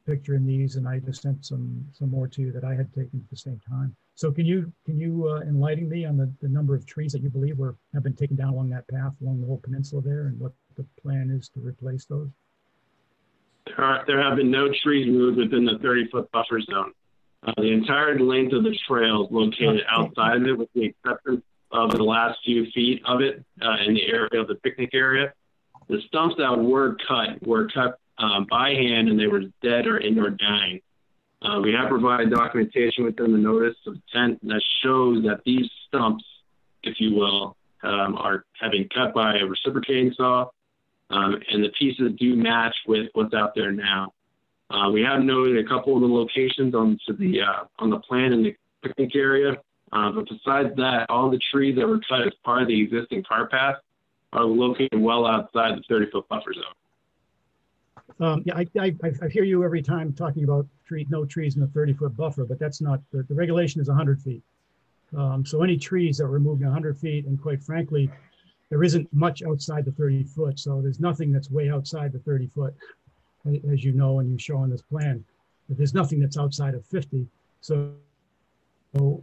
picturing these, and I just sent some more to you that I had taken at the same time. So can you enlighten me on the number of trees that you believe have been taken down along that path, along the whole peninsula there, and what the plan is to replace those? There have been no trees moved within the 30-foot buffer zone. The entire length of the trail is located outside of it, with the exception of the last few feet of it in the area of the picnic area. The stumps that were cut by hand, and they were dead or dying. We have provided documentation within the notice of intent that shows that these stumps, if you will, have been cut by a reciprocating saw, and the pieces do match with what's out there now. We have noted a couple of the locations on the plan in the picnic area, but besides that, all the trees that were cut as part of the existing cart path are located well outside the 30-foot buffer zone. Yeah, I hear you every time talking about no trees in the 30-foot buffer, but that's not, the regulation is 100 feet. So any trees that were removed 100 feet, and quite frankly, there isn't much outside the 30 foot. So there's nothing that's way outside the 30 foot, as you know, and you show on this plan. but there's nothing that's outside of 50. So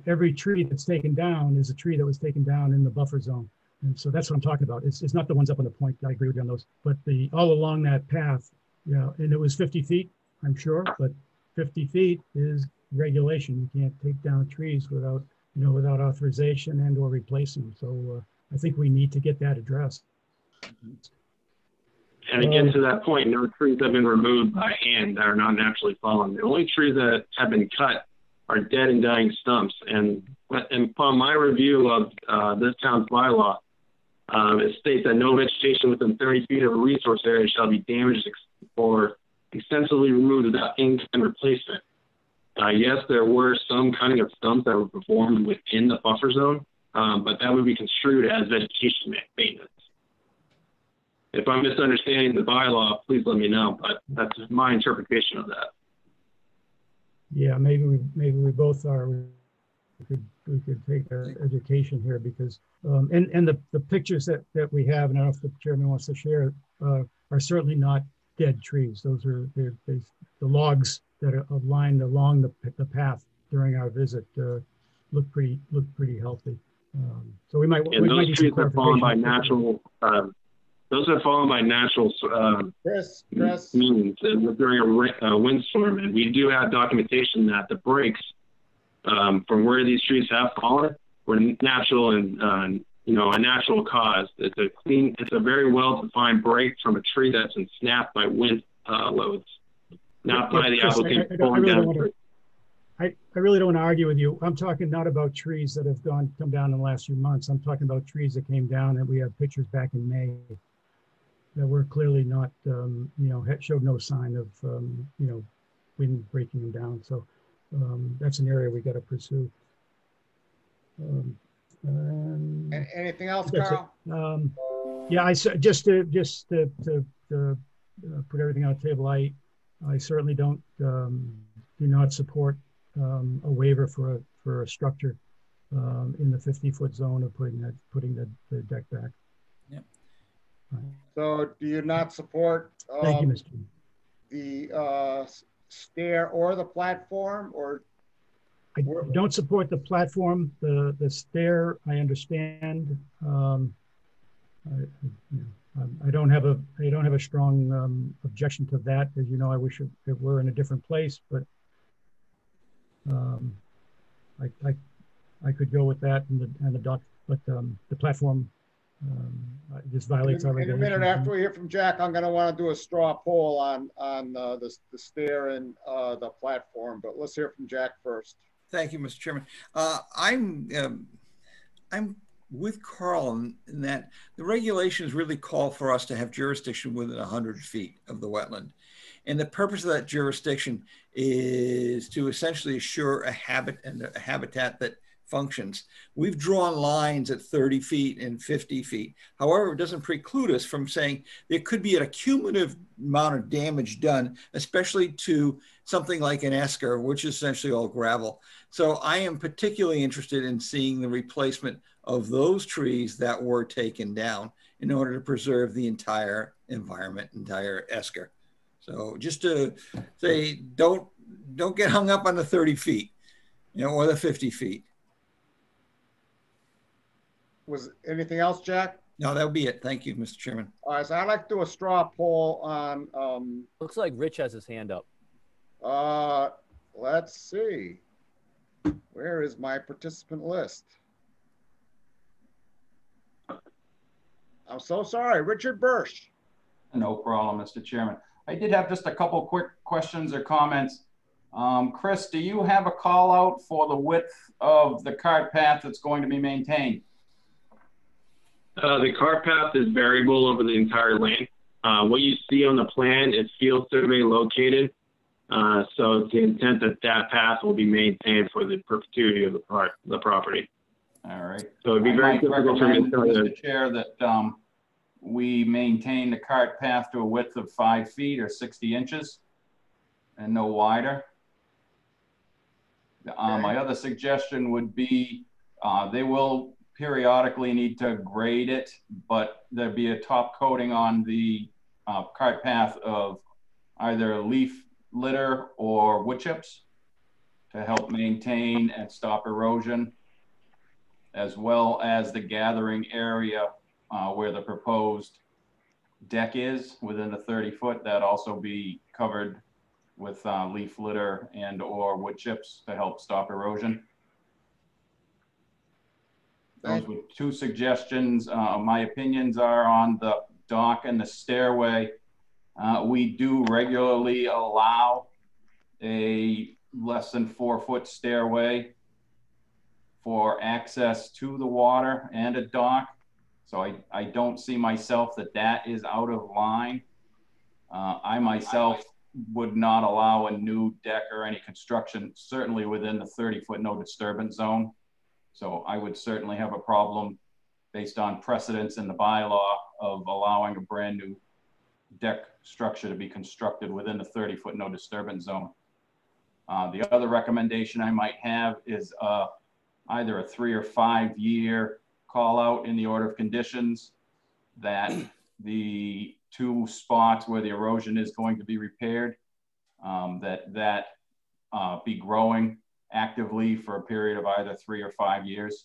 every tree that's taken down is a tree that was taken down in the buffer zone. And so that's what I'm talking about. It's not the ones up on the point. I agree with you on those, but all along that path, yeah, and it was 50 feet, I'm sure, but 50 feet is regulation. You can't take down trees without, without authorization and or replace them. So I think we need to get that addressed. And again, to that point, no trees have been removed by hand that are not naturally fallen. The only trees that have been cut are dead and dying stumps. And upon my review of this town's bylaw, it states that no vegetation within 30 feet of a resource area shall be damaged or extensively removed without in-kind replacement. Yes, there were some cutting of stumps that were performed within the buffer zone, but that would be construed as vegetation maintenance. If I'm misunderstanding the bylaw, please let me know, but that's my interpretation of that. Yeah, maybe we both are. We could take our education here because and the pictures that we have, and I don't know if the chairman wants to share, are certainly not dead trees. Those are the logs that are lined along the path during our visit look pretty healthy. So we might. And those trees are fallen by natural. Those are fallen by natural means during a windstorm, and we do have documentation that the breaks from where these trees have fallen were natural and a natural cause. It's a very well-defined break from a tree that's been snapped by wind loads, not by the applicant pulling down a tree. I really don't want to argue with you. I'm talking not about trees that have come down in the last few months. I'm talking about trees that came down that we have pictures back in May that were clearly not, showed no sign of, wind breaking them down. So that's an area we got to pursue. Anything else, Carl? Yeah, just to put everything on the table. I certainly do not support a waiver for a structure in the 50-foot zone of putting the deck back. Yep. So do you not support Thank you, Mr. the stair or the platform, or? I don't support the platform. The stair, I understand. I don't have a strong objection to that. As you know, I wish it were in a different place, but I could go with that and the dock, but the platform just violates our regulations. In a minute after we hear from Jack, I'm going to want to do a straw poll on the stair and the platform, but let's hear from Jack first. Thank you, Mr. Chairman. I'm with Carl in that the regulations really call for us to have jurisdiction within 100 feet of the wetland. And the purpose of that jurisdiction is to essentially assure a habitat that functions. We've drawn lines at 30 feet and 50 feet. However, it doesn't preclude us from saying there could be a cumulative amount of damage done, especially to something like an esker, which is essentially all gravel. So I am particularly interested in seeing the replacement of those trees that were taken down in order to preserve the entire environment, entire esker. So just to say, don't get hung up on the 30 feet, or the 50 feet. Was anything else, Jack? No, that would be it. Thank you, Mr. Chairman. All right, so I'd like to do a straw poll on. Looks like Rich has his hand up. Let's see. Where is my participant list? I'm so sorry, Richard Bursch. No problem, Mr. Chairman. I did have just a couple quick questions or comments. Chris, do you have a call out for the width of the cart path that's going to be maintained? The cart path is variable over the entire lane. What you see on the plan is field survey located. So it's the intent that that path will be maintained for the perpetuity of the property. All right. So it'd be very difficult for me to Mr. Chair, that we maintain the cart path to a width of 5 feet or 60 inches and no wider. My other suggestion would be they will periodically need to grade it, but there'd be a top coating on the cart path of either leaf litter or wood chips to help maintain and stop erosion, as well as the gathering area where the proposed deck is within the 30-foot. That also be covered with leaf litter and or wood chips to help stop erosion. Those were two suggestions. My opinions are on the dock and the stairway. We do regularly allow a less than 4-foot stairway for access to the water and a dock. So I don't see myself that is out of line. I myself would not allow a new deck or any construction, certainly within the 30-foot no disturbance zone. So I would certainly have a problem based on precedents in the bylaw of allowing a brand new deck structure to be constructed within the 30-foot no disturbance zone. The other recommendation I might have is either a 3 or 5 year call out in the order of conditions that the 2 spots where the erosion is going to be repaired, that be growing actively for a period of either 3 or 5 years,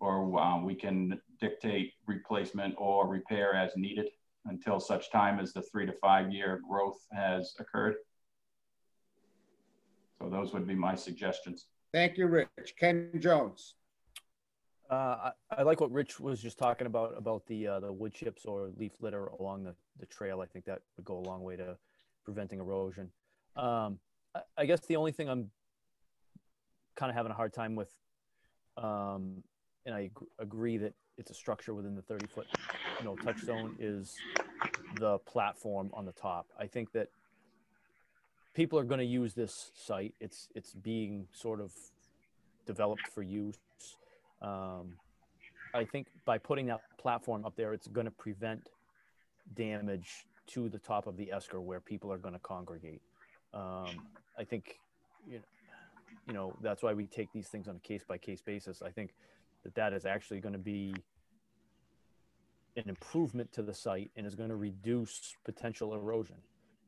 or we can dictate replacement or repair as needed until such time as the 3 to 5 year growth has occurred. So those would be my suggestions. Thank you, Rich. Ken Jones. I like what Rich was just talking about the wood chips or leaf litter along the trail. I think that would go a long way to preventing erosion. I guess the only thing I'm kind of having a hard time with, and I agree that it's a structure within the 30-foot touch zone, is the platform on the top. I think that people are going to use this site. It's being sort of developed for use. I think by putting that platform up there, it's going to prevent damage to the top of the esker where people are going to congregate. I think, that's why we take these things on a case-by-case basis. I think that is actually going to be an improvement to the site and is going to reduce potential erosion.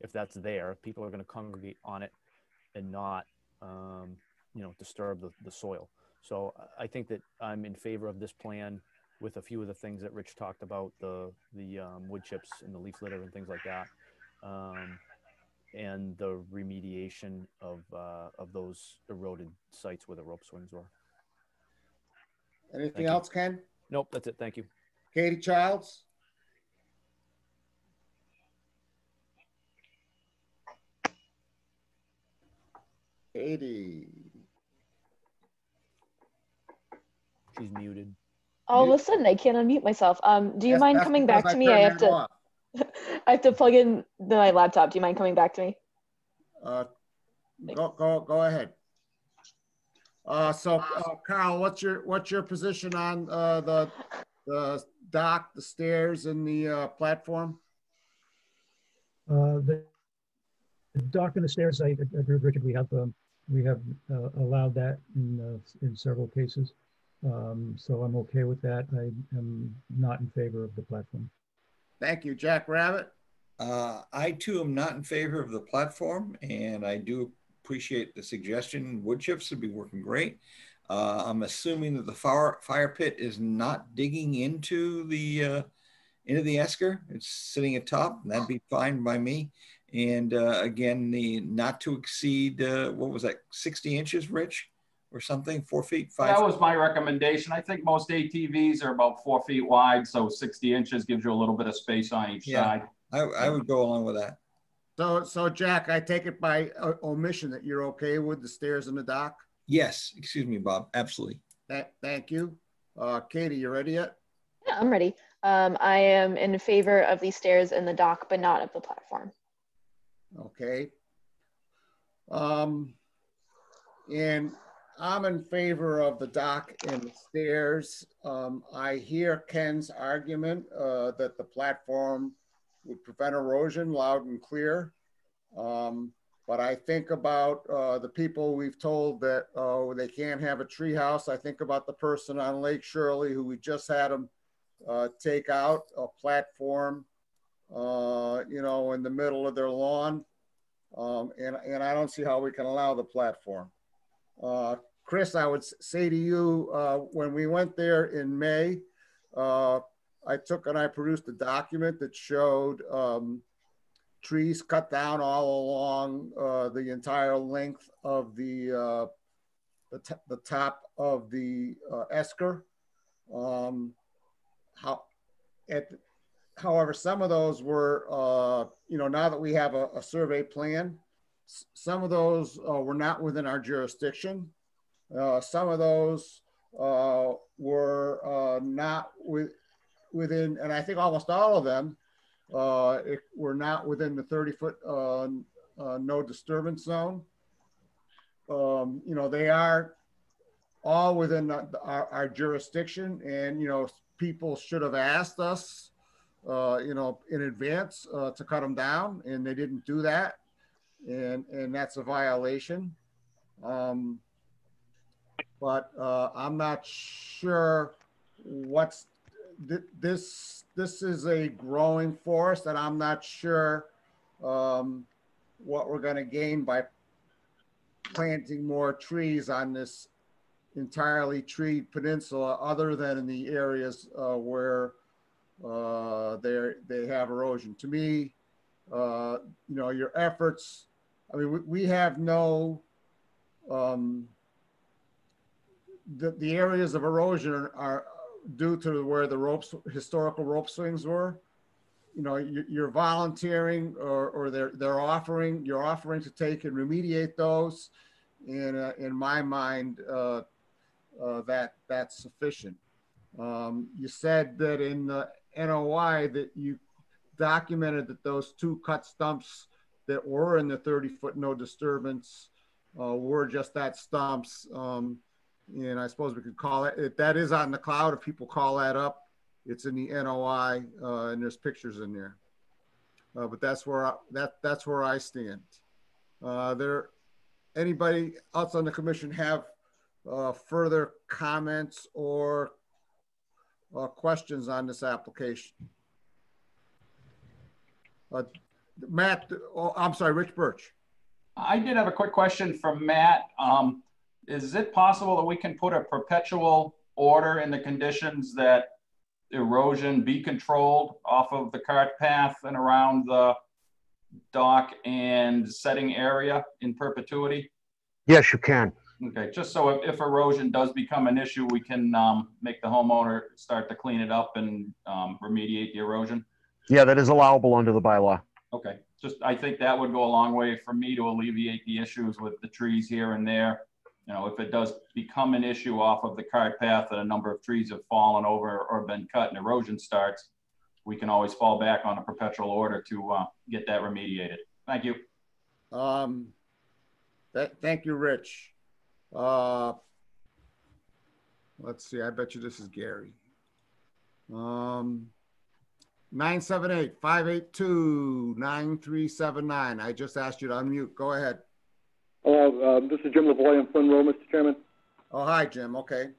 If that's there, people are going to congregate on it and not, disturb the soil. So I think that I'm in favor of this plan with a few of the things that Rich talked about, the wood chips and the leaf litter and things like that, and the remediation of those eroded sites where the rope swings were. Anything else, Ken? Nope, that's it. Thank you. Katie Childs. Katie. She's muted. All of a sudden, I can't unmute myself. Do you mind coming back to me? I have to. I have to plug in my laptop. Do you mind coming back to me? Go ahead. Carl, what's your position on the dock, the stairs, and the platform? The dock and the stairs, I agree with Richard. We have allowed that in several cases. So I'm okay with that. I am not in favor of the platform. Thank you. Jack Rabbit. I too am not in favor of the platform, and I do appreciate the suggestion. Wood chips would be working great. I'm assuming that the fire pit is not digging into the esker. It's sitting atop, and that'd be fine by me. And again, the not to exceed, what was that, 60 inches, Rich? Or something, 4 feet, 5 feet? That was my recommendation. I think most ATVs are about 4 feet wide, so 60 inches gives you a little bit of space on each side. I would go along with that. So Jack, I take it by omission that you're okay with the stairs and the dock? Yes, excuse me, Bob, absolutely. Thank you. Katie, you ready yet? Yeah, I'm ready. I am in favor of the stairs and the dock, but not of the platform. Okay. And I'm in favor of the dock and the stairs. I hear Ken's argument that the platform would prevent erosion loud and clear. But I think about the people we've told that they can't have a tree house. I think about the person on Lake Shirley who we just had them take out a platform, in the middle of their lawn. And I don't see how we can allow the platform. Chris, I would say to you, when we went there in May, I took and I produced a document that showed trees cut down all along the entire length of the top of the esker. However, some of those were, now that we have a survey plan, some of those were not within our jurisdiction. Some of those were not within, and I think almost all of them were not within the 30-foot no disturbance zone. They are all within our jurisdiction, and people should have asked us in advance to cut them down, and they didn't do that, and that's a violation. But I'm not sure this is a growing forest, and I'm not sure what we're going to gain by planting more trees on this entirely treed peninsula, other than in the areas where they have erosion. To me, your efforts, I mean, we have no, the areas of erosion are due to where the historical rope swings were. You're volunteering, or you're offering to take and remediate those. And in my mind, that's sufficient. You said that in the NOI that you documented that those two cut stumps that were in the 30-foot no disturbance were just that, stumps. And I suppose we could call it, that is on the cloud. If people call that up, it's in the NOI, and there's pictures in there. But that's where I stand. Anybody else on the commission have further comments or questions on this application? Matt, I'm sorry, Rich Bursch. I did have a quick question from Matt. Is it possible that we can put a perpetual order in the conditions that erosion be controlled off of the cart path and around the dock and setting area in perpetuity? Yes, you can. Okay, just so if erosion does become an issue, we can make the homeowner start to clean it up and remediate the erosion? Yeah, that is allowable under the bylaw. Okay, I think that would go a long way for me to alleviate the issues with the trees here and there. If it does become an issue off of the cart path and a number of trees have fallen over or been cut and erosion starts, we can always fall back on a perpetual order to get that remediated. Thank you. Thank you, Rich. Let's see, I bet you this is Gary. 978-582-9379. I just asked you to unmute. Go ahead. This is Jim Lavoie. I'm Flynn Row, Mr. Chairman. Oh, hi, Jim. Okay.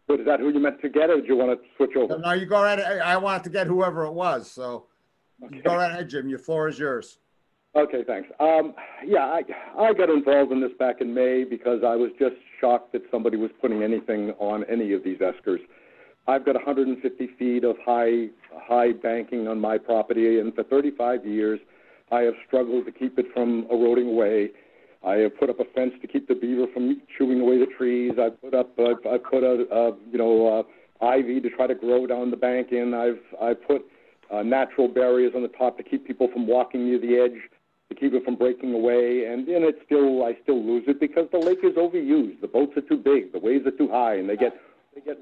Good. Is that who you meant to get, or do you want to switch over? No, you go right ahead. I wanted to get whoever it was. So you go right ahead, Jim. Your floor is yours. Okay, thanks. Yeah, I got involved in this back in May because I was just shocked that somebody was putting anything on any of these eskers. I've got 150 feet of high banking on my property, and for 35 years, I have struggled to keep it from eroding away. I have put up a fence to keep the beaver from chewing away the trees. I put ivy to try to grow down the bank in. I've put natural barriers on the top to keep people from walking near the edge, to keep it from breaking away. And then I still lose it because the lake is overused. The boats are too big, the waves are too high, and they get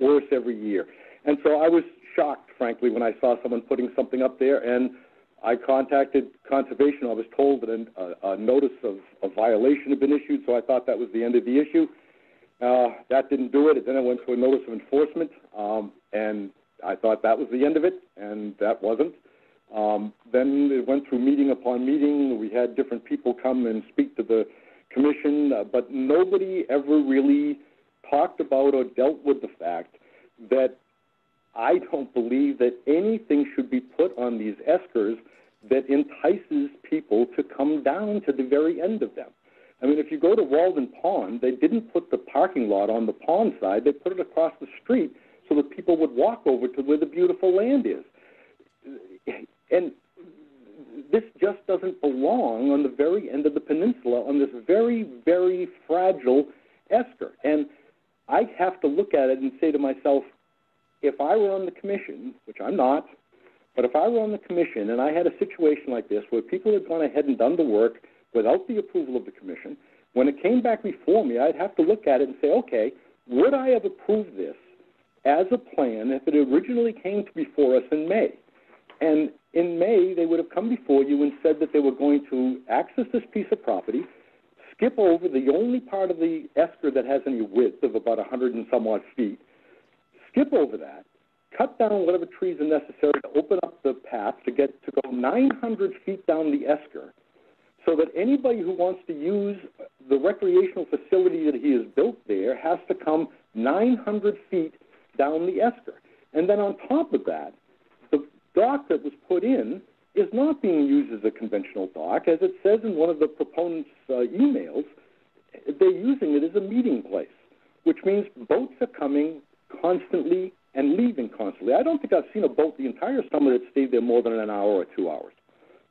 worse every year. And so I was shocked, frankly, when I saw someone putting something up there, and I contacted Conservation. I was told that a notice of a violation had been issued, so I thought that was the end of the issue. That didn't do it. Then I went to a notice of enforcement, and I thought that was the end of it, and that wasn't. Then it went through meeting upon meeting. We had different people come and speak to the commission, but nobody ever really talked about or dealt with the fact that I don't believe that anything should be put on these eskers that entices people to come down to the very end of them. I mean, if you go to Walden Pond, they didn't put the parking lot on the pond side. They put it across the street so that people would walk over to where the beautiful land is. And this just doesn't belong on the very end of the peninsula on this very, very fragile esker. And I have to look at it and say to myself, if I were on the commission, which I'm not, but if I were on the commission and I had a situation like this where people had gone ahead and done the work without the approval of the commission, when it came back before me, I'd have to look at it and say, okay, would I have approved this as a plan if it originally came before us in May? And in May, they would have come before you and said that they were going to access this piece of property, skip over the only part of the esker that has any width of about 100 and some odd feet, skip over that, cut down whatever trees are necessary to open up the path to go 900 feet down the esker, so that anybody who wants to use the recreational facility that he has built there has to come 900 feet down the esker. And then on top of that, the dock that was put in is not being used as a conventional dock. As it says in one of the proponents' emails, they're using it as a meeting place, which means boats are coming constantly and leaving constantly. I don't think I've seen a boat the entire summer that stayed there more than an hour or 2 hours.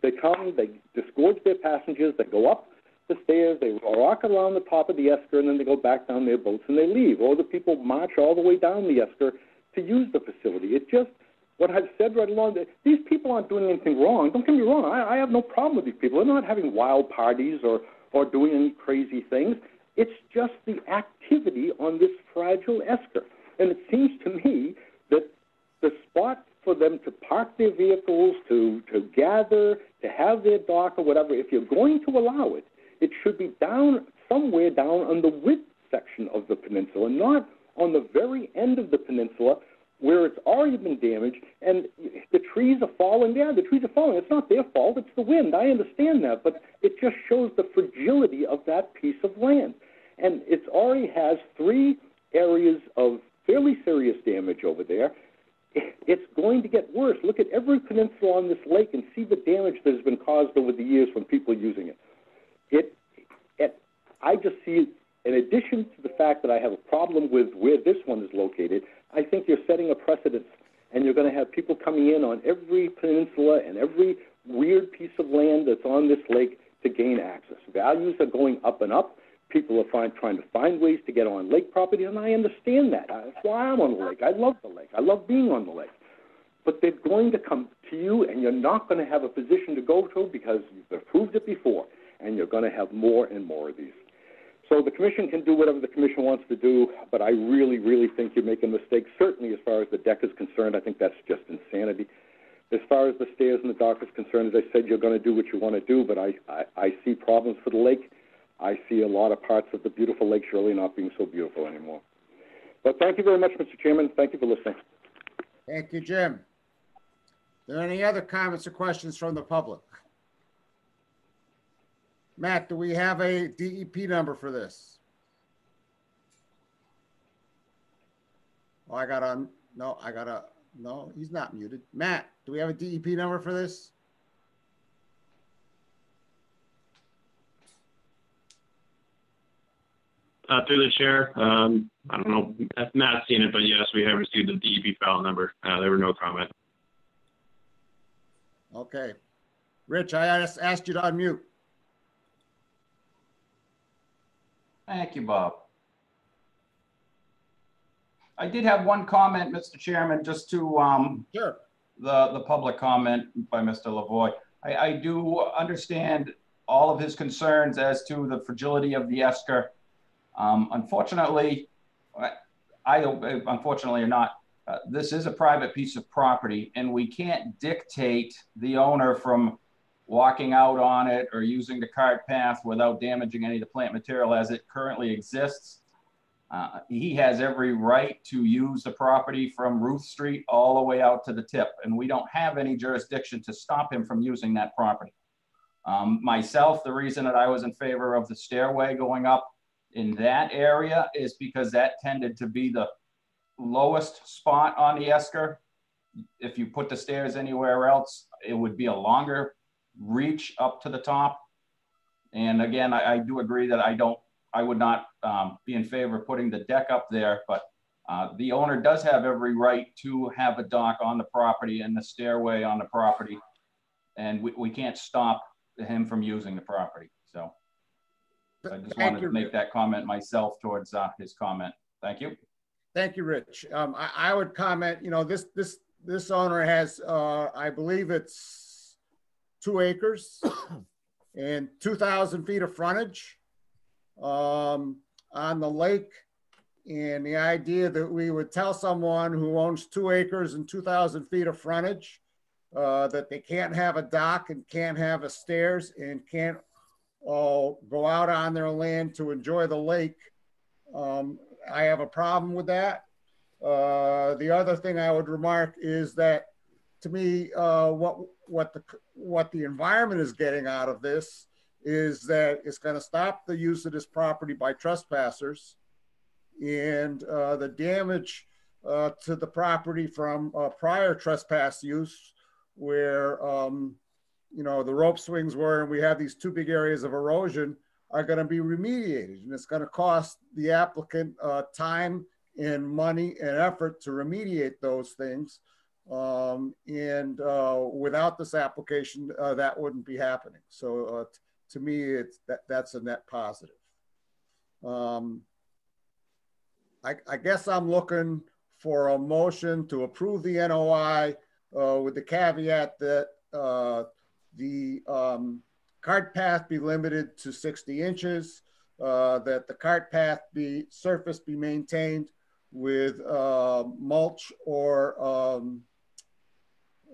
They come, they disgorge their passengers, they go up the stairs, they walk around the top of the esker, and then they go back down their boats and they leave. Or the people march all the way down the esker to use the facility. It's just what I've said right along. These people aren't doing anything wrong. Don't get me wrong. I have no problem with these people. They're not having wild parties or doing any crazy things. It's just the activity on this fragile esker. And it seems to me that the spot for them to park their vehicles, to gather, to have their dock or whatever, if you're going to allow it, it should be down somewhere down on the width section of the peninsula, not on the very end of the peninsula where it's already been damaged and the trees are falling. Yeah, the trees are falling. It's not their fault. It's the wind. I understand that, but it just shows the fragility of that piece of land. And it already has 3 areas of fairly serious damage over there. It's going to get worse. Look at every peninsula on this lake and see the damage that has been caused over the years from people using it. I just see it, in addition to the fact that I have a problem with where this one is located, I think you're setting a precedent, and you're going to have people coming in on every peninsula and every weird piece of land that's on this lake to gain access. Values are going up and up. People are trying to find ways to get on lake property, and I understand that. That's why I'm on the lake. I love the lake. I love being on the lake. But they're going to come to you, and you're not going to have a position to go to because you've approved it before, and you're going to have more and more of these. So the commission can do whatever the commission wants to do, but I really, really think you're making mistakes. Certainly as far as the deck is concerned, I think that's just insanity. As far as the stairs and the dock is concerned, as I said, you're going to do what you want to do, but I see problems for the lake. I see a lot of parts of the beautiful Lake Shirley not being so beautiful anymore. But thank you very much, Mr. Chairman. Thank you for listening. Thank you, Jim. Are there any other comments or questions from the public? Matt, do we have a DEP number for this? Oh, no, he's not muted. Matt, do we have a DEP number for this? Through the chair, I don't know if Matt's seen it, but yes, we have received the DEP file number. There were no comments. Okay. Rich, I just asked you to unmute. Thank you, Bob. I did have one comment, Mr. Chairman, just to sure. the public comment by Mr. Lavoie. I do understand all of his concerns as to the fragility of the esker. Unfortunately, unfortunately or not, this is a private piece of property, and we can't dictate the owner from walking out on it or using the cart path without damaging any of the plant material as it currently exists. He has every right to use the property from Ruth Street all the way out to the tip, and we don't have any jurisdiction to stop him from using that property. Myself, the reason that I was in favor of the stairway going up in that area is because that tended to be the lowest spot on the esker. If you put the stairs anywhere else, it would be a longer reach up to the top. And again, I do agree that I would not be in favor of putting the deck up there, but the owner does have every right to have a dock on the property and the stairway on the property. And we can't stop him from using the property. So I just wanted to make that comment myself towards his comment. Thank you. Thank you, Rich. I would comment, you know, this owner has, I believe it's 2 acres and 2,000 feet of frontage on the lake. And the idea that we would tell someone who owns 2 acres and 2,000 feet of frontage that they can't have a dock and can't have a stairs and can't go out on their land to enjoy the lake. I have a problem with that. The other thing I would remark is that, to me, what the environment is getting out of this is that it's going to stop the use of this property by trespassers, and the damage to the property from prior trespass use, where you know, the rope swings were, and we have these 2 big areas of erosion, are going to be remediated, and it's going to cost the applicant time and money and effort to remediate those things. And without this application, that wouldn't be happening. So to me, that's a net positive. I guess I'm looking for a motion to approve the NOI with the caveat that the cart path be limited to 60 inches, that the cart path surface be maintained with mulch or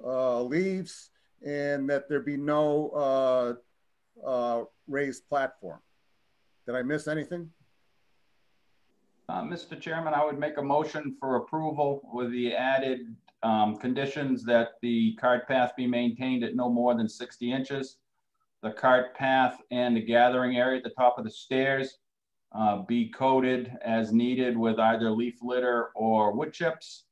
leaves, and that there be no raised platform. Did I miss anything? Mr. Chairman, I would make a motion for approval with the added conditions that the cart path be maintained at no more than 60 inches. The cart path and the gathering area at the top of the stairs be coated as needed with either leaf litter or wood chips.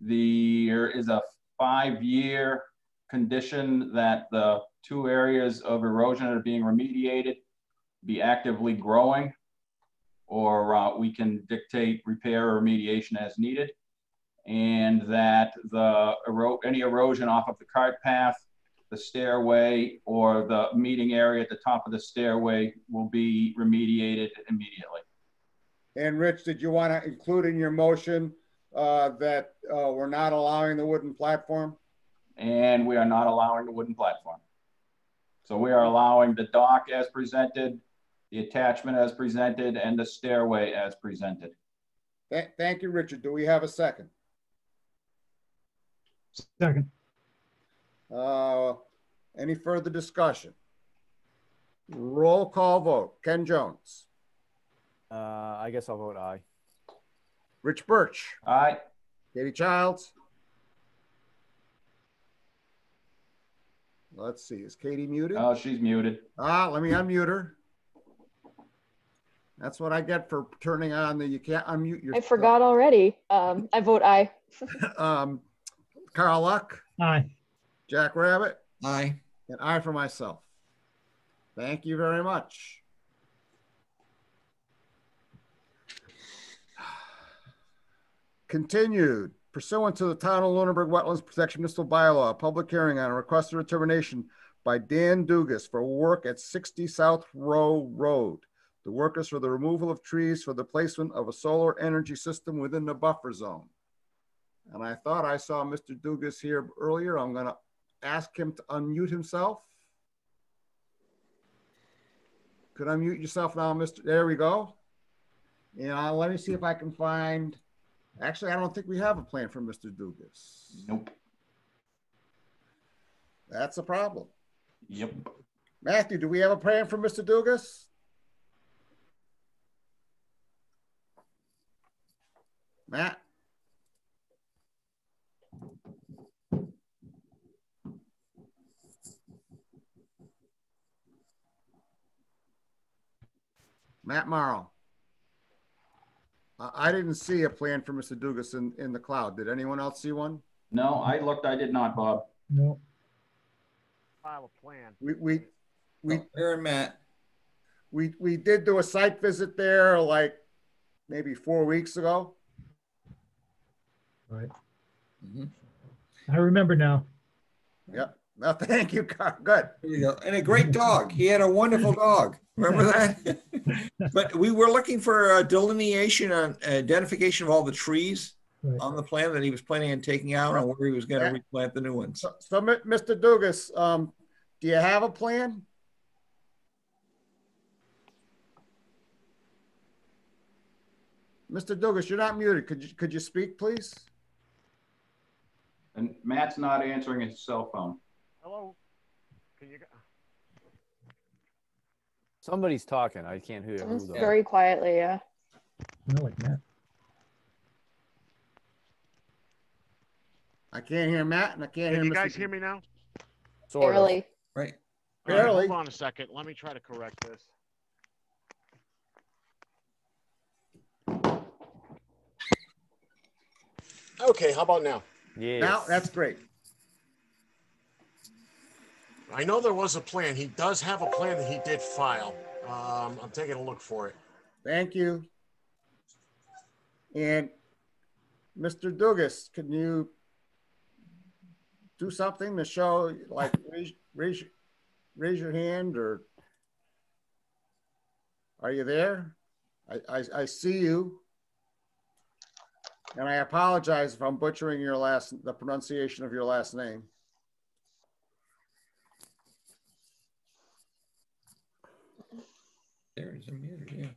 There is a 5-year condition that the 2 areas of erosion that are being remediated be actively growing, or we can dictate repair or remediation as needed, and that any erosion off of the cart path, the stairway, or the meeting area at the top of the stairway will be remediated immediately. And Rich, did you want to include in your motion that we're not allowing the wooden platform? And we are not allowing the wooden platform. So we are allowing the dock as presented, the attachment as presented, and the stairway as presented. Thank you, Richard. Do we have a second? Second. Any further discussion? Roll call vote. Ken Jones. I guess I'll vote aye. Rich Bursch. Aye. Katie Childs. Let's see. Is Katie muted? Oh, she's muted. Let me unmute her. That's what I get for turning on you can't unmute your. I forgot already. I vote aye. Carl Luck. Aye. Jack Rabbit. Aye. And aye for myself. Thank you very much. Continued. Pursuant to the Town of Lunenburg Wetlands Protection Municipal Bylaw, a public hearing on a request for determination by Dan Dugas for work at 60 South Row Road. The work is for the removal of trees for the placement of a solar energy system within the buffer zone. And I thought I saw Mr. Dugas here earlier. I'm going to ask him to unmute himself. Could unmute yourself now, Mr. There we go. And let me see if I can find. Actually, I don't think we have a plan for Mr. Dugas. Nope. That's a problem. Yep. Matthew, do we have a plan for Mr. Dugas? Matt? Matt Marro. I didn't see a plan for Mr. Dugas in the cloud. Did anyone else see one? No, I looked. I did not, Bob. No. file a plan. Aaron, Matt. We did do a site visit there like maybe 4 weeks ago. Right. I remember now. Yep. No, thank you, Carl. Good. There you go. And a great dog. He had a wonderful dog. Remember that? But we were looking for a delineation on identification of all the trees on the plan that he was planning on taking out and where he was going to replant the new ones. So Mr. Dugas, do you have a plan? Mr. Dugas, you're not muted. Could you speak, please? And Matt's not answering his cell phone. Hello? Can you? Somebody's talking. I can't hear who though. Very quietly, yeah. I like Matt. I can't hear Matt, and I can't hear. Can you Mr. guys hear me now? Barely. Right. All right, hold on a second. Let me try to correct this. Okay, how about now? Yeah. Now that's great. I know there was a plan. He does have a plan that he did file. I'm taking a look for it. Thank you. And Mr. Dugas, can you do something to show, like raise your hand, or are you there? I see you. And I apologize if I'm butchering the pronunciation of your last name. There's a mirror, yeah.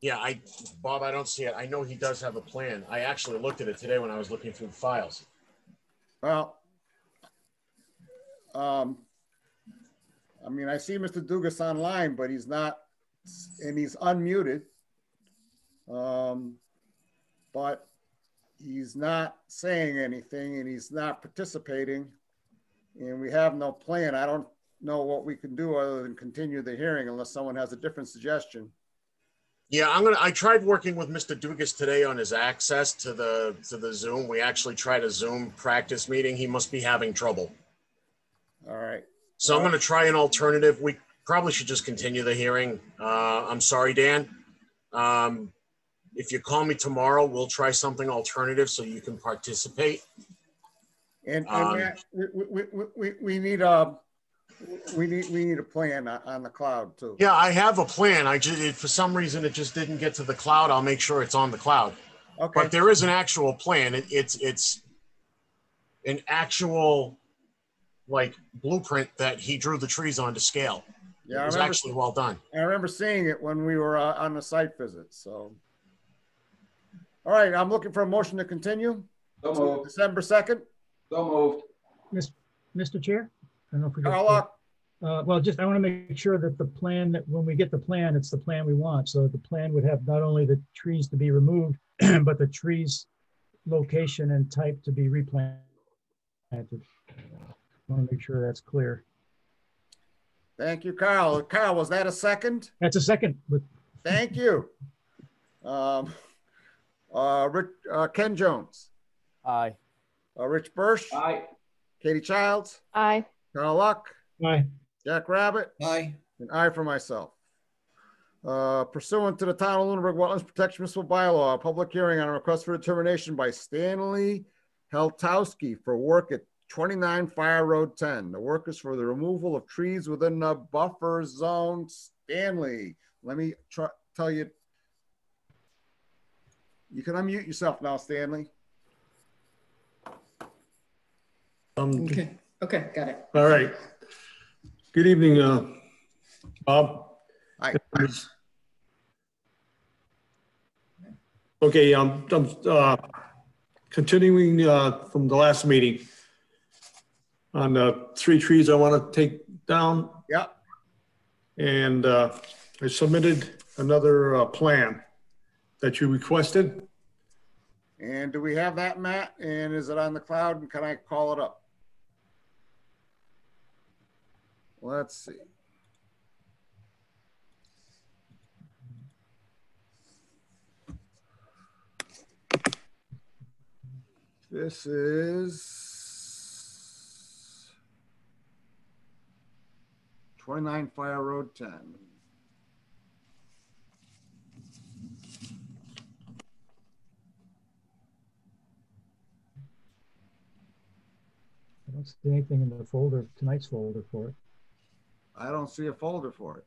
Yeah, Bob, I don't see it. I know he does have a plan. I actually looked at it today when I was looking through the files. Well, I mean, I see Mr. Dugas online, but he's not, and he's unmuted. But he's not saying anything, and he's not participating, and we have no plan. I don't know what we can do other than continue the hearing unless someone has a different suggestion. Yeah, I tried working with Mr. Dugas today on his access to the Zoom. We actually tried a Zoom practice meeting. He must be having trouble. All right. So I'm going to try an alternative. We probably should just continue the hearing. I'm sorry, Dan. If you call me tomorrow, we'll try something alternative so you can participate. And Matt, we need a plan on the cloud too. Yeah, I have a plan. For some reason it just didn't get to the cloud. I'll make sure it's on the cloud. Okay. But there is an actual plan. It's an actual like blueprint that he drew the trees on to scale. Yeah, it was actually well done. I remember seeing it when we were on the site visit. So, all right, I'm looking for a motion to continue. So moved. December 2nd. So moved. Mr. Chair, I don't know if we Well, just I want to make sure that the plan, that when we get the plan, it's the plan we want. So the plan would have not only the trees to be removed, but the trees location and type to be replanted. I want to make sure that's clear. Thank you, Carl. Carl, was that a second? That's a second. Thank you. Ken Jones. Aye. Rich Bursch. Aye. Katie Childs. Aye. Carl Luck. Aye. Jack Rabbit. Aye. And aye for myself. Pursuant to the Town of Lunenburg Wetlands Protection Municipal Bylaw, a public hearing on a request for determination by Stanley Heltowski for work at 29 Fire Road 10. The work is for the removal of trees within the buffer zone. Stanley, let me tell you. You can unmute yourself now, Stanley. Okay, got it. All right. Good evening, Bob. Hi. Okay, I'm continuing from the last meeting. on the 3 trees I want to take down. Yep. And I submitted another plan that you requested. And do we have that, Matt? And is it on the cloud? And can I call it up? Let's see. This is 29 Fire Road 10. I don't see anything in the folder, tonight's folder for it. I don't see a folder for it.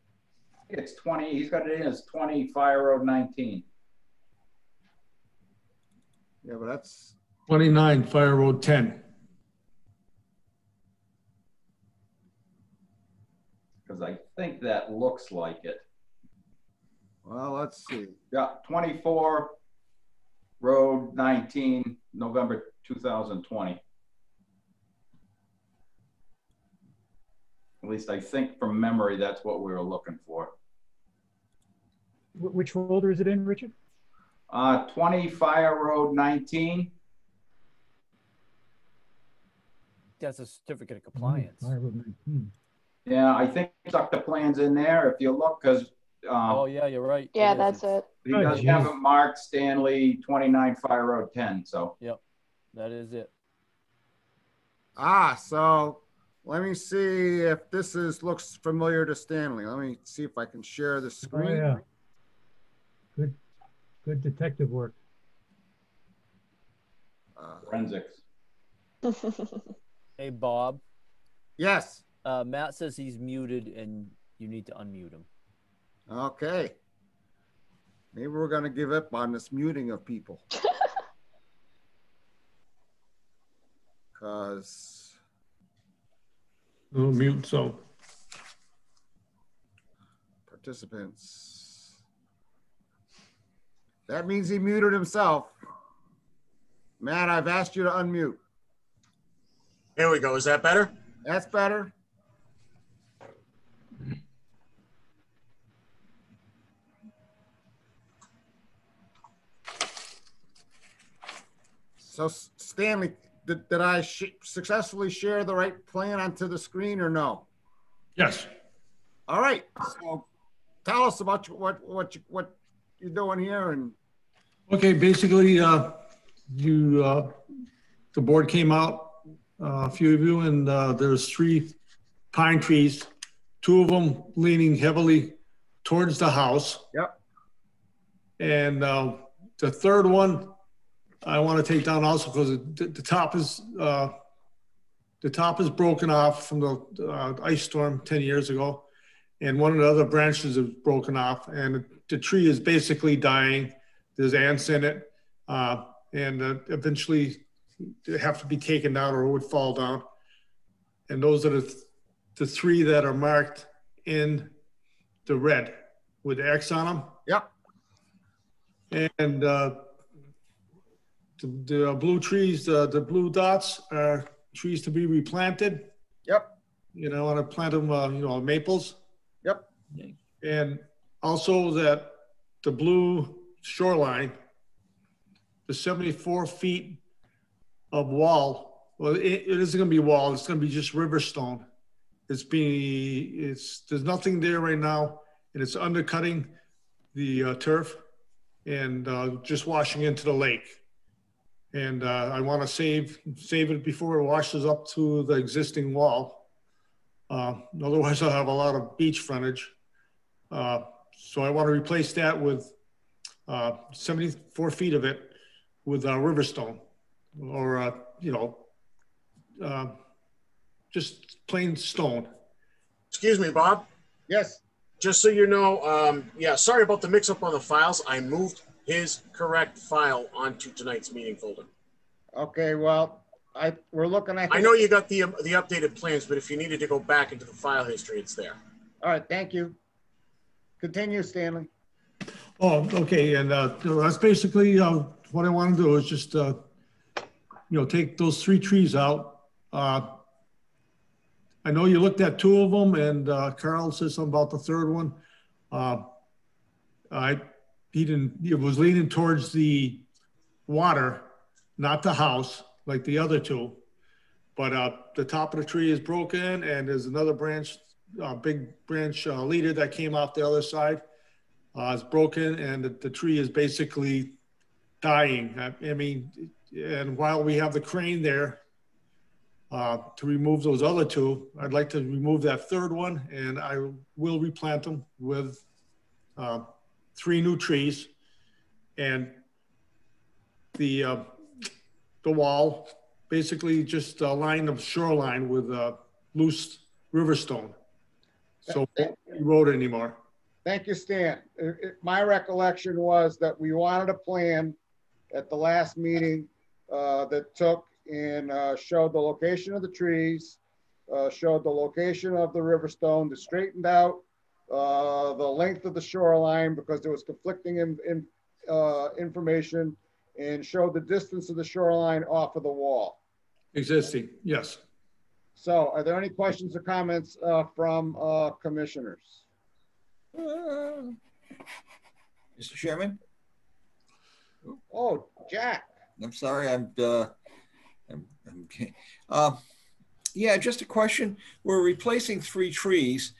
It's 20, he's got it in as 20 Fire Road 19. Yeah, but that's 29 Fire Road 10. Because I think that looks like it. Well, let's see. Yeah, 24 Road 19, November 2020. At least I think from memory, that's what we were looking for. Which folder is it in, Richard? 20 Fire Road 19. That's a certificate of compliance. Fire Road 19. Yeah, I think stuck the plans in there if you look, because Oh, yeah, you're right. Yeah, It is. that's it. he does geez. have it marked Stanley 29 Fire Road 10. So Yep, that is it. Ah, so let me see if this looks familiar to Stanley. Let me see if I can share the Oh, screen. yeah. Good detective work. forensics. Hey, Bob. Yes. Matt says he's muted and you need to unmute him. Okay. Maybe we're going to give up on this muting of people. Because No mute, so. participants. That means he muted himself. Matt, I've asked you to unmute. There we go. Is that better? That's better. So Stanley, did I successfully share the right plan onto the screen or no? Yes. All right. So tell us about what you're doing here. And Okay, basically, the board came out, a few of you, and there's 3 pine trees, 2 of them leaning heavily towards the house. Yep. And the third one, I want to take down also because the top is broken off from the ice storm 10 years ago. And one of the other branches is broken off, and the tree is basically dying. There's ants in it, and eventually they have to be taken down or it would fall down. And those are the 3 that are marked in the red with the X on them. Yep. And the blue trees, the blue dots are trees to be replanted. Yep. You know, I want to plant them, maples. Yep. And also that the blue shoreline, the 74 feet of wall, well, it isn't going to be wall. It's going to be just river stone. There's nothing there right now, and it's undercutting the turf and just washing into the lake. And I want to save it before it washes up to the existing wall. Otherwise, I'll have a lot of beach frontage. So I want to replace that with 74 feet of it with Riverstone, or just plain stone. Excuse me, Bob. Yes. Just so you know, yeah, sorry about the mix-up on the files. I moved his correct file onto tonight's meeting folder. Okay, well, we're looking at. I know you got the updated plans, but if you needed to go back into the file history, it's there. All right, thank you. Continue, Stanley. Oh, okay, and that's basically what I want to do is just take those 3 trees out, I know you looked at two of them, and Carl said something about the third one. It was leaning towards the water, not the house, like the other two. But the top of the tree is broken, and there's another branch, big branch leader that came off the other side. It's broken, and the tree is basically dying. I mean, and while we have the crane there to remove those other two, I'd like to remove that third one, and I will replant them with 3 new trees. And the wall, basically just a line of shoreline with loose river stone. So we won't erode anymore. Thank you, Stan. My recollection was that we wanted a plan at the last meeting that took and showed the location of the trees, showed the location of the river stone, that straightened out the length of the shoreline because there was conflicting information, and showed the distance of the shoreline off of the wall. Existing, yes. So are there any questions or comments from commissioners? Mr. Chairman? Oh, Jack. I'm sorry, I'm okay. Yeah, just a question. We're replacing 3 trees,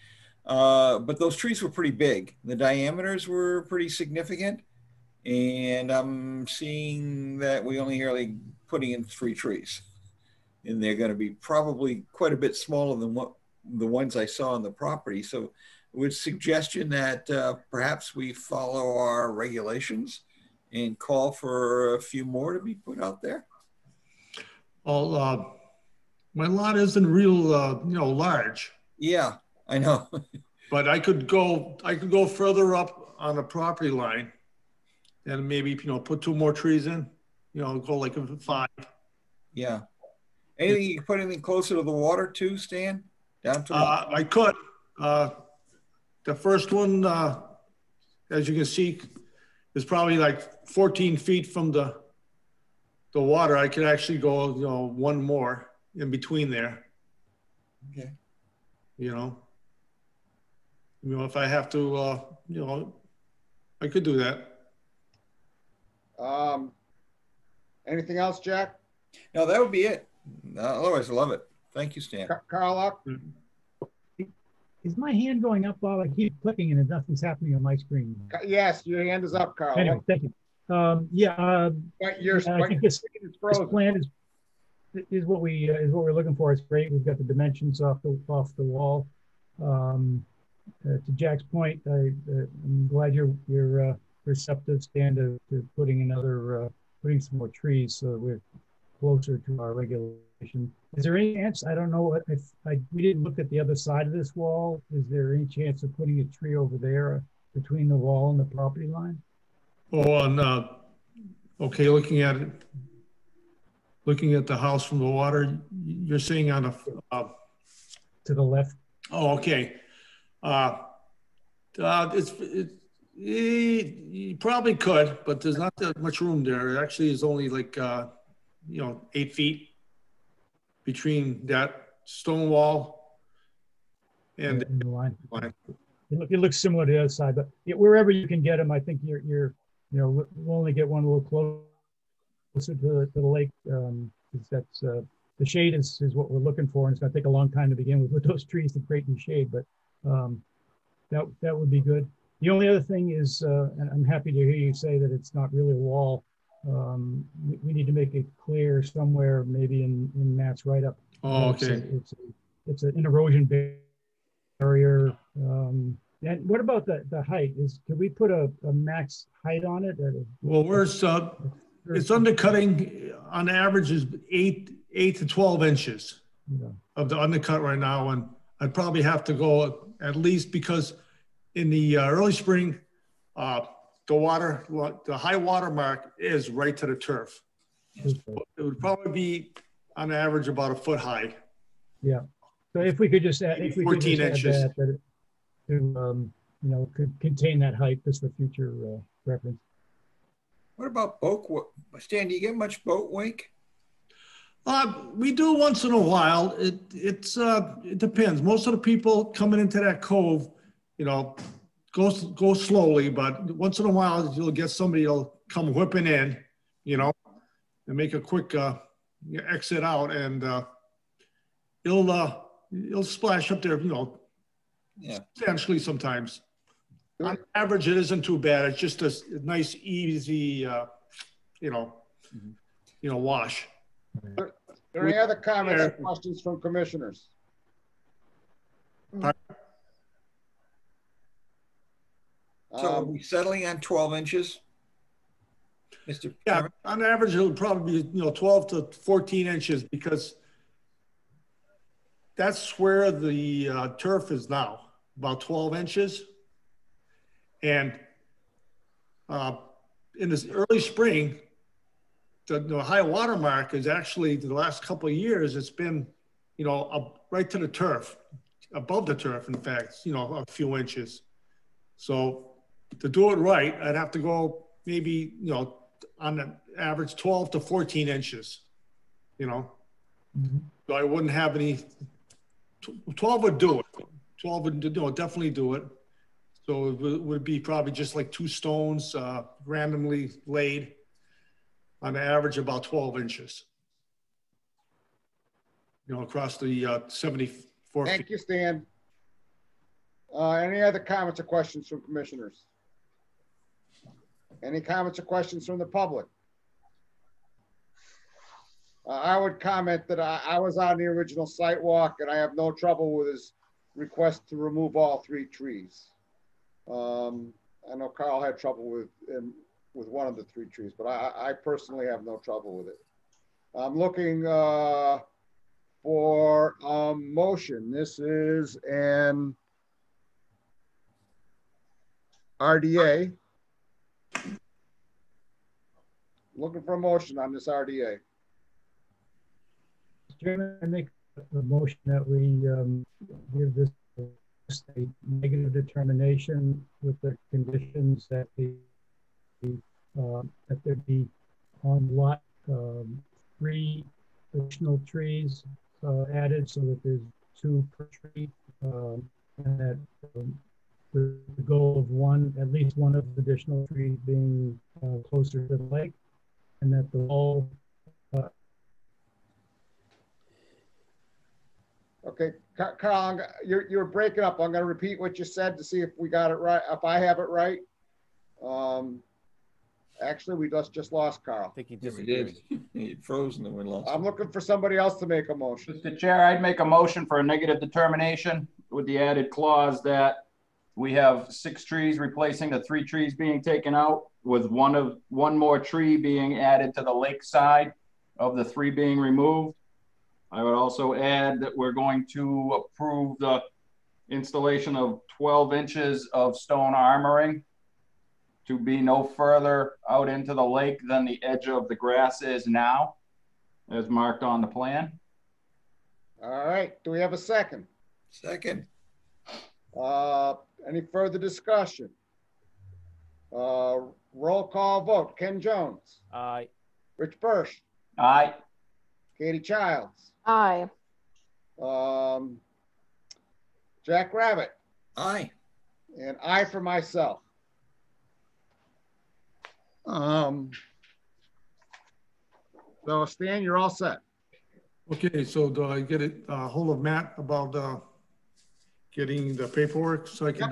but those trees were pretty big. The diameters were pretty significant. And I'm seeing that we only are like putting in 3 trees. And they're going to be probably quite a bit smaller than what the ones I saw on the property. So with suggestion that perhaps we follow our regulations and call for a few more to be put out there. Well, my lot isn't real, large. Yeah, I know. But I could go further up on the property line and maybe, put 2 more trees in, go like 5. Yeah. Anything you can put anything closer to the water too, Stan? Down to I could. The first one, as you can see, is probably like 14 feet from the water. I could actually go, 1 more in between there. Okay. If I have to, I could do that. Anything else, Jack? No, that would be it. Otherwise, I love it. Thank you, Stan. Carl up. Is my hand going up, Bob? I keep clicking and nothing's happening on my screen. Yes, your hand is up, Carl. Anyway, thank you. I think this plan is what we're looking for. It's great. We've got the dimensions off the wall. To Jack's point, I'm glad you're receptive, Stan, to putting some more trees so that we're closer to our regulation. Is there any chance, I don't know if we didn't look at the other side of this wall. Is there any chance of putting a tree over there between the wall and the property line? Oh, okay, looking at the house from the water, you're saying on to the left. Oh, okay. You probably could, but there's not that much room there. It actually is only like 8 feet between that stone wall and the line. It looks similar to the other side, but wherever you can get them, I think we'll only get one a little closer to the lake. That's the shade is what we're looking for, and it's going to take a long time to begin with those trees to create new shade, but that would be good. The only other thing is, and I'm happy to hear you say that it's not really a wall. We need to make it clear somewhere, maybe in Matt's write-up. Oh, okay. It's an erosion barrier. And what about the height? Can we put a max height on it? Well, it's undercutting on average is 8 to 12 inches of the undercut right now, and I'd probably have to go at least, because in the early spring, the high water mark is right to the turf. So it would probably be on average about a foot high. Yeah. So if we could just add, 14 inches. That to could contain that height just for future reference. What about boat? Stan, do you get much boat wake? We do once in a while. It depends. Most of the people coming into that cove, you know, go slowly, but once in a while you'll get somebody who'll come whipping in, you know, and make a quick exit out, and he'll splash up there, you know, substantially sometimes. On average, it isn't too bad. It's just a nice, easy, you know, wash. Are there any other comments or questions from commissioners? So are we settling on 12 inches? Mr. Yeah, Chairman? on average, it'll probably be, 12 to 14 inches, because that's where the turf is now, about 12 inches. And in this early spring, the high water mark is actually, the last couple of years, it's been, up right to the turf, above the turf, in fact, a few inches. So to do it right, I'd have to go maybe, on the average 12 to 14 inches, So I wouldn't have any, 12 would do it. 12 would definitely do it. So it would be probably just like two stones randomly laid, on average about 12 inches. Across the 74 Thank you, Stan. Any other comments or questions from commissioners? Any comments or questions from the public? I would comment that I was on the original site walk, and I have no trouble with his request to remove all 3 trees. I know Carl had trouble with one of the 3 trees, but I personally have no trouble with it. I'm looking for a motion. This is an RDA. Looking for a motion on this RDA. Mr. Chairman, I make a motion that we give this a negative determination with the conditions that that there be on lot 3 additional trees added, so that there's 2 per tree, and that with the goal of at least one of the additional trees being closer to the lake, and that the wall. Okay, Carl, you're breaking up. I'm going to repeat what you said to see if we got it right, if I have it right. Actually, we just lost Carl. I think he disagreed. He froze and then we lost. I'm looking for somebody else to make a motion. Mr. Chair, I'd make a motion for a negative determination with the added clause that we have 6 trees replacing the 3 trees being taken out, with one more tree being added to the lake side of the 3 being removed. I would also add that we're going to approve the installation of 12 inches of stone armoring to be no further out into the lake than the edge of the grass is now, as marked on the plan. All right, do we have a second? Second. Any further discussion? Roll call vote. Ken Jones. Aye. Rich Bursch. Aye. Katie Childs. Aye. Jack Rabbit. Aye. And I for myself. So Stan, you're all set. Okay, so do I get a hold of Matt about getting the paperwork so I can,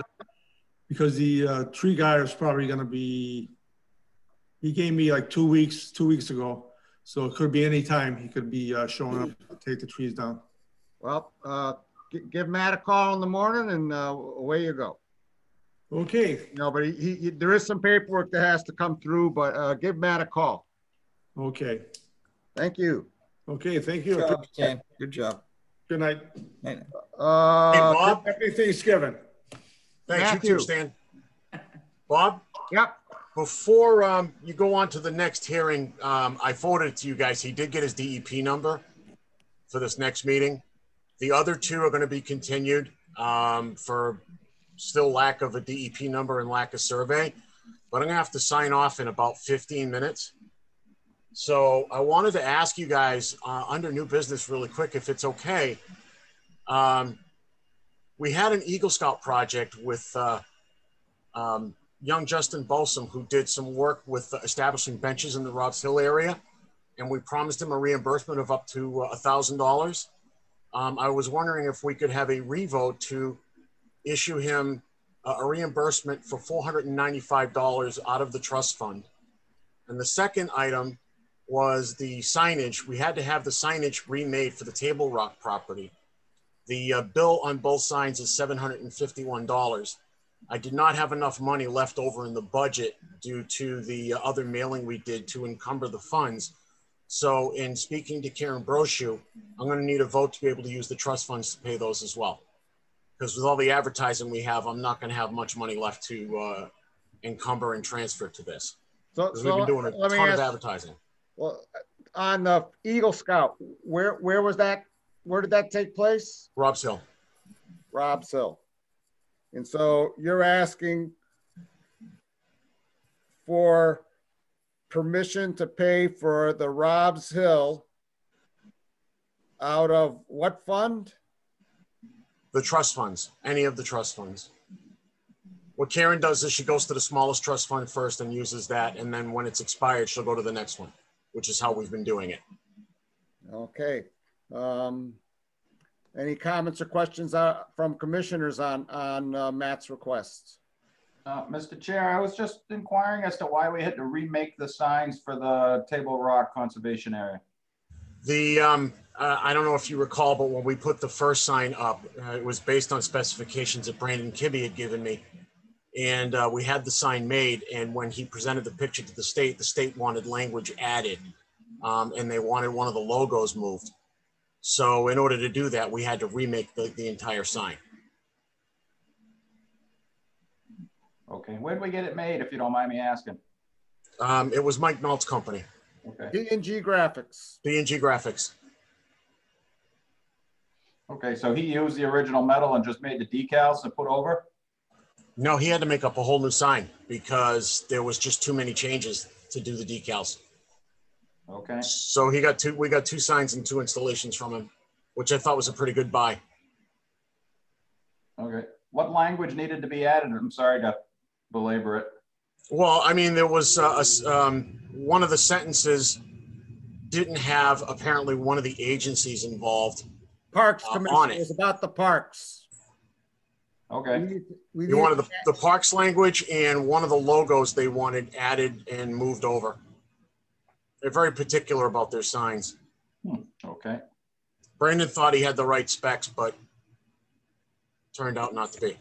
because the tree guy is probably going to be, he gave me like 2 weeks ago. So it could be any time he could be showing up to take the trees down. Well, give Matt a call in the morning and away you go. Okay. No, but there is some paperwork that has to come through, but give Matt a call. Okay. Thank you. Okay, thank you. Good job, Stan. Good job. Good night. Night. Hey, Bob. Happy Thanksgiving. Thanks, Matthew. you too, Stan. Bob? Yep. Before you go on to the next hearing, I forwarded it to you guys. He did get his DEP number for this next meeting. The other 2 are going to be continued for still lack of a DEP number and lack of survey. But I'm going to have to sign off in about 15 minutes. So I wanted to ask you guys under new business really quick, if it's okay. We had an Eagle Scout project with young Justin Bolsom, who did some work with establishing benches in the Robs Hill area. And we promised him a reimbursement of up to $1,000. I was wondering if we could have a revote to issue him a reimbursement for $495 out of the trust fund. And the second item was the signage. We had to have the signage remade for the Table Rock property. The bill on both signs is $751. I did not have enough money left over in the budget due to the other mailing we did to encumber the funds. So in speaking to Karen Bursch, I'm going to need a vote to be able to use the trust funds to pay those as well. Because with all the advertising we have, I'm not going to have much money left to encumber and transfer to this. So we've been doing a ton of advertising. Well, on the Eagle Scout, where was that? Where did that take place? Robs Hill. Robs Hill. And so you're asking for permission to pay for the Robs Hill out of what fund? The trust funds, any of the trust funds. What Karen does is she goes to the smallest trust fund first and uses that. And then when it's expired, she'll go to the next one, which is how we've been doing it. Okay. Any comments or questions from commissioners on Matt's requests? Mr. Chair, I was just inquiring as to why we had to remake the signs for the Table Rock Conservation Area. I don't know if you recall, but when we put the first sign up, it was based on specifications that Brandon Kibbe had given me. And we had the sign made. And when he presented the picture to the state wanted language added. And they wanted one of the logos moved. So in order to do that, we had to remake the entire sign. Okay, where did we get it made, if you don't mind me asking? It was Mike Melt's company. Okay. B&G Graphics. B&G Graphics. Okay, so he used the original metal and just made the decals to put over? No, he had to make up a whole new sign because there was just too many changes to do the decals. Okay. So we got two signs and 2 installations from him, which I thought was a pretty good buy. Okay. What language needed to be added? I'm sorry to belabor it. Well, I mean, there was one of the sentences didn't have apparently one of the agencies involved. Parks Commission is about the parks. Okay. We wanted the parks language and one of the logos they wanted added and moved over. They're very particular about their signs. Okay. Brandon thought he had the right specs, but turned out not to be.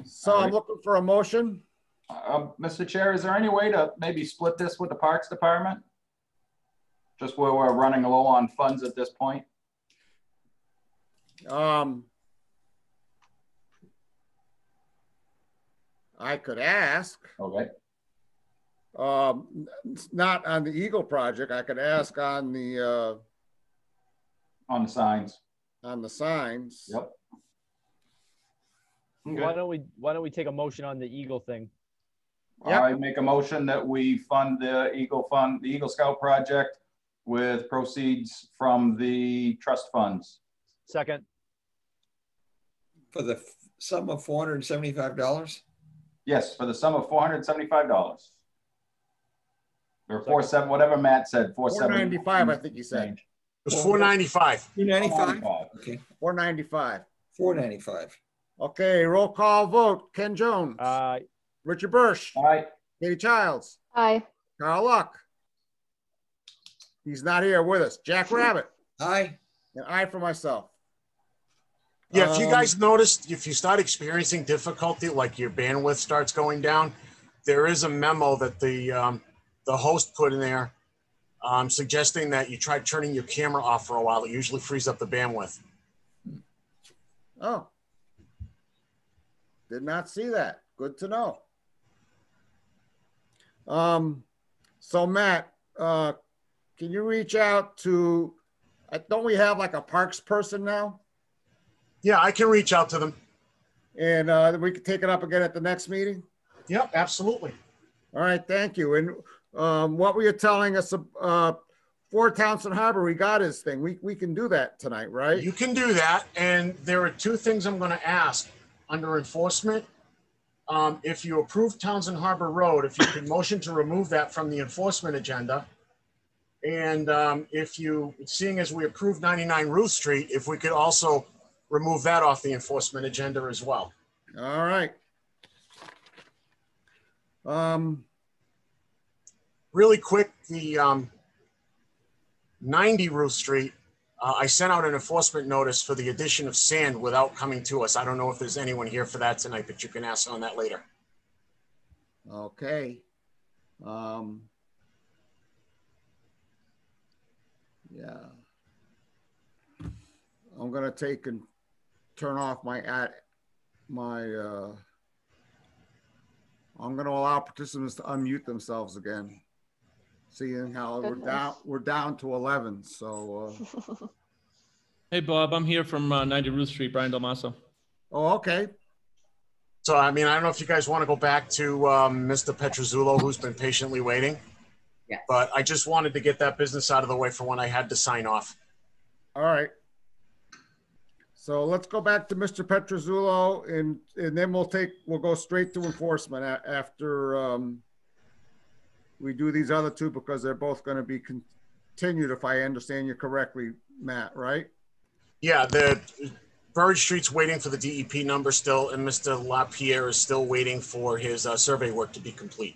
So I'm looking for a motion. Mr. Chair, is there any way to maybe split this with the Parks Department? Just where we're running low on funds at this point? I could ask. Okay. Not on the Eagle project. I could ask on the signs. On the signs. Yep. Okay. Why don't we take a motion on the Eagle thing? Yep. I make a motion that we fund the Eagle Scout project with proceeds from the trust funds. Second. For the sum of $475? Yes, for the sum of $475. Or 47, whatever Matt said, 495, I think he said. It was $495. $495. Okay. $495. $495. Okay, roll call vote. Ken Jones. Aye. Richard Bursch. Aye. Katie Childs. Aye. Carl Luck. He's not here with us. Jack Rabbit. Aye. And I for myself. Yeah, if you guys noticed, if you start experiencing difficulty, like your bandwidth starts going down, there is a memo that the host put in there suggesting that you try turning your camera off for a while. It usually frees up the bandwidth. Oh. Did not see that. Good to know. So Matt, can you reach out to, don't we have like a parks person now? Yeah, I can reach out to them. And we can take it up again at the next meeting? Yep, absolutely. All right, thank you. And what were you telling us? 4 Townsend Harbor, we got his thing. We can do that tonight, right? You can do that. And there are 2 things I'm going to ask under enforcement. If you approve Townsend Harbor Road, if you can motion to remove that from the enforcement agenda. And if you, seeing as we approved 99 Ruth Street, if we could also remove that off the enforcement agenda as well. All right. Really quick, the 90 Ruth Street, I sent out an enforcement notice for the addition of sand without coming to us. I don't know if there's anyone here for that tonight, but you can ask on that later. Okay. Yeah. I'm gonna take and turn off my I'm gonna allow participants to unmute themselves again. Seeing how we're down to 11. So. Hey Bob, I'm here from 90 Ruth Street, Brian Dalmaso. Oh, okay. So I mean, I don't know if you guys want to go back to Mr. Petrozzullo, who's been patiently waiting. Yeah. But I just wanted to get that business out of the way for when I had to sign off. All right. So let's go back to Mr. Petrozzullo, and then we'll go straight to enforcement after we do these other 2, because they're both going to be continued, if I understand you correctly, Matt, right? Yeah, the Burge Street's waiting for the DEP number still, and Mr. LaPierre is still waiting for his survey work to be complete.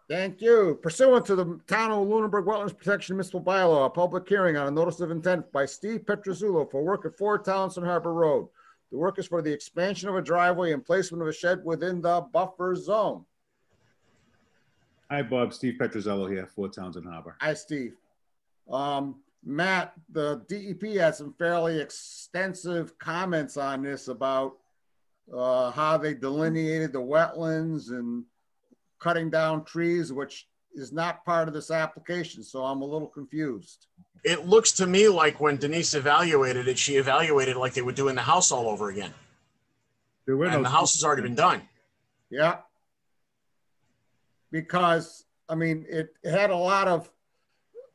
Thank you. Pursuant to the Town of Lunenburg Wetlands Protection Municipal Bylaw, a public hearing on a notice of intent by Steve Petrozzullo for work at 4 Townsend Harbor Road. The work is for the expansion of a driveway and placement of a shed within the buffer zone. Hi, Bob. Steve Petrozzullo here, 4 Townsend Harbor. Hi, Steve. Matt, the DEP had some fairly extensive comments on this about how they delineated the wetlands and cutting down trees, which is not part of this application. So I'm a little confused. It looks to me like when Denise evaluated it, she evaluated it like they were doing the house all over again. And the house has already been done. Yeah. Because, I mean, it had a lot of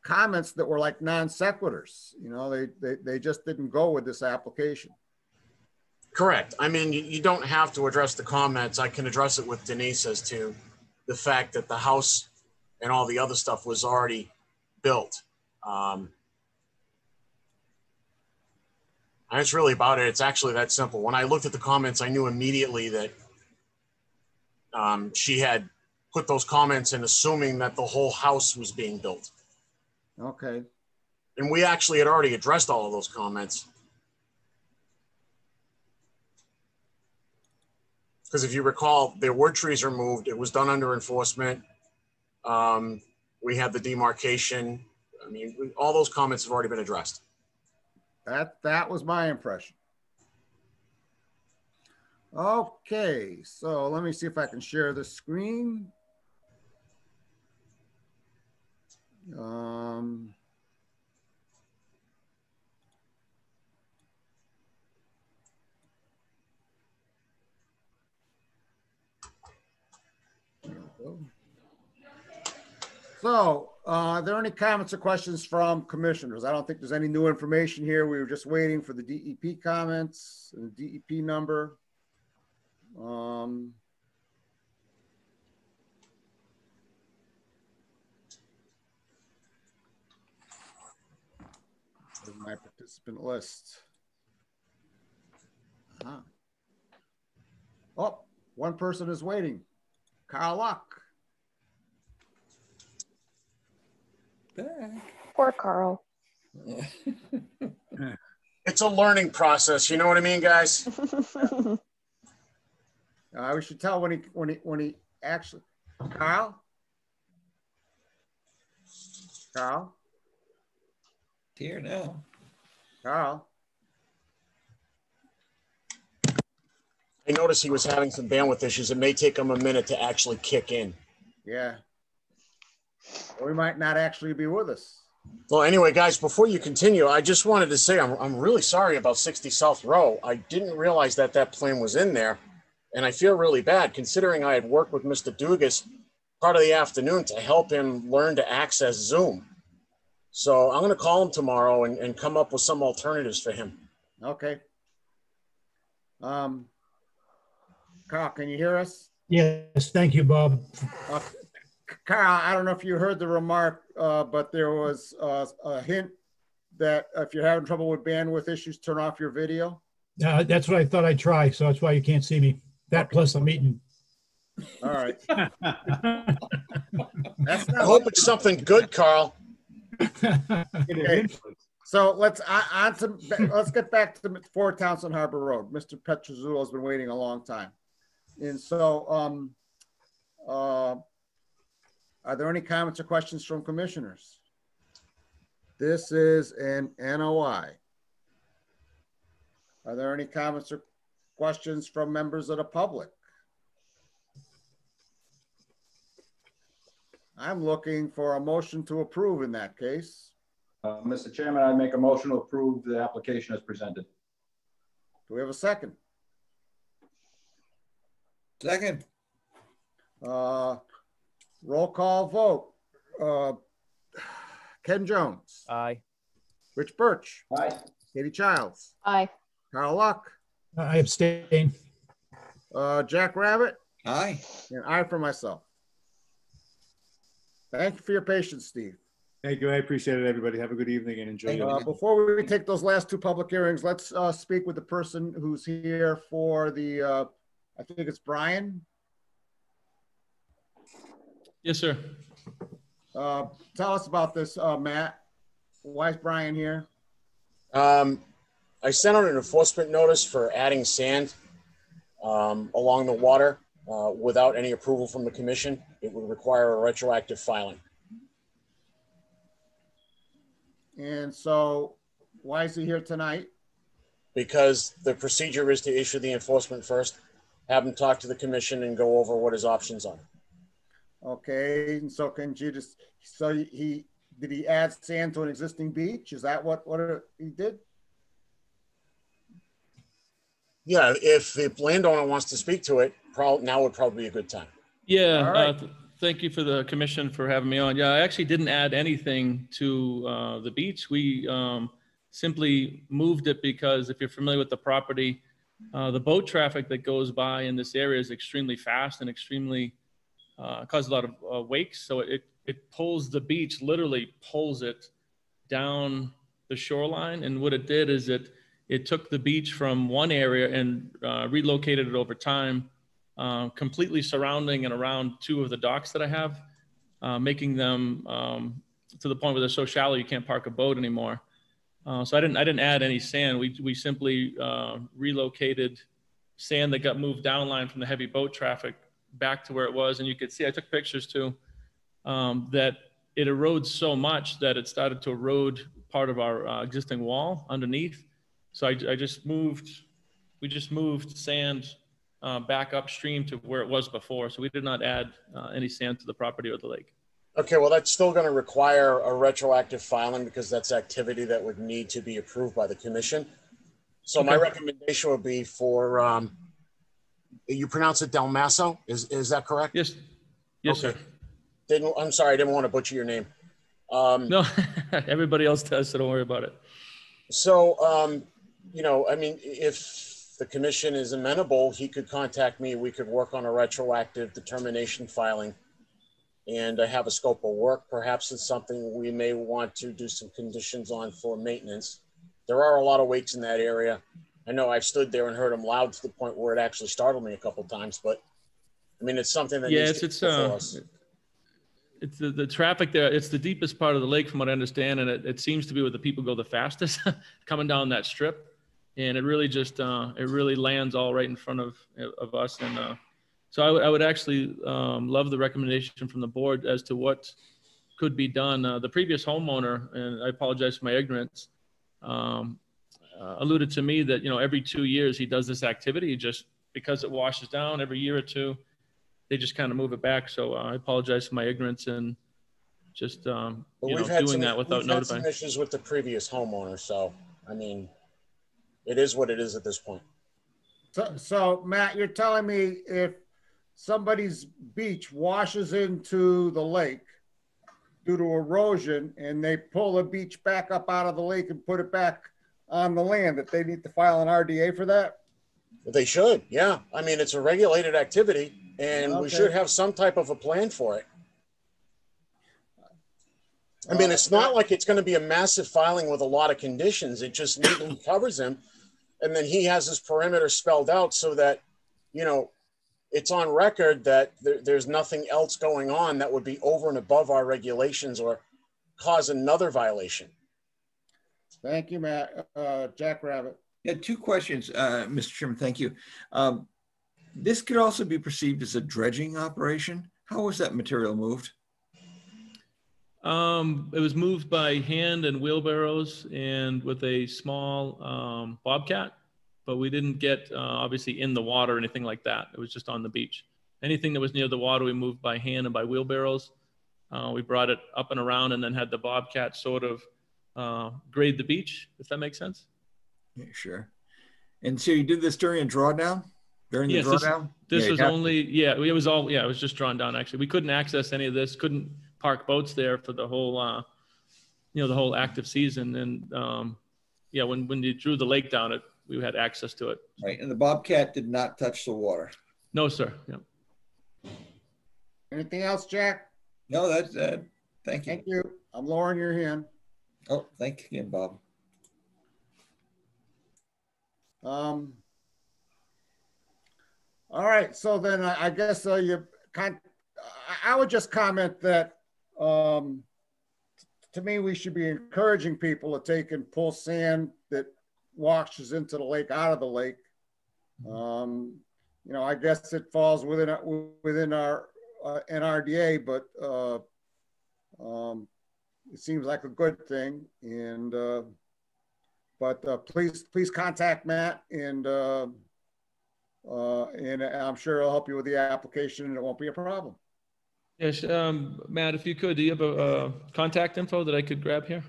comments that were like non sequiturs. You know, they just didn't go with this application. Correct. I mean, you don't have to address the comments. I can address it with Denise as to the fact that the house and all the other stuff was already built. And it's really about it. It's actually that simple. When I looked at the comments, I knew immediately that she had put those comments in assuming that the whole house was being built. Okay. And we actually had already addressed all of those comments. Because if you recall, there were trees removed. It was done under enforcement. We had the demarcation. I mean, all those comments have already been addressed. That was my impression. Okay, so let me see if I can share the screen. So, are there any comments or questions from commissioners? I don't think there's any new information here. We were just waiting for the DEP comments and the DEP number. Here's my participant list. Oh, one person is waiting. Carl Luck. Poor Carl. It's a learning process. You know what I mean, guys? We should tell when he actually, Carl? Here now. Carl? I noticed he was having some bandwidth issues. It may take him a minute to actually kick in. Yeah. Or he might not actually be with us. Well, anyway, guys, before you continue, I just wanted to say I'm really sorry about 60 South Row. I didn't realize that plan was in there, and I feel really bad considering I had worked with Mr. Dugas part of the afternoon to help him learn to access Zoom. So I'm going to call him tomorrow and come up with some alternatives for him. Okay. Carl, can you hear us? Yes, thank you, Bob. Carl, I don't know if you heard the remark, but there was a hint that if you're having trouble with bandwidth issues, turn off your video. That's what I thought I'd try, so that's why you can't see me. That plus I'm eating. All right. I hope it's something good, Carl. Okay. So let's get back to 4 Townsend Harbor Road. Mr. Petrozzulo has been waiting a long time. And so are there any comments or questions from commissioners? This is an NOI. Are there any comments or questions from members of the public? I'm looking for a motion to approve in that case. Mr. Chairman, I make a motion to approve the application as presented. Do we have a second? Second. Roll call vote. Ken Jones. Aye. Rich Bursch. Aye. Katie Childs. Aye. Carl Luck. I abstain. Jack Rabbit. Aye. And I for myself. Thank you for your patience, Steve. Thank you. I appreciate it, everybody. Have a good evening and enjoy your Before we take those last 2 public hearings, let's speak with the person who's here for the, I think it's Brian. Yes, sir. Tell us about this, Matt. Why is Brian here? I sent out an enforcement notice for adding sand along the water without any approval from the commission. It would require a retroactive filing. And so why is he here tonight? Because the procedure is to issue the enforcement first, have him talk to the commission and go over what his options are. Okay, and so can you just, so did he add sand to an existing beach? Is that what he did? Yeah, if the landowner wants to speak to it, now would probably be a good time. Yeah, right. thank you for the commission for having me on. Yeah, I actually didn't add anything to the beach. We simply moved it because if you're familiar with the property, the boat traffic that goes by in this area is extremely fast and extremely causes a lot of wakes. So it pulls the beach, literally pulls it down the shoreline. And what it did is it took the beach from one area and relocated it over time, completely surrounding and around 2 of the docks that I have, making them to the point where they're so shallow you can't park a boat anymore. So I didn't add any sand. We simply relocated sand that got moved downline from the heavy boat traffic back to where it was. And you could see, I took pictures too, that it erodes so much that it started to erode part of our existing wall underneath. So we just moved sand back upstream to where it was before. So we did not add any sand to the property or the lake. Okay, well, that's still going to require a retroactive filing because that's activity that would need to be approved by the commission. So my recommendation would be for, you pronounce it Del Maso, is that correct? Yes. Yes, okay. Sir. I'm sorry, I didn't want to butcher your name. No, everybody else does, so don't worry about it. So, you know, I mean, if the commission is amenable, he could contact me. We could work on a retroactive determination filing and have a scope of work. Perhaps it's something we may want to do some conditions on for maintenance. There are a lot of wakes in that area. I know I've stood there and heard them loud to the point where it actually startled me a couple of times, but I mean, it's something that needs to be for us. It's the traffic there. It's the deepest part of the lake from what I understand. And it seems to be where the people go the fastest coming down that strip. And it really just, it really lands all right in front of us. And so I would actually love the recommendation from the board as to what could be done. The previous homeowner, and I apologize for my ignorance, alluded to me that, you know, every 2 years he does this activity just because it washes down every year or two. They just kind of move it back. So I apologize for my ignorance and just doing that without notifying. We've had some issues with the previous homeowner. So, I mean, it is what it is at this point. So Matt, you're telling me if somebody's beach washes into the lake due to erosion, and they pull the beach back up out of the lake and put it back on the land, that they need to file an RDA for that? They should, yeah. I mean, it's a regulated activity, and we Okay. should have some type of a plan for it. I mean, it's not like it's going to be a massive filing with a lot of conditions. It just legally covers him. And then he has his perimeter spelled out so that, you know, it's on record that there's nothing else going on that would be over and above our regulations or cause another violation. Thank you, Matt. Jack Rabbit. Yeah, two questions, Mr. Chairman. Thank you. This could also be perceived as a dredging operation. How was that material moved? It was moved by hand and wheelbarrows and with a small bobcat, but we didn't get obviously in the water or anything like that. It was just on the beach. Anything that was near the water, we moved by hand and by wheelbarrows. We brought it up and around and then had the bobcat sort of grade the beach, if that makes sense. Yeah, sure. And so you did this during a drawdown? During the drawdown? This was only, it was all, it was just drawn down actually. We couldn't access any of this, couldn't park boats there for the whole, the whole active season. And when you drew the lake down, we had access to it. Right, and the bobcat did not touch the water? No, sir. Yeah. Anything else, Jack? No, that's thank you. Thank you. I'm lowering your hand. Oh, thank you again, Bob. All right, so then I guess I would just comment that to me, we should be encouraging people to take and pull sand that washes into the lake out of the lake. I guess it falls within our NRDA, but it seems like a good thing. And please contact Matt, and I'm sure he'll help you with the application, and it won't be a problem. Yes, Matt, if you could, do you have a contact info that I could grab here?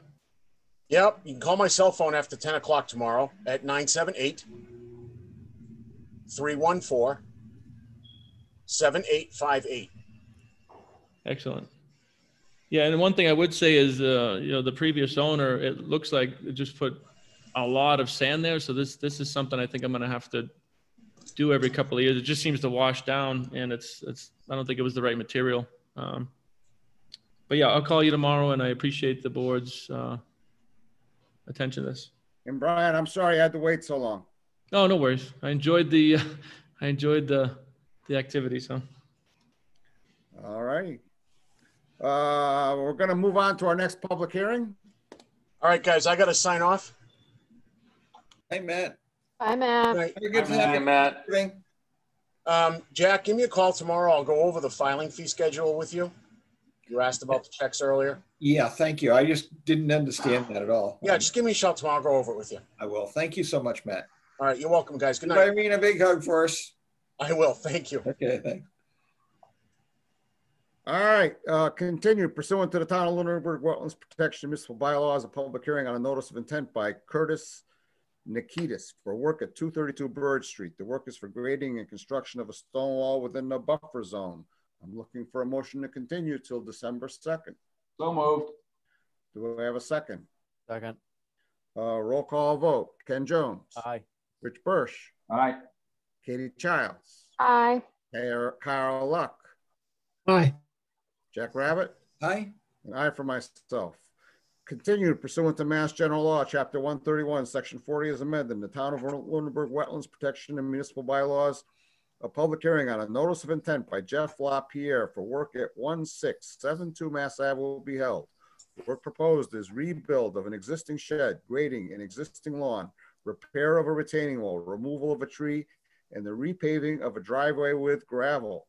Yep, you can call my cell phone after 10 o'clock tomorrow at 978-314-7858. Excellent. Yeah, and one thing I would say is, the previous owner, it looks like it just put a lot of sand there. So this is something I think I'm going to have to do every couple of years. It just seems to wash down, and I don't think it was the right material. But yeah, I'll call you tomorrow, and I appreciate the board's attention to this. And Brian, I'm sorry I had to wait so long. Oh, no worries. I enjoyed the activity. So. All righty. We're going to move on to our next public hearing. All right, guys, I got to sign off. Hey, Matt. Bye, Matt. Right. Hi, Matt. Jack, give me a call tomorrow. I'll go over the filing fee schedule with you. You asked about the checks earlier. Yeah, thank you. I just didn't understand that at all. Yeah, just give me a shout tomorrow. I'll go over it with you. I will. Thank you so much, Matt. All right, you're welcome, guys. Good night. Give Irene a big hug for us. I will. Thank you. Okay, thanks. All right, continue pursuant to the Town of Lunenburg Wetlands Protection Municipal Bylaws, a public hearing on a notice of intent by Curtis Nikitas for work at 232 Bursch Street. The work is for grading and construction of a stone wall within the buffer zone. I'm looking for a motion to continue till December 2nd. So moved. Do I have a second? Second. Roll call vote. Ken Jones. Aye. Rich Bursch. Aye. Katie Childs. Aye. Carl Luck. Aye. Jack Rabbit. Aye. And I for myself. Continued pursuant to Mass General Law, Chapter 131, Section 40 as amended, the Town of Lunenburg Wetlands Protection and Municipal Bylaws, a public hearing on a notice of intent by Jeff LaPierre for work at 1672 Mass Ave will be held. Work proposed is rebuild of an existing shed, grading an existing lawn, repair of a retaining wall, removal of a tree, and the repaving of a driveway with gravel.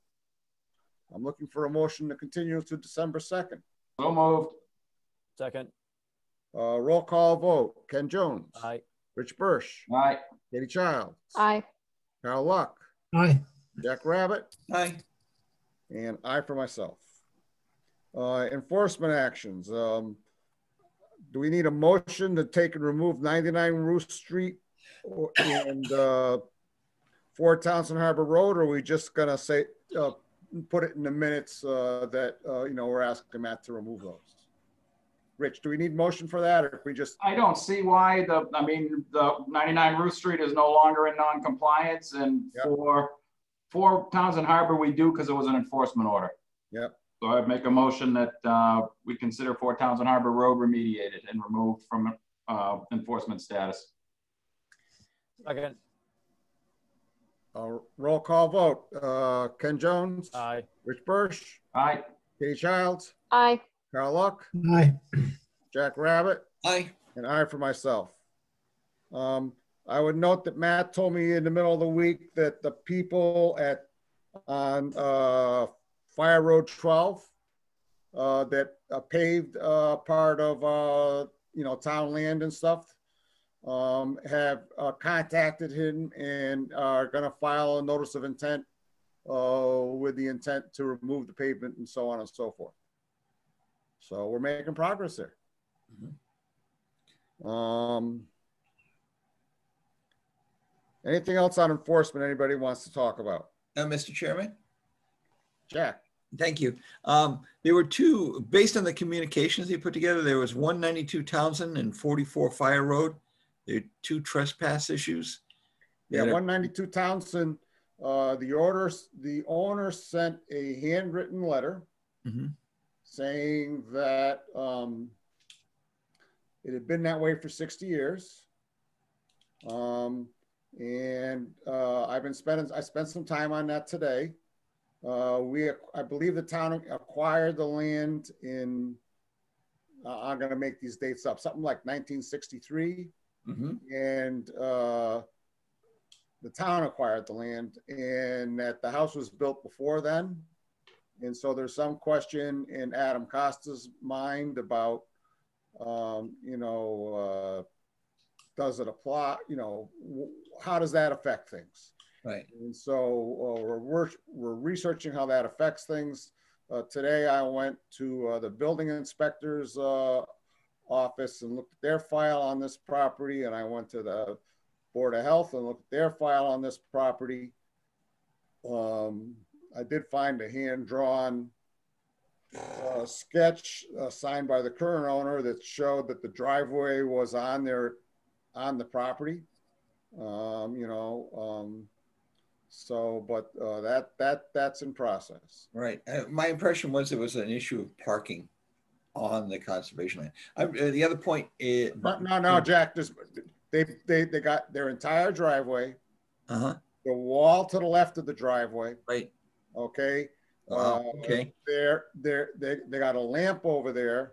I'm looking for a motion to continue to December 2nd. So moved. Second. Roll call vote. Ken Jones. Aye. Rich Bursch. Aye. Katie Childs. Aye. Carl Luck. Aye. Jack Rabbit. Aye. And I for myself. Enforcement actions. Do we need a motion to take and remove 99 Ruth Street and 4 Townsend Harbor Road, or are we just gonna say, put it in the minutes that, we're asking Matt to remove those? Rich, do we need motion for that, or if we just? I don't see why the 99 Ruth Street is no longer in non-compliance, and for Townsend Harbor, we do because it was an enforcement order. Yep. So I'd make a motion that we consider 4 Townsend Harbor Road remediated and removed from enforcement status. Second. Roll call vote. Ken Jones. Aye. Rich Bursch. Aye. Katie Childs. Aye. Carl Luck. Aye. Jack Rabbit. Aye. And aye for myself. I would note that Matt told me in the middle of the week that the people on Fire Road 12 that paved part of town land and stuff have contacted him and are going to file a notice of intent with the intent to remove the pavement and so on and so forth. So we're making progress there. Anything else on enforcement anybody wants to talk about? Mr. Chairman? Jack. Thank you. There were two, based on the communications they put together, there was 192 Townsend and 44 Fire Road. There are 2 trespass issues. Yeah, 192 Townsend, the owner sent a handwritten letter saying that it had been that way for 60 years. I spent some time on that today. I believe the town acquired the land in, I'm going to make these dates up, something like 1963. And the town acquired the land, and that the house was built before then. And so there's some question in Adam Costa's mind about, does it apply? How does that affect things? Right. And so we're researching how that affects things. Today I went to the building inspector's office and looked at their file on this property, and I went to the Board of Health and looked at their file on this property. I did find a hand-drawn sketch signed by the current owner that showed that the driveway was on the property. That's in process. Right. My impression was it was an issue of parking on the conservation land. The other point is no, Jack. They got their entire driveway. The wall to the left of the driveway. Right. Okay. Okay. They got a lamp over there.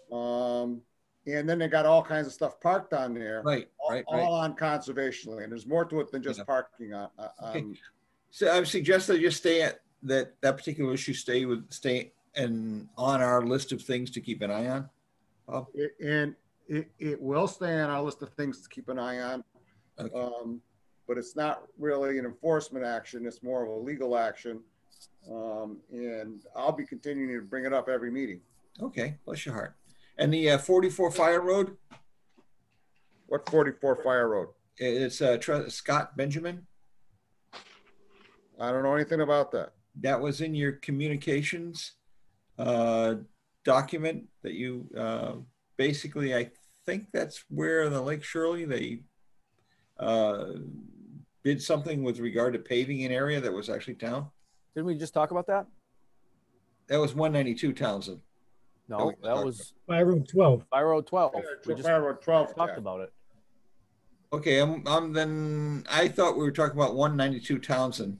And then they got all kinds of stuff parked on there. Right. All on conservation land. There's more to it than just parking on. Okay. So I would suggest that you stay at that particular issue. Stay and on our list of things to keep an eye on. Bob? It will stay on our list of things to keep an eye on. Okay. But it's not really an enforcement action. It's more of a legal action. And I'll be continuing to bring it up every meeting. Okay, bless your heart. And the 44 Fire Road? What 44 Fire Road? It's Scott Benjamin. I don't know anything about that. That was in your communications document that you basically, I think that's where in the Lake Shirley they did something with regard to paving an area that was actually town. Didn't we just talk about that? That was 192 Townsend. No, that was Fire Road 12. Fire Road 12. We just Fire Road 12 talked about it. Okay, then I thought we were talking about 192 Townsend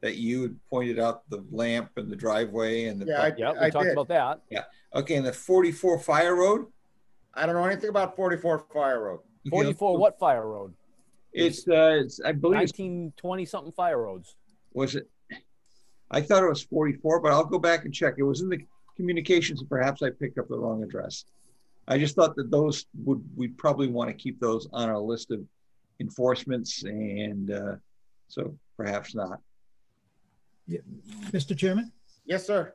that you had pointed out the lamp and the driveway and the we talked about that. Yeah. Okay, and the 44 Fire Road? I don't know anything about 44 Fire Road. 44 what Fire Road? It's I believe 1920 something Fire Roads. Was it? I thought it was 44, but I'll go back and check. It was in the communications. Perhaps I picked up the wrong address. I just thought that those we'd probably want to keep those on our list of enforcements, and so perhaps not. Yeah. Mr. Chairman? Yes, sir.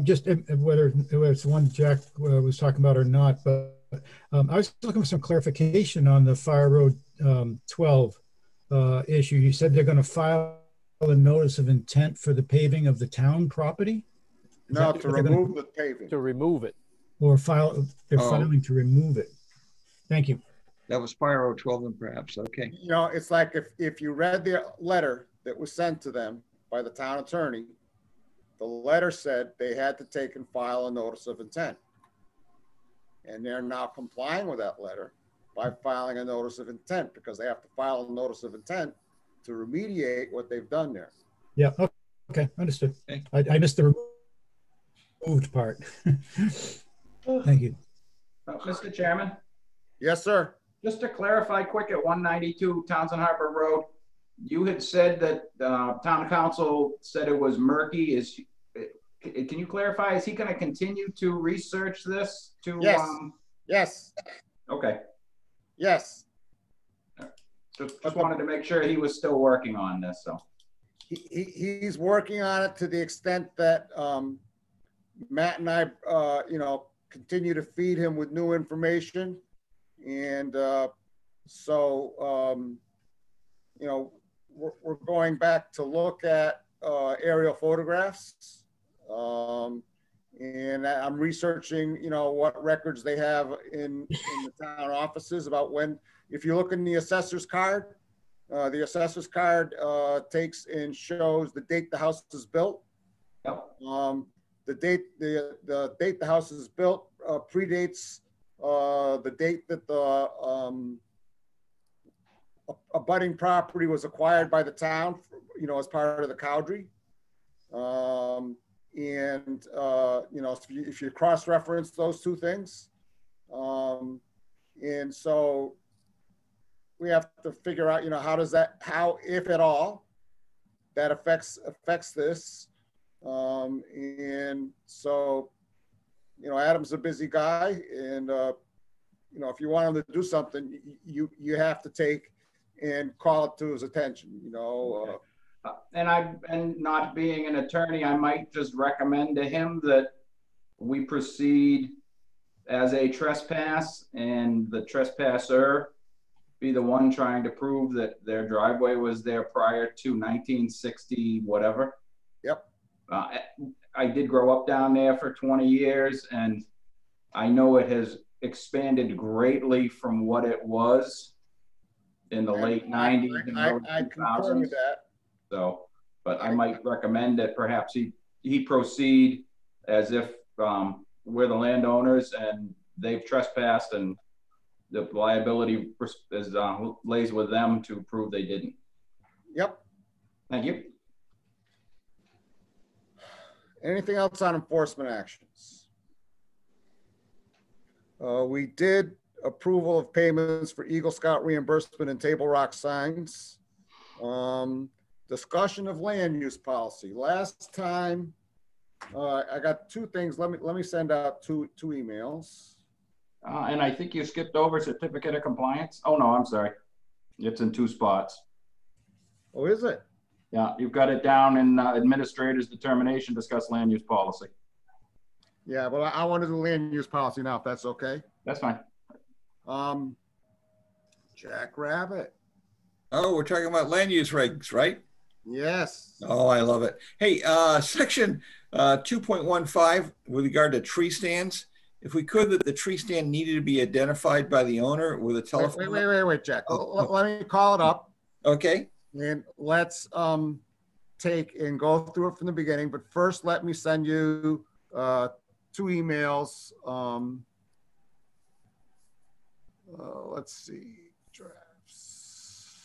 Just whether it's one Jack was talking about or not, but I was looking for some clarification on the Fire Road 12. issue. You said they're going to file a notice of intent for the paving of the town property? No, to remove the paving. To remove it. Or they're filing to remove it. Thank you. That was Pyro 12 then perhaps. Okay. You know, it's like if you read the letter that was sent to them by the town attorney, the letter said they had to take and file a notice of intent. And they're now complying with that letter by filing a notice of intent, because they have to file a notice of intent to remediate what they've done there. Yeah, okay, understood. Okay. I missed the removed part. Thank you. Mr. Chairman? Yes, sir. Just to clarify quick, at 192 Townsend Harbor Road, you had said that town council said it was murky. Can you clarify, is he going to continue to research this? Yes. Yes. Okay. Yes. Just wanted to make sure he was still working on this. So he's working on it to the extent that Matt and I, you know, continue to feed him with new information. And so, you know, we're going back to look at aerial photographs. And I'm researching, you know, what records they have in the town offices about when, if you look in the assessor's card takes and shows the date the house is built. Yep. The date the house is built predates the date that the abutting property was acquired by the town, you know, as part of the Cowdrey. And you know, if you cross-reference those two things, and so we have to figure out, you know, how, if at all, that affects this. And so, you know, Adam's a busy guy, and you know, if you want him to do something, you have to take and call it to his attention, you know. And not being an attorney, I might just recommend to him that we proceed as a trespass, and the trespasser be the one trying to prove that their driveway was there prior to 1960 whatever. Yep. I did grow up down there for 20 years, and I know it has expanded greatly from what it was in the late 90s and early 2000s. I concur with that. So, but I might recommend that perhaps he proceed as if we're the landowners and they've trespassed, and the liability is lays with them to prove they didn't. Yep. Thank you. Anything else on enforcement actions? We did approval of payments for Eagle Scout reimbursement and Table Rock signs. Discussion of land use policy. Last time, I got two things. Let me send out two emails. And I think you skipped over certificate of compliance. Oh no, I'm sorry. It's in two spots. Oh, is it? Yeah, you've got it down in administrator's determination, discuss land use policy. Yeah, well, I want to do land use policy now, if that's okay. That's fine. Jack Rabbit. Oh, we're talking about land use regs, right? Yes. Oh, I love it. Hey, section 2.15 with regard to tree stands. If we could, that the tree stand needed to be identified by the owner with a telephone. Wait, Jack. Let me call it up. Okay. And let's take and go through it from the beginning. But first, let me send you two emails. Let's see. Drafts.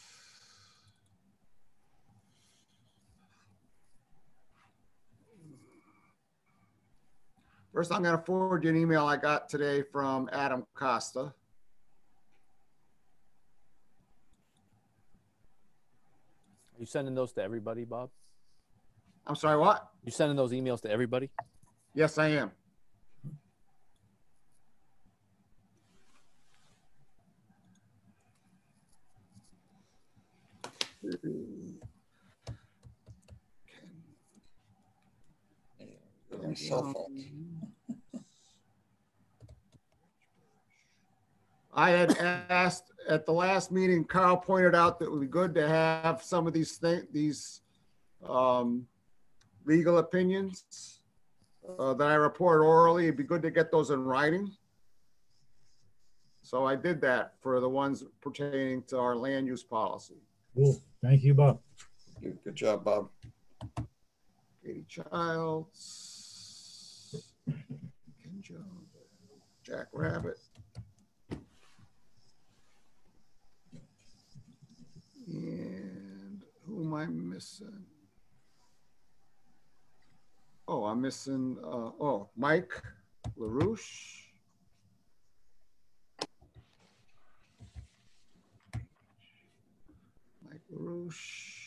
First, I'm going to forward you an email I got today from Adam Costa. Are you sending those to everybody, Bob? I'm sorry, what? You sending those emails to everybody? Yes, I am. I had asked at the last meeting, Carl pointed out that it would be good to have some of these legal opinions that I report orally. It'd be good to get those in writing. So I did that for the ones pertaining to our land use policy. Cool. Thank you, Bob. Good job, Bob. Katie Childs, Ken Jones, Jack Rabbit. And who am I missing? Oh, I'm missing, Mike LaRouche. Mike LaRouche.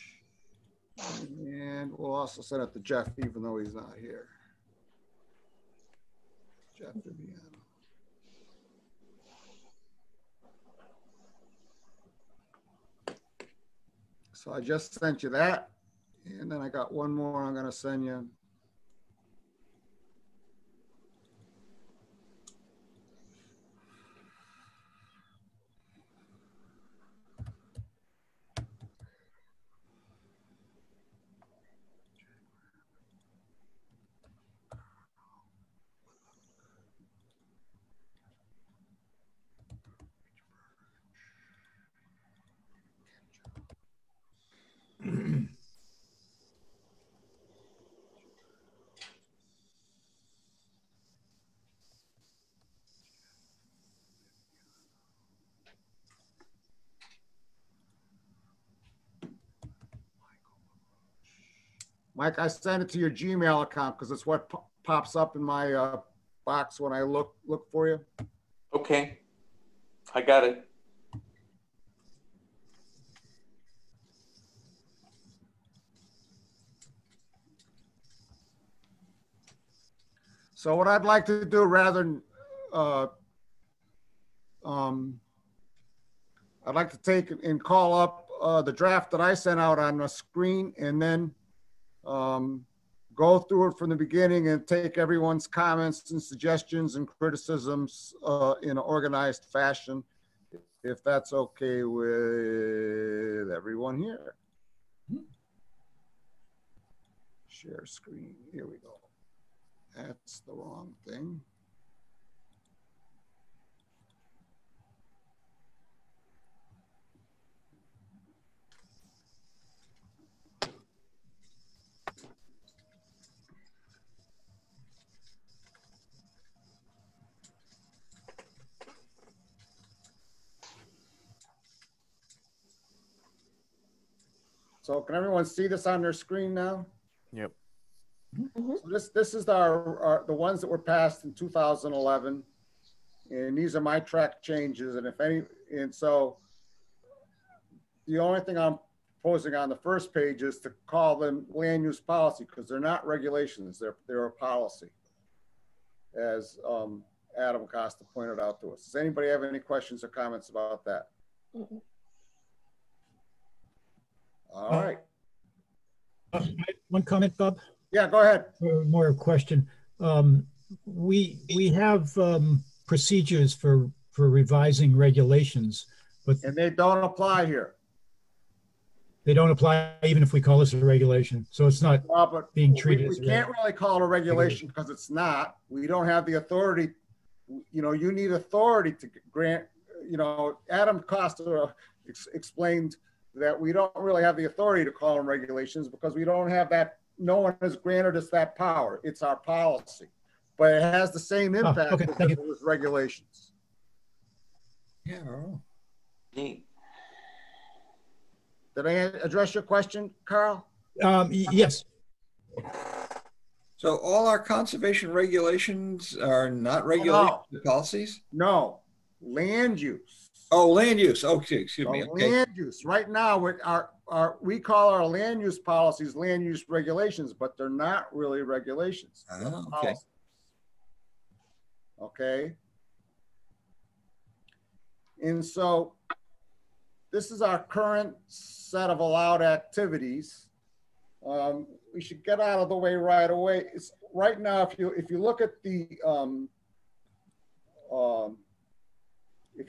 And we'll also send it to Jeff, even though he's not here. Jeff Viviano. So I just sent you that. And then I got one more I'm going to send you. Mike, I sent it to your Gmail account because it's what pops up in my box when I look for you. Okay, I got it. So what I'd like to do, rather than, I'd like to take and call up the draft that I sent out on the screen, and then go through it from the beginning and take everyone's comments and suggestions and criticisms in an organized fashion, if that's okay with everyone here. Share screen, here we go. That's the wrong thing. So can everyone see this on their screen now? Yep. So this is the ones that were passed in 2011, and these are my track changes. And so the only thing I'm proposing on the first page is to call them land use policy, because they're not regulations, they're a policy, as Adam Costa pointed out to us. Does anybody have any questions or comments about that? All right. One comment, Bob? Yeah, go ahead. More a question. We have procedures for revising regulations, and they don't apply here. They don't apply even if we call this a regulation. So it's not being treated as we can't really call it a regulation because it's not. We don't have the authority. You know, you need authority to grant. You know, Adam Costa explained that we don't really have the authority to call them regulations because we don't have that. No one has granted us that power. It's our policy, but it has the same impact as if it was regulations. Yeah. Neat. Did I address your question, Carl? Yes. So all our conservation regulations are not regulations, policies? No, land use. Oh, land use. Okay, excuse me. Okay. Land use. Right now, we call our land use policies land use regulations, but they're not really regulations. Oh, okay. Okay. And so this is our current set of allowed activities. We should get out of the way right away. It's right now, if you look at the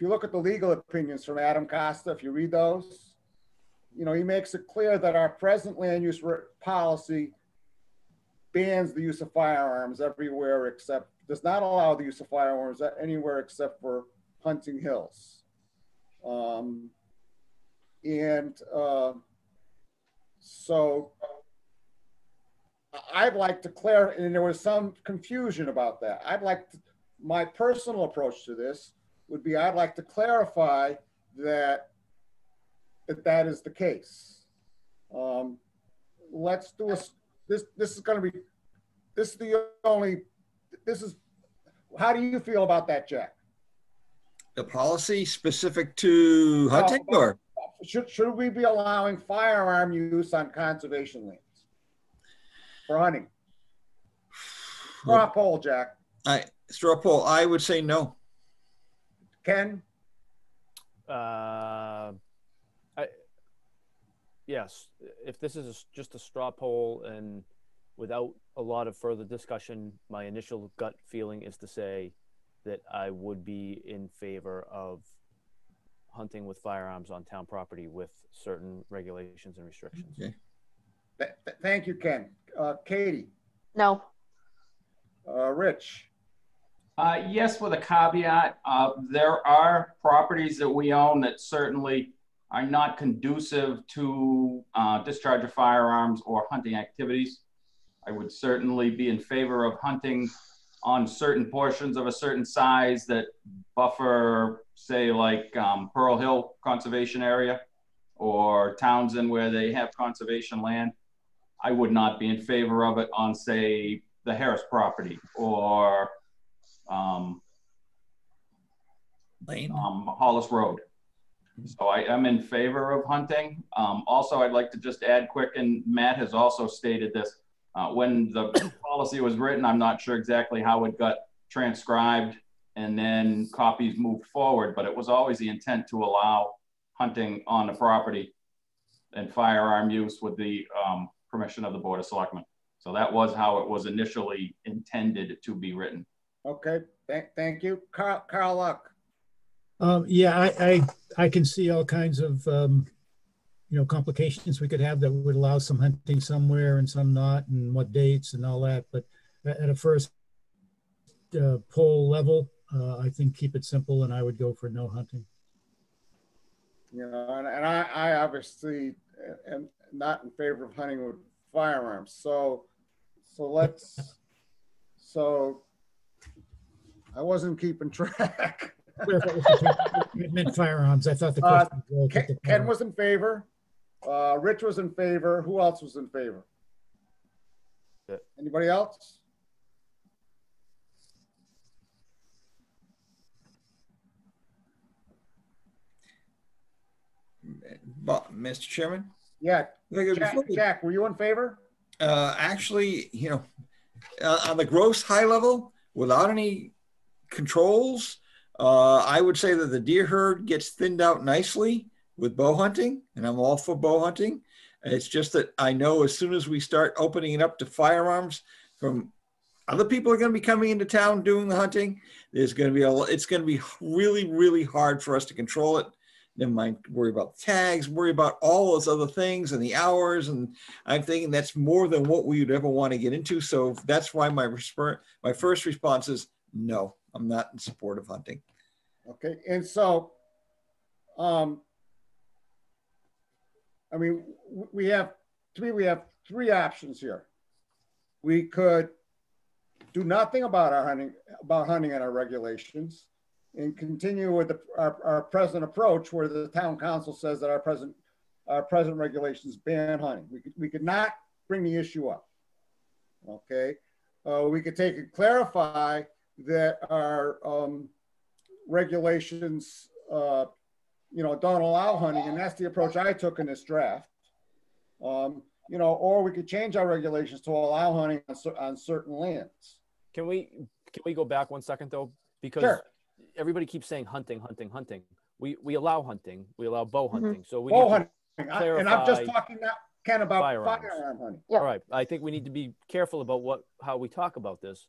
if you look at the legal opinions from Adam Costa, if you read those, you know, he makes it clear that our present land use policy bans the use of firearms everywhere except, does not allow the use of firearms anywhere except for hunting hills. So I'd like to clarify, and there was some confusion about that. My personal approach to this would be, I'd like to clarify that is the case. Let's do how do you feel about that, Jack? The policy specific to hunting, or should we be allowing firearm use on conservation lands for hunting? Straw poll, Jack. Straw poll, I would say no. Ken? Yes, if this is just a straw poll and without a lot of further discussion, my initial gut feeling is to say that I would be in favor of hunting with firearms on town property with certain regulations and restrictions. Okay. Thank you, Ken. Katie? No. Rich? Yes, with a caveat. There are properties that we own that certainly are not conducive to discharge of firearms or hunting activities. I would certainly be in favor of hunting on certain portions of a certain size that buffer, say, like Pearl Hill Conservation Area or Townsend, where they have conservation land. I would not be in favor of it on, say, the Harris property or Hollis Road. So I am in favor of hunting. Also, I'd like to just add quick, and Matt has also stated this, when the policy was written, I'm not sure exactly how it got transcribed and then copies moved forward, but it was always the intent to allow hunting on the property and firearm use with the permission of the Board of Selectmen. So that was how it was initially intended to be written. Okay, thank you. Carl Luck. Yeah, I can see all kinds of complications we could have that would allow some hunting somewhere and some not, and what dates and all that. But at a first poll level, I think keep it simple, and I would go for no hunting. You know, and I obviously am not in favor of hunting with firearms. So I wasn't keeping track. It meant firearms. I thought the question was Ken was in favor. Rich was in favor. Who else was in favor? Anybody else? Mr. Chairman? Yeah. Jack, were you in favor? Actually, on the gross high level, without any controls, I would say that the deer herd gets thinned out nicely with bow hunting, and I'm all for bow hunting. It's just that I know as soon as we start opening it up to firearms from other people are going to be coming into town doing the hunting, it's going to be really, really hard for us to control it. Never mind worry about tags, worry about all those other things and the hours. And I'm thinking that's more than what we would ever want to get into. So that's why my first response is no, I'm not in support of hunting. Okay. And so, I mean, we have three options here. We could do nothing about hunting and our regulations, and continue with our present approach, where the town council says that our present regulations ban hunting. We could not bring the issue up. Okay, we could take and clarify that our regulations, don't allow hunting, and that's the approach I took in this draft. Or we could change our regulations to allow hunting on certain lands. Can we go back 1 second though? Because sure. Everybody keeps saying hunting. We allow hunting. We allow bow hunting. So we bow need hunting. to clarify, and I'm just talking now, Ken, about firearms. Firearm hunting. All right. I think we need to be careful about how we talk about this,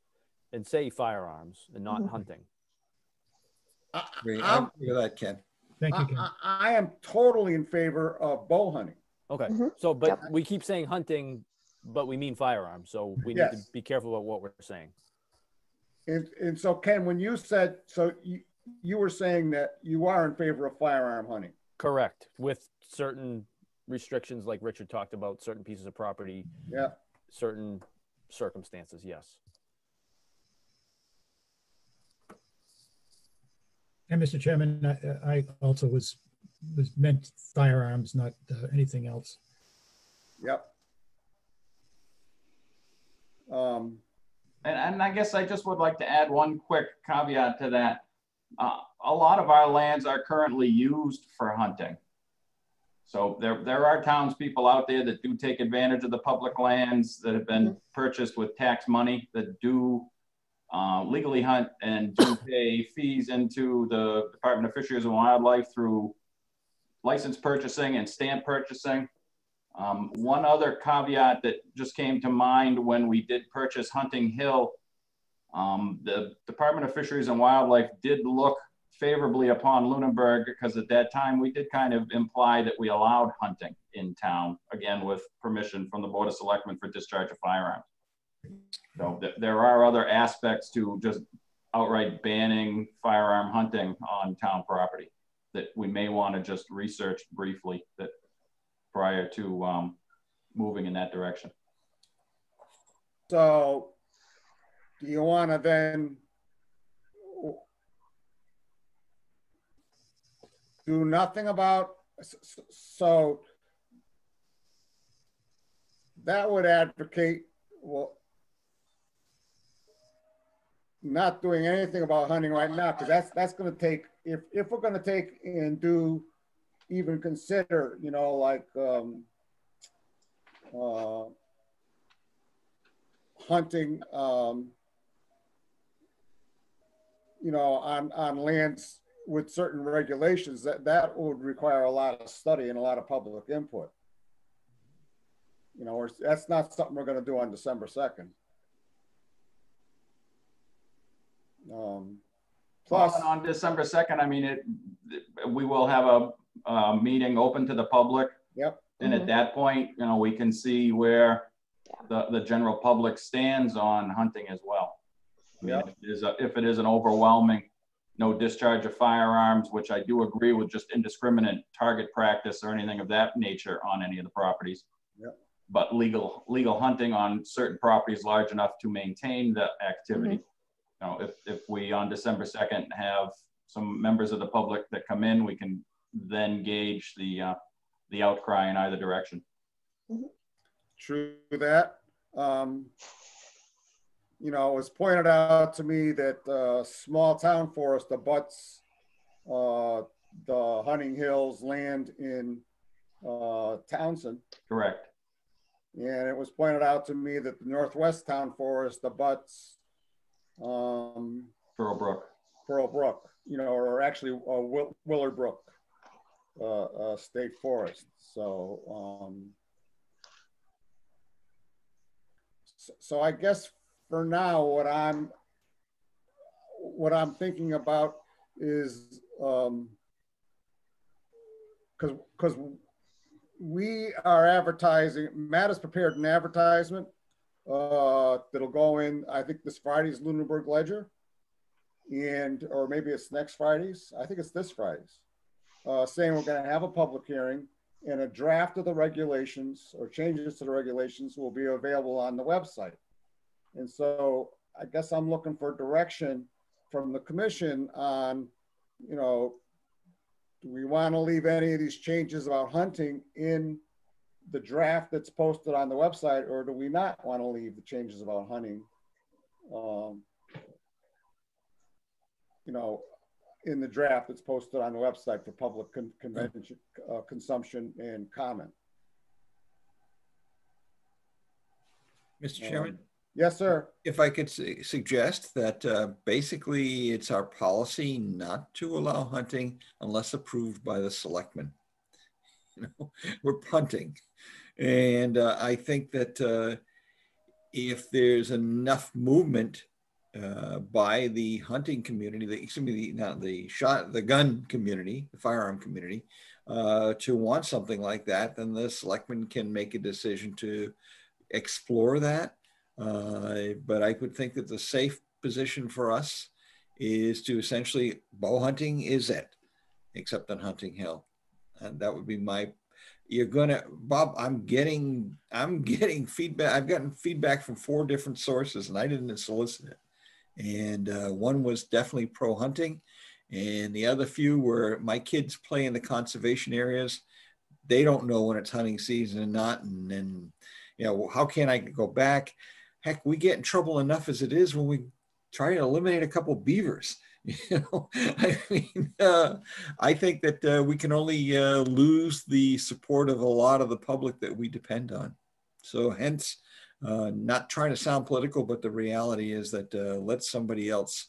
and say firearms and not hunting. I I'm- agree with that, Ken. Thank you, Ken. I am totally in favor of bow hunting. Okay. So, but we keep saying hunting, but we mean firearms. So we need to Yes. be careful about what we're saying. And so Ken, when you said, so you were saying that you are in favor of firearm hunting. Correct. With certain restrictions, like Richard talked about, certain pieces of property. Yeah. Certain circumstances. Yes. And Mr. Chairman, I also was meant firearms, not anything else. Yep. And I guess I just would like to add one quick caveat to that. A lot of our lands are currently used for hunting. So there are townspeople out there that do take advantage of the public lands that have been purchased with tax money, that do legally hunt and do pay fees into the Department of Fisheries and Wildlife through license purchasing and stamp purchasing. One other caveat that just came to mind when we did purchase Hunting Hill, the Department of Fisheries and Wildlife did look favorably upon Lunenburg, because at that time we did kind of imply that we allowed hunting in town, again with permission from the Board of Selectmen for discharge of firearms. So there are other aspects to just outright banning firearm hunting on town property that we may want to just research briefly that prior to moving in that direction. So do you want to then do nothing about, so that would advocate, well, not doing anything about hunting right now, because that's going to take, if we're going to take and do, even consider, you know, like hunting, you know, on lands with certain regulations, that would require a lot of study and a lot of public input. You know, that's not something we're going to do on December 2nd. Plus, well, on December 2nd, I mean, we will have a meeting open to the public. Yep. And at that point, you know, we can see where the general public stands on hunting as well. I mean, if it is an overwhelming no discharge of firearms, which I do agree with, just indiscriminate target practice or anything of that nature on any of the properties. Yep. But legal hunting on certain properties large enough to maintain the activity. You know, if we on December 2nd have some members of the public that come in, we can then gauge the outcry in either direction. True that. You know, it was pointed out to me that small town forest abuts the Hunting Hills land in Townsend. Correct. And it was pointed out to me that the Northwest Town Forest abuts Pearl Brook, you know, or actually Willard Brook State Forest. So, so I guess for now, what I'm thinking about is because we are advertising, Matt has prepared an advertisement that'll go in, I think this Friday's Lunenburg Ledger, and or maybe it's next Friday's, I think it's this Friday's, saying we're going to have a public hearing and a draft of the regulations or changes to the regulations will be available on the website. And so I guess I'm looking for direction from the commission on, you know, do we want to leave any of these changes about hunting in the draft that's posted on the website, or do we not want to leave the changes about hunting, you know, in the draft that's posted on the website for public convention, consumption and comment? Mr. Chairman? Yes, sir. If I could suggest that basically it's our policy not to allow hunting unless approved by the selectmen. You know, we're punting. And I think that if there's enough movement by the hunting community, the gun community, the firearm community, to want something like that, then the selectmen can make a decision to explore that. But I would think that the safe position for us is to essentially, bow hunting is it, except on Hunting Hill. And that would be my, Bob, I'm getting feedback. I've gotten feedback from 4 different sources and I didn't solicit it. And one was definitely pro hunting. And the other few were my kids play in the conservation areas. They don't know when it's hunting season and not. And then, how can I go back? Heck, we get in trouble enough as it is when we try to eliminate a couple of beavers. I mean, I think that we can only lose the support of a lot of the public that we depend on. So hence, not trying to sound political, but the reality is that let somebody else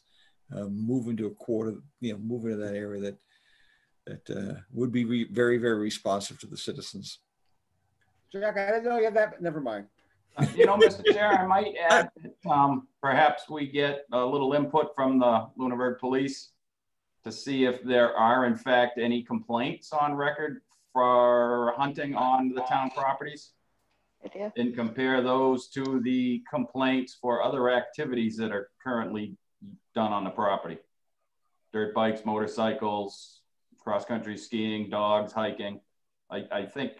move into a quarter, move into that area that would be very, very responsive to the citizens. Jack, I didn't know you had that, but never mind. Mr. Chair, I might add that perhaps we get a little input from the Lunenburg Police to see if there are, in fact, any complaints on record for hunting on the town properties. And compare those to the complaints for other activities that are currently done on the property. Dirt bikes, motorcycles, cross-country skiing, dogs, hiking. I think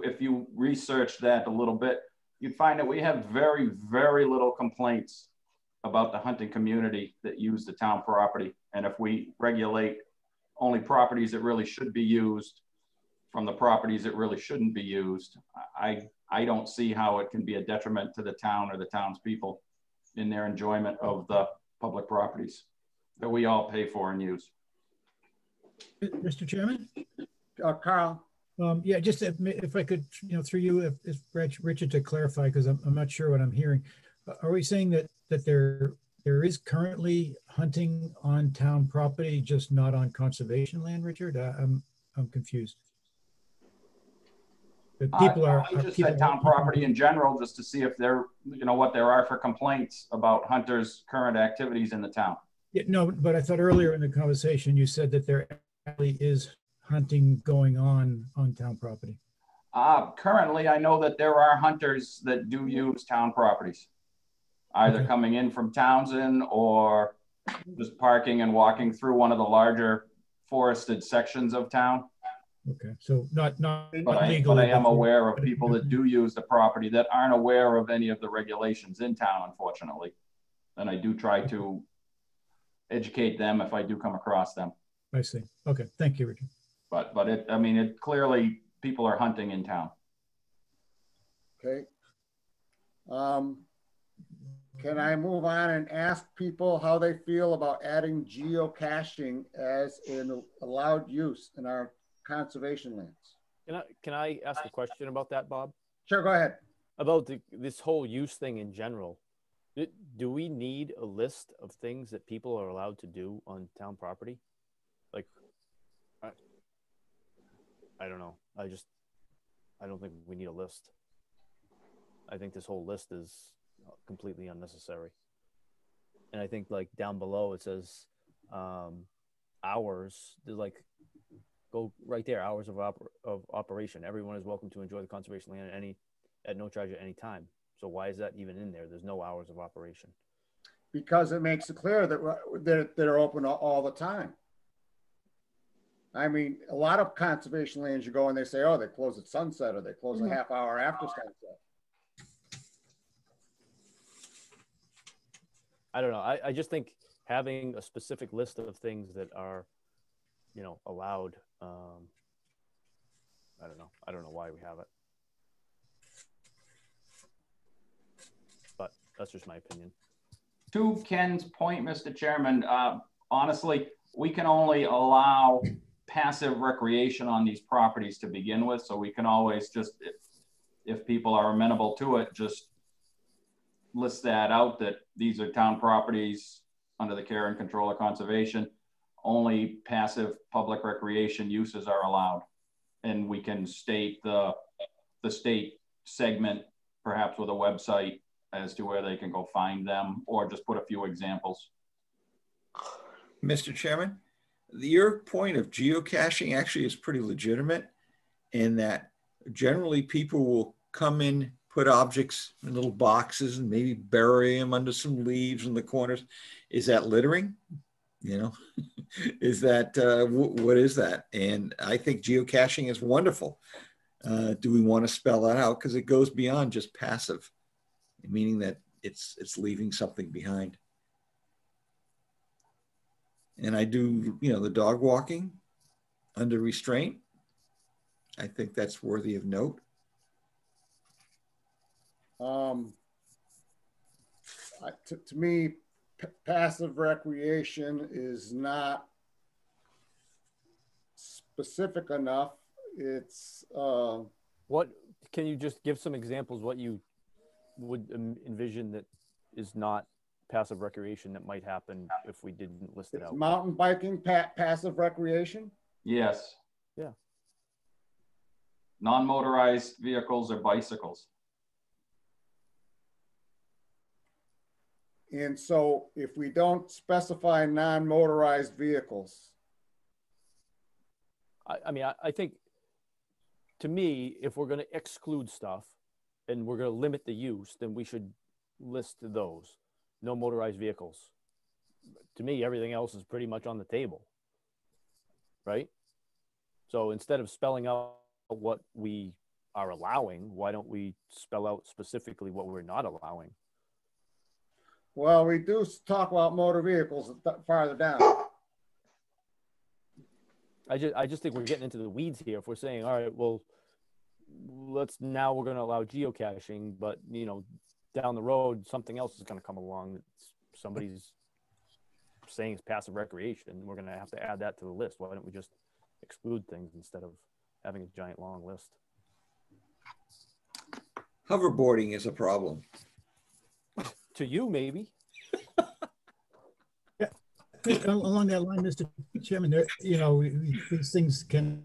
if you research that a little bit, you'd find that we have very, very little complaints about the hunting community that use the town property. And if we regulate only properties that really should be used from the properties that really shouldn't be used, I don't see how it can be a detriment to the town or the townspeople in their enjoyment of the public properties that we all pay for and use. Mr. Chairman? Carl? Yeah, just if I could, through you, if Richard, to clarify, because I'm not sure what I'm hearing. Are we saying that there is currently hunting on town property, just not on conservation land, Richard? I'm confused. People are. I just said town property in general, just to see if there, what there are for complaints about hunters' current activities in the town. Yeah, no, but I thought earlier in the conversation you said that there actually is hunting going on town property. Currently, I know that there are hunters that do use town properties, either coming in from Townsend or just parking and walking through one of the larger forested sections of town. Okay, so not but legal. I am aware of people that do use the property that aren't aware of any of the regulations in town, unfortunately. And I do try to educate them if I do come across them. I see. Okay, thank you, Richard. But it clearly people are hunting in town. Okay. Can I move on and ask people how they feel about adding geocaching as an allowed use in our conservation lands? Can I ask a question about that, Bob? Sure, go ahead. About this whole use thing in general. Do we need a list of things that people are allowed to do on town property? Like, I don't know. I don't think we need a list. I think this whole list is completely unnecessary. And I think like down below it says hours. There's like, go right there, hours of operation. Everyone is welcome to enjoy the conservation land at no charge at any time. So why is that even in there? There's no hours of operation. Because it makes it clear that they're open all the time. I mean, a lot of conservation lands you go and they say, oh, they close at sunset or they close a half hour after sunset. I don't know. I just think having a specific list of things that are, allowed. I don't know. I don't know why we have it. But that's just my opinion. To Ken's point, Mr. Chairman, honestly, we can only allow passive recreation on these properties to begin with. So we can always just, if people are amenable to it, just list that out that these are town properties under the care and control of conservation. Only passive public recreation uses are allowed. And we can state the state segment, perhaps with a website as to where they can go find them, or just put a few examples. Mr. Chairman, your point of geocaching actually is pretty legitimate in that generally people will come in, put objects in little boxes and maybe bury them under some leaves in the corners. Is that littering? You know, is that, what is that? And I think geocaching is wonderful. Do we want to spell that out? Because it goes beyond just passive, meaning that it's leaving something behind. And I do, you know, the dog walking under restraint. I think that's worthy of note. To me, passive recreation is not specific enough. It's what can you just give some examples what you would envision that is not passive recreation that might happen if we didn't list it out? Mountain biking, passive recreation? Yes. Yeah. Non-motorized vehicles or bicycles. And so if we don't specify non-motorized vehicles. I mean, I think, to me, if we're going to exclude stuff and we're going to limit the use, then we should list those. No motorized vehicles. To me, everything else is pretty much on the table, right? So instead of spelling out what we are allowing, why don't we spell out specifically what we're not allowing? Well, we do talk about motor vehicles farther down. I just think we're getting into the weeds here. If we're saying, all right, well, we're going to allow geocaching, but you know, down the road, something else is going to come along that somebody's saying is passive recreation. We're going to have to add that to the list. Why don't we just exclude things instead of having a giant long list? Hoverboarding is a problem. To you, maybe. Along that line, Mr. Chairman, there, you know, these things can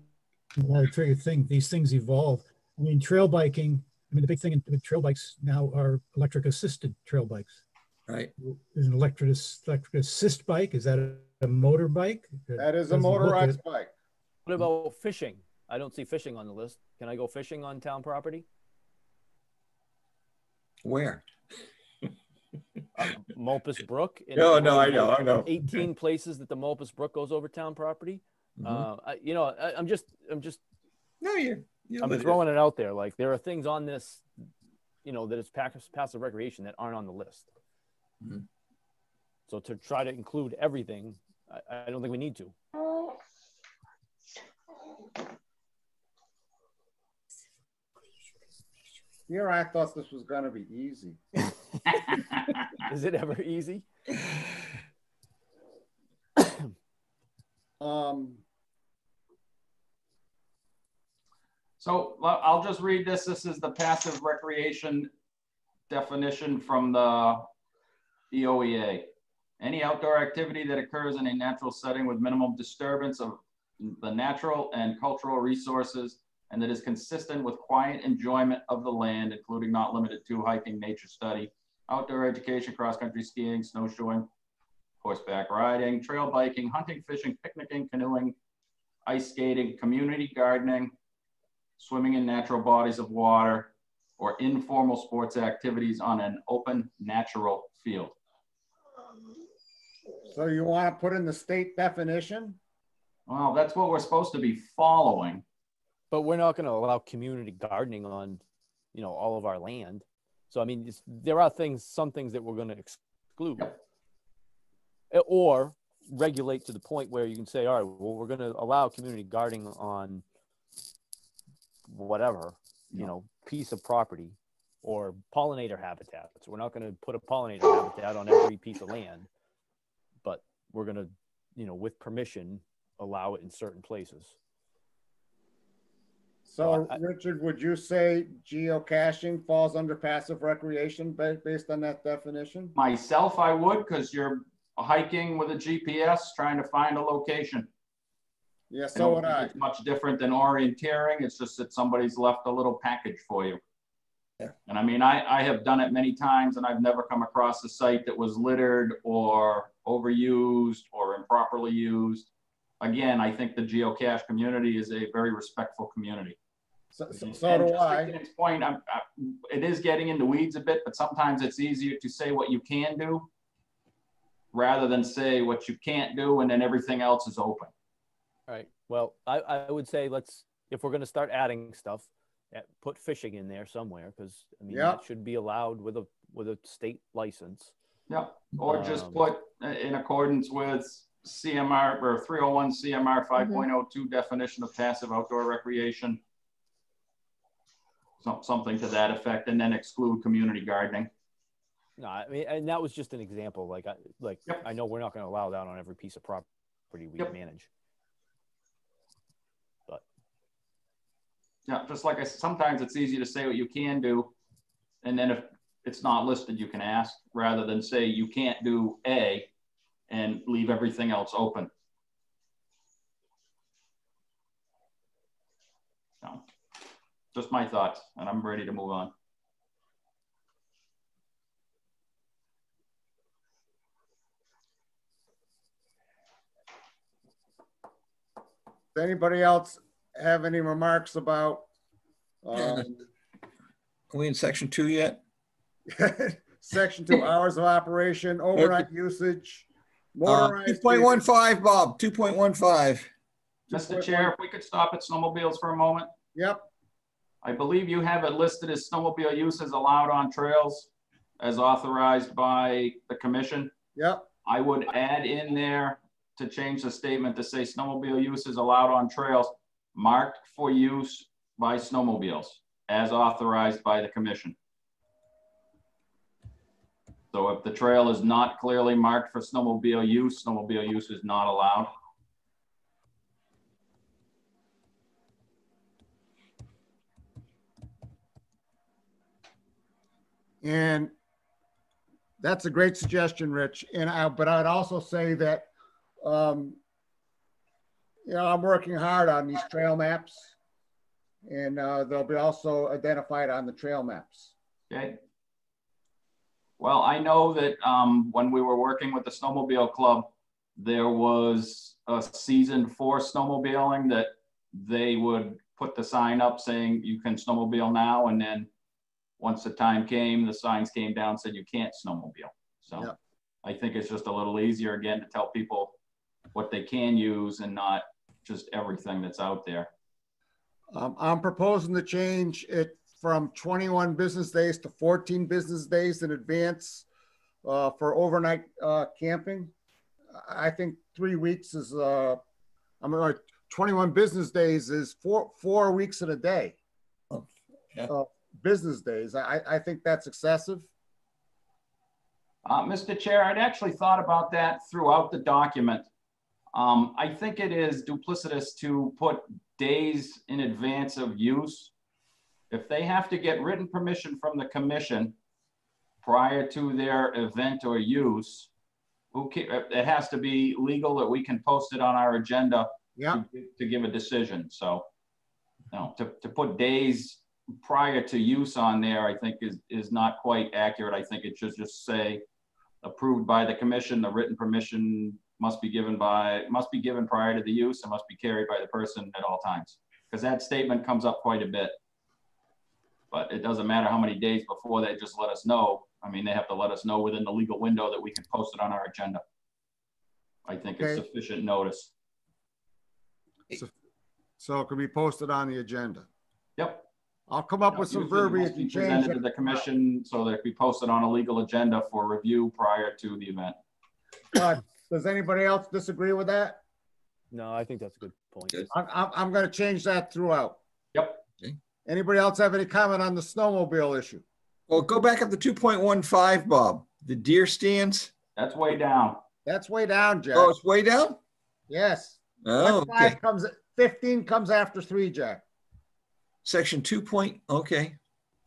trigger things. These things evolve. I mean, trail biking. I mean, the big thing with trail bikes now are electric assisted trail bikes. Right. There's an electric assist bike. Is that a motorbike? That is a motorized bike. What about fishing? I don't see fishing on the list. Can I go fishing on town property? Where? Mulpus Brook. No, I know. 18 places that the Mulpus Brook goes over town property. You know, I'm just. No, I'm throwing it out there. Like there are things on this, you know, that is passive recreation that aren't on the list. Mm-hmm. So to try to include everything, I don't think we need to. Here, I thought this was going to be easy. Is it ever easy? So I'll just read this. This is the passive recreation definition from the EOEA. Any outdoor activity that occurs in a natural setting with minimum disturbance of the natural and cultural resources and that is consistent with quiet enjoyment of the land, including not limited to hiking, nature study, outdoor education, cross-country skiing, snowshoeing, horseback riding, trail biking, hunting, fishing, picnicking, canoeing, ice skating, community gardening, swimming in natural bodies of water, or informal sports activities on an open natural field. So you want to put in the state definition? Well, that's what we're supposed to be following. But we're not going to allow community gardening on, you know, all of our land. So, I mean, there are some things that we're going to exclude. Or regulate to the point where you can say, all right, well, we're going to allow community gardening on whatever, you know, piece of property or pollinator habitats. We're not going to put a pollinator habitat on every piece of land, but we're going to, you know, with permission, allow it in certain places. So, Richard, would you say geocaching falls under passive recreation based on that definition? Myself, I would, because you're hiking with a GPS trying to find a location. Yeah, so would I. It's much different than orienteering. It's just that somebody's left a little package for you. And I mean, I have done it many times and I've never come across a site that was littered or overused or improperly used. Again, I think the geocache community is a very respectful community. So And do just I. to Ken's point, it is getting into weeds a bit, but sometimes it's easier to say what you can do rather than say what you can't do and then everything else is open. All right. Well, I would say if we're going to start adding stuff, put fishing in there somewhere, because I mean that should be allowed with a state license. Yeah. Or just put in accordance with CMR or 301 CMR 5.02 definition of passive outdoor recreation. Something to that effect, and then exclude community gardening. No, I mean, and that was just an example. I know we're not going to allow that on every piece of property we manage. But yeah, just like sometimes it's easy to say what you can do, and then if it's not listed, you can ask rather than say you can't do A and leave everything else open. So, just my thoughts, and I'm ready to move on. Does anybody else have any remarks about? Are we in section 2 yet? Section 2, hours of operation, overnight usage, motorized. 2.15, Bob, 2.15. Mr. Chair, if we could stop at snowmobiles for a moment. Yep. I believe you have it listed as snowmobile use is allowed on trails as authorized by the commission. Yep. I would add in there to change the statement to say snowmobile use is allowed on trails marked for use by snowmobiles as authorized by the commission. So if the trail is not clearly marked for snowmobile use is not allowed. And that's a great suggestion, Rich. But I'd also say that, I'm working hard on these trail maps, and they'll be also identified on the trail maps. Okay. Well, I know that when we were working with the snowmobile club, there was a season for snowmobiling that they would put the sign up saying you can snowmobile now, and then once the time came, the signs came down and said you can't snowmobile. So I think it's just a little easier again to tell people what they can use and not just everything that's out there. I'm proposing to change it from 21 business days to 14 business days in advance for overnight camping. I think 3 weeks is, 21 business days is four weeks in a day. Business days. I think that's excessive. Mr. Chair, I'd actually thought about that throughout the document. I think it is duplicitous to put days in advance of use. If they have to get written permission from the commission prior to their event or use, it has to be legal that we can post it on our agenda to give a decision. So, to put days prior to use on there, I think is not quite accurate. I think it should just say approved by the commission. The written permission must be given prior to the use and must be carried by the person at all times, because that statement comes up quite a bit. But it doesn't matter how many days before they just let us know. I mean, they have to let us know within the legal window that we can post it on our agenda. I think it's sufficient notice. So it can be posted on the agenda. Yep. I'll come up with some verbiage and change presented to the commission so that it be posted on a legal agenda for review prior to the event. Does anybody else disagree with that? No, I think that's a good point. I'm going to change that throughout. Yep. Anybody else have any comment on the snowmobile issue? Well, go back up to 2.15, Bob. The deer stands. That's way down. That's way down, Jack. Oh, it's way down? Yes. Oh, okay. 15 comes after 3, Jack. Section 2. Okay.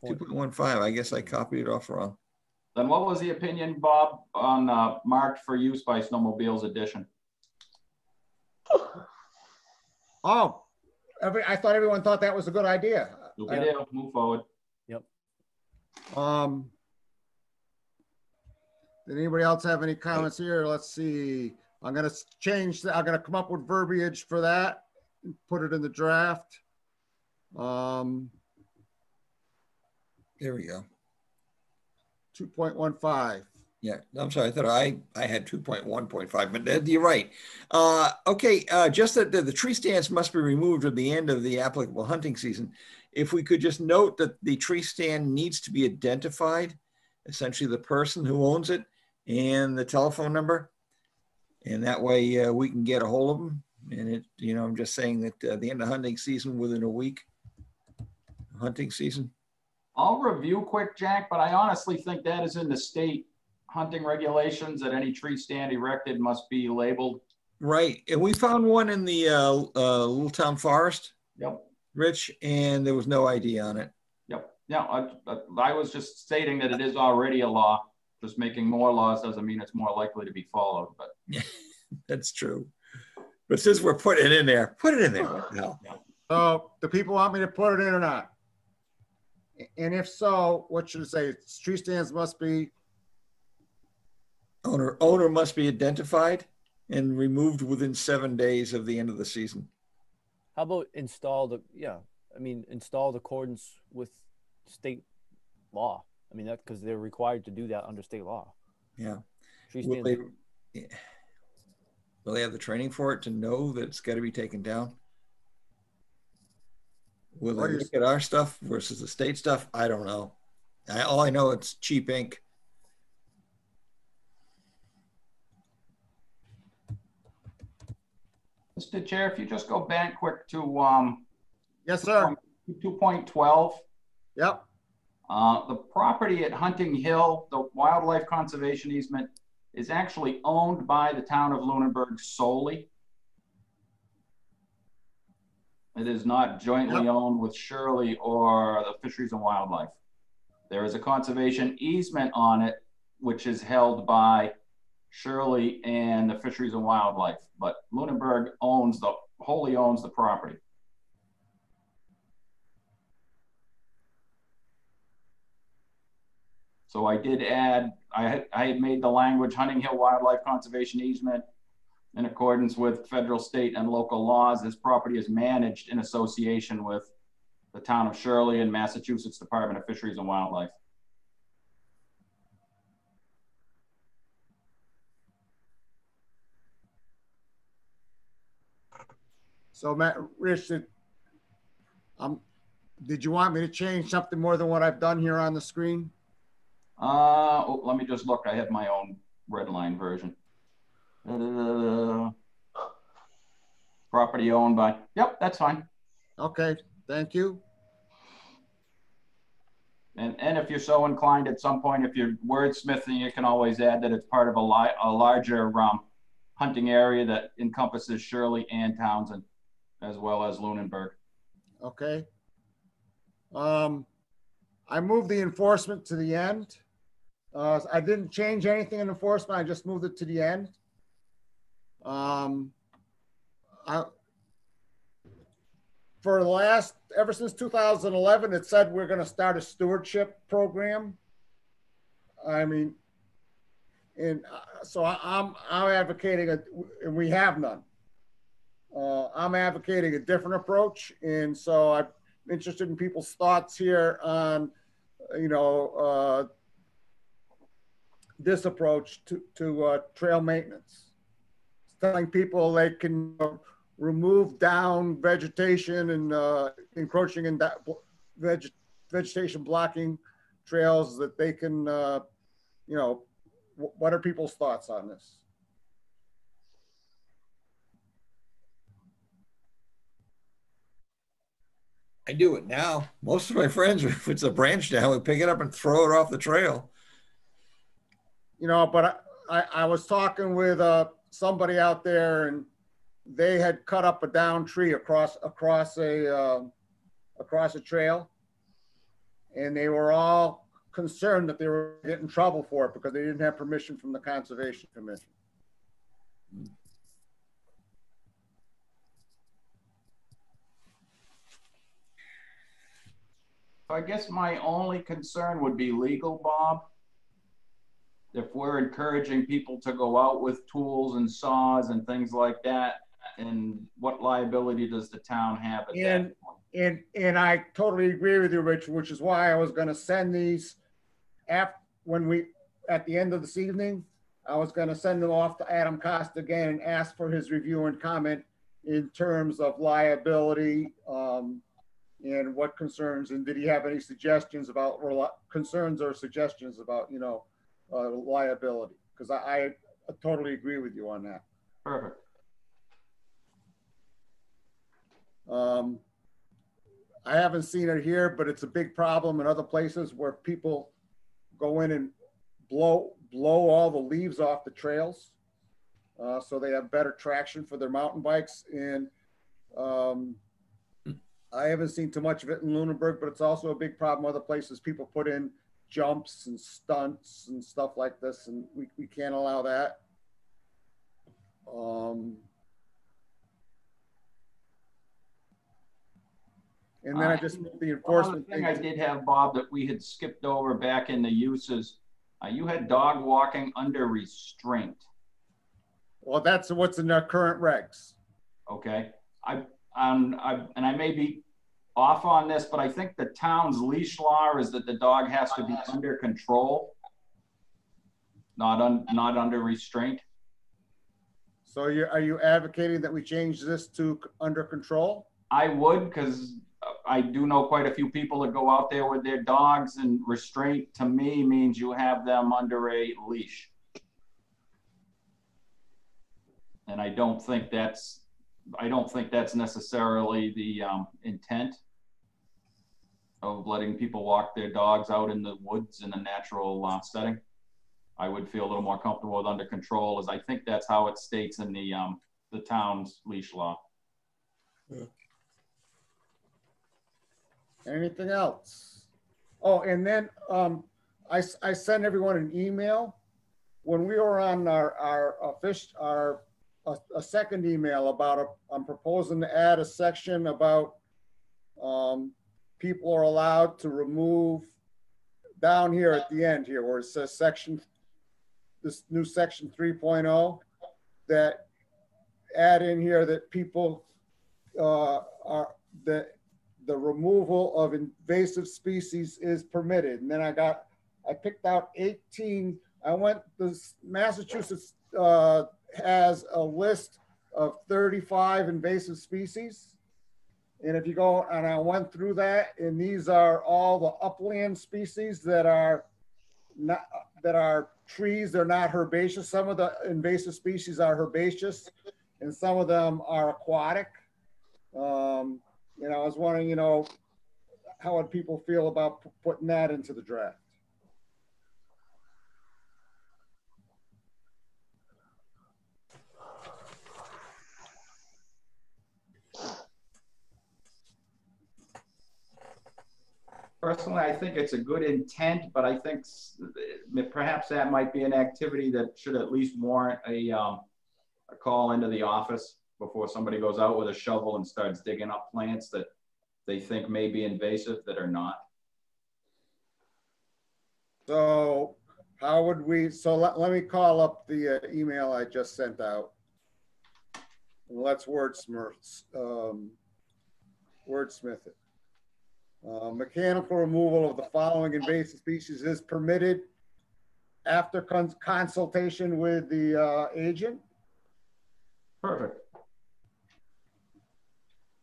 2.15. I guess I copied it off wrong. Then what was the opinion, Bob, on marked for use by snowmobiles edition? Oh, I thought everyone thought that was a good idea. Move forward. Yep. Did anybody else have any comments here? Let's see. I'm going to change that. I'm going to come up with verbiage for that and put it in the draft. There we go. 2.15. Yeah, I'm sorry. I thought I had 2.1.5, but you're right. Okay, just that the tree stands must be removed at the end of the applicable hunting season. If we could just note that the tree stand needs to be identified, essentially the person who owns it and the telephone number, and that way we can get a hold of them. And it, you know, I'm just saying that the end of hunting season within a week, hunting season. I'll review quick, Jack, but I honestly think that is in the state hunting regulations that any tree stand erected must be labeled. Right, and we found one in the Little Town Forest. Yep. Rich, and there was no ID on it. Yep. Yeah, I was just stating that it is already a law. Just making more laws doesn't mean it's more likely to be followed. But that's true. But since we're putting it in there, put it in there. What the hell? So do people want me to put it in or not? And if so, what should it say? Tree stands must be owner must be identified and removed within 7 days of the end of the season. How about installed accordance with state law? I mean, that because they're required to do that under state law. Yeah. Will they have the training for it to know that it's got to be taken down? Will they look at our stuff versus the state stuff? I don't know. All I know, it's cheap ink. Mr. Chair, if you just go back quick to yes, sir. 2.12. Yep. The property at Hunting Hill, the wildlife conservation easement, is actually owned by the town of Lunenburg solely. It is not jointly owned with Shirley or the Fisheries and Wildlife. There is a conservation easement on it, which is held by Shirley and the Fisheries and Wildlife, but Lunenburg wholly owns the property. So I did add, I had made the language Hunting Hill Wildlife Conservation Easement in accordance with federal, state, and local laws. This property is managed in association with the town of Shirley and Massachusetts Department of Fisheries and Wildlife. So Rich, did you want me to change something more than what I've done here on the screen? Let me just look. I have my own red line version. Property owned by, yep, that's fine. Okay, thank you. And if you're so inclined at some point, if you're wordsmithing, you can always add that it's part of a larger hunting area that encompasses Shirley and Townsend, as well as Lunenburg. Okay. I moved the enforcement to the end. I didn't change anything in enforcement. I just moved it to the end. Ever since 2011, it said we're going to start a stewardship program. I mean, so I'm advocating and we have none. I'm advocating a different approach, and so I'm interested in people's thoughts here on, this approach to trail maintenance. It's telling people they can remove down vegetation and encroaching in that vegetation blocking trails that they can, what are people's thoughts on this? I do it now. Most of my friends, if it's a branch down, we pick it up and throw it off the trail. But I was talking with somebody out there, and they had cut up a down tree across a trail, and they were all concerned that they were getting in trouble for it because they didn't have permission from the Conservation Commission. So I guess my only concern would be legal, Bob. If we're encouraging people to go out with tools and saws and things like that, and what liability does the town have at that point? And I totally agree with you, Rich, which is why I was going to send these at the end of this evening. I was going to send them off to Adam Costa again and ask for his review and comment in terms of liability, and what concerns, and did he have any suggestions about, or concerns or suggestions about, liability? Because I totally agree with you on that. Perfect. I haven't seen it here, but it's a big problem in other places where people go in and blow all the leaves off the trails, so they have better traction for their mountain bikes. And I haven't seen too much of it in Lunenburg, but it's also a big problem other places. People put in jumps and stunts and stuff like this, and we can't allow that. And then I just the enforcement thing I did have, Bob, that we had skipped over back in the uses. You had dog walking under restraint. Well, that's what's in our current regs. Okay. And I may be off on this, but I think the town's leash law is that the dog has to be under control, not under restraint. So are you advocating that we change this to under control? I would, because I do know quite a few people that go out there with their dogs, and restraint to me means you have them under a leash. And I don't think that's necessarily the intent of letting people walk their dogs out in the woods in a natural setting. I would feel a little more comfortable with under control, as I think that's how it states in the town's leash law. Yeah. Anything else? Oh, and then I sent everyone an email when we were on a second email about I'm proposing to add a section about people are allowed to remove down here at the end here where it says this new section 3.0, that add in here that people the removal of invasive species is permitted. And then I picked out 18. Massachusetts has a list of 35 invasive species. And if you go, and I went through that, and these are all the upland species that are trees. They're not herbaceous. Some of the invasive species are herbaceous, and some of them are aquatic. I was wondering, how would people feel about putting that into the draft? Personally, I think it's a good intent, but I think perhaps that might be an activity that should at least warrant a call into the office before somebody goes out with a shovel and starts digging up plants that they think may be invasive that are not. So how would we, let me call up the email I just sent out. And let's wordsmith it. Mechanical removal of the following invasive species is permitted after consultation with the agent. Perfect.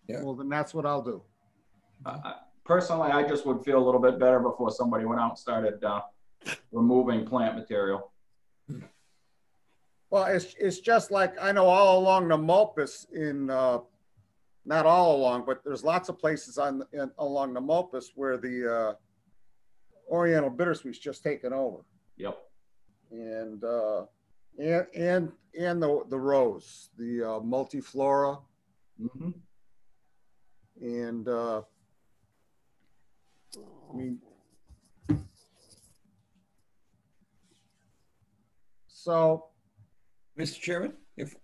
Yeah. Well, then that's what I'll do. Personally, I just would feel a little bit better before somebody went out and started removing plant material. Well, it's just like, I know all along the Mulpus not all along, but there's lots of places along the Mulpus where the Oriental bittersweet's just taken over. Yep. And the rose, the multiflora. Mm-hmm. And I mean, so, Mr. Chairman, if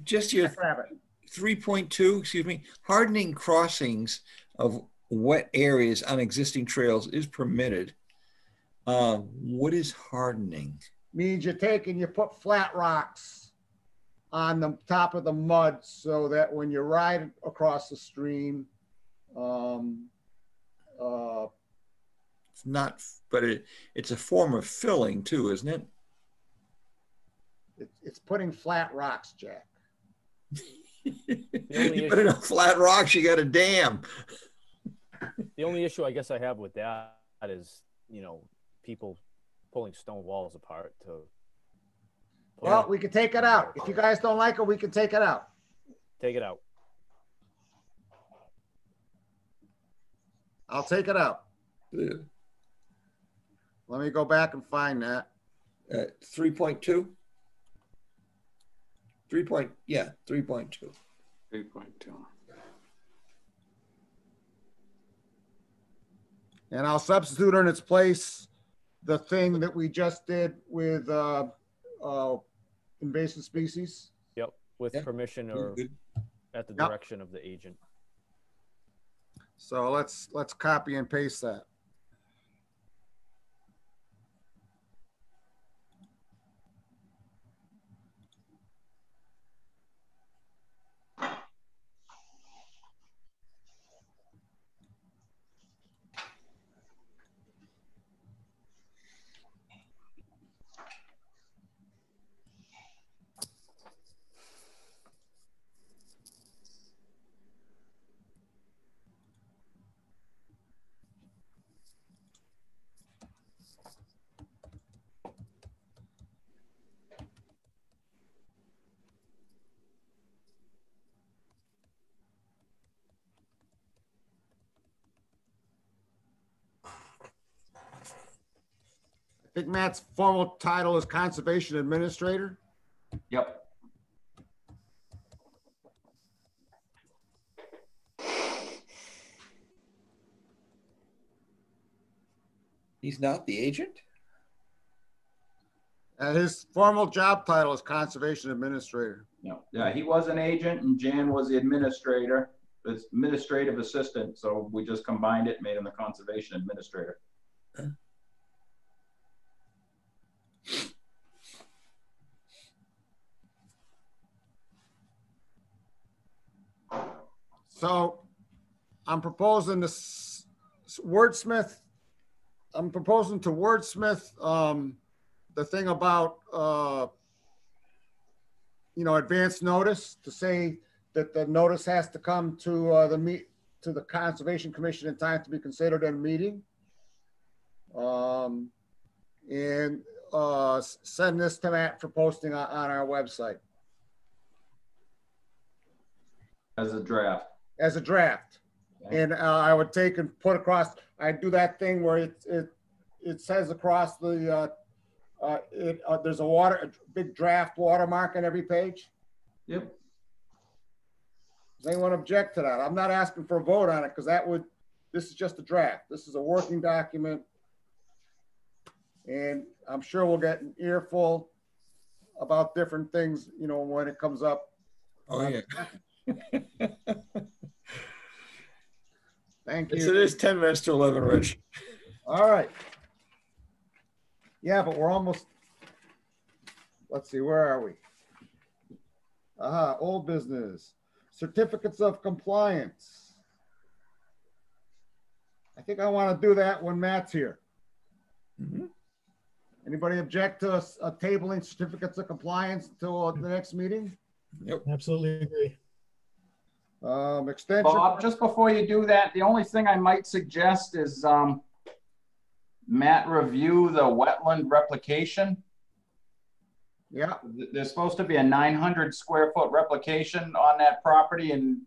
just your 3.2, excuse me, hardening crossings of wet areas on existing trails is permitted. What is hardening? Means you put flat rocks on the top of the mud so that when you ride across the stream, It's not, but it's a form of filling too, isn't it? It's putting flat rocks, Jack. You put enough flat rocks, you got a dam. The only issue I guess I have with that is, you know, people pulling stone walls apart to. Well, we can take it out. If you guys don't like it, we can take it out. Take it out. I'll take it out. Yeah. Let me go back and find that. 3.2? 3.2. 3.2. And I'll substitute in its place the thing that we just did with invasive species. Yep, with permission or at the direction of the agent. So let's copy and paste that. I think Matt's formal title is Conservation Administrator. Yep. He's not the agent? His formal job title is Conservation Administrator. No. Yeah, he was an agent and Jan was the administrator, the administrative assistant. So we just combined it, made him the Conservation Administrator. So I'm proposing this wordsmith. I'm proposing to wordsmith the thing about advance notice, to say that the notice has to come to the Conservation Commission in time to be considered in a meeting, and send this to Matt for posting on our website As a draft. as a draft. And I would take and put across, I'd do that thing where it says across the, there's a big draft watermark on every page. Yep. Does anyone object to that? I'm not asking for a vote on it because this is just a draft. This is a working document. And I'm sure we'll get an earful about different things, when it comes up. Oh, yeah. Thank you. Yes, it is 10 minutes to 11, Rich. All right. Yeah, but we're almost, let's see, where are we? Old business. Certificates of compliance. I think I want to do that when Matt's here. Mm-hmm. Anybody object to us tabling certificates of compliance until the next meeting? Yep. Absolutely agree. Extension. Bob, just before you do that, the only thing I might suggest is Matt review the wetland replication. Yeah. There's supposed to be a 900 square foot replication on that property, and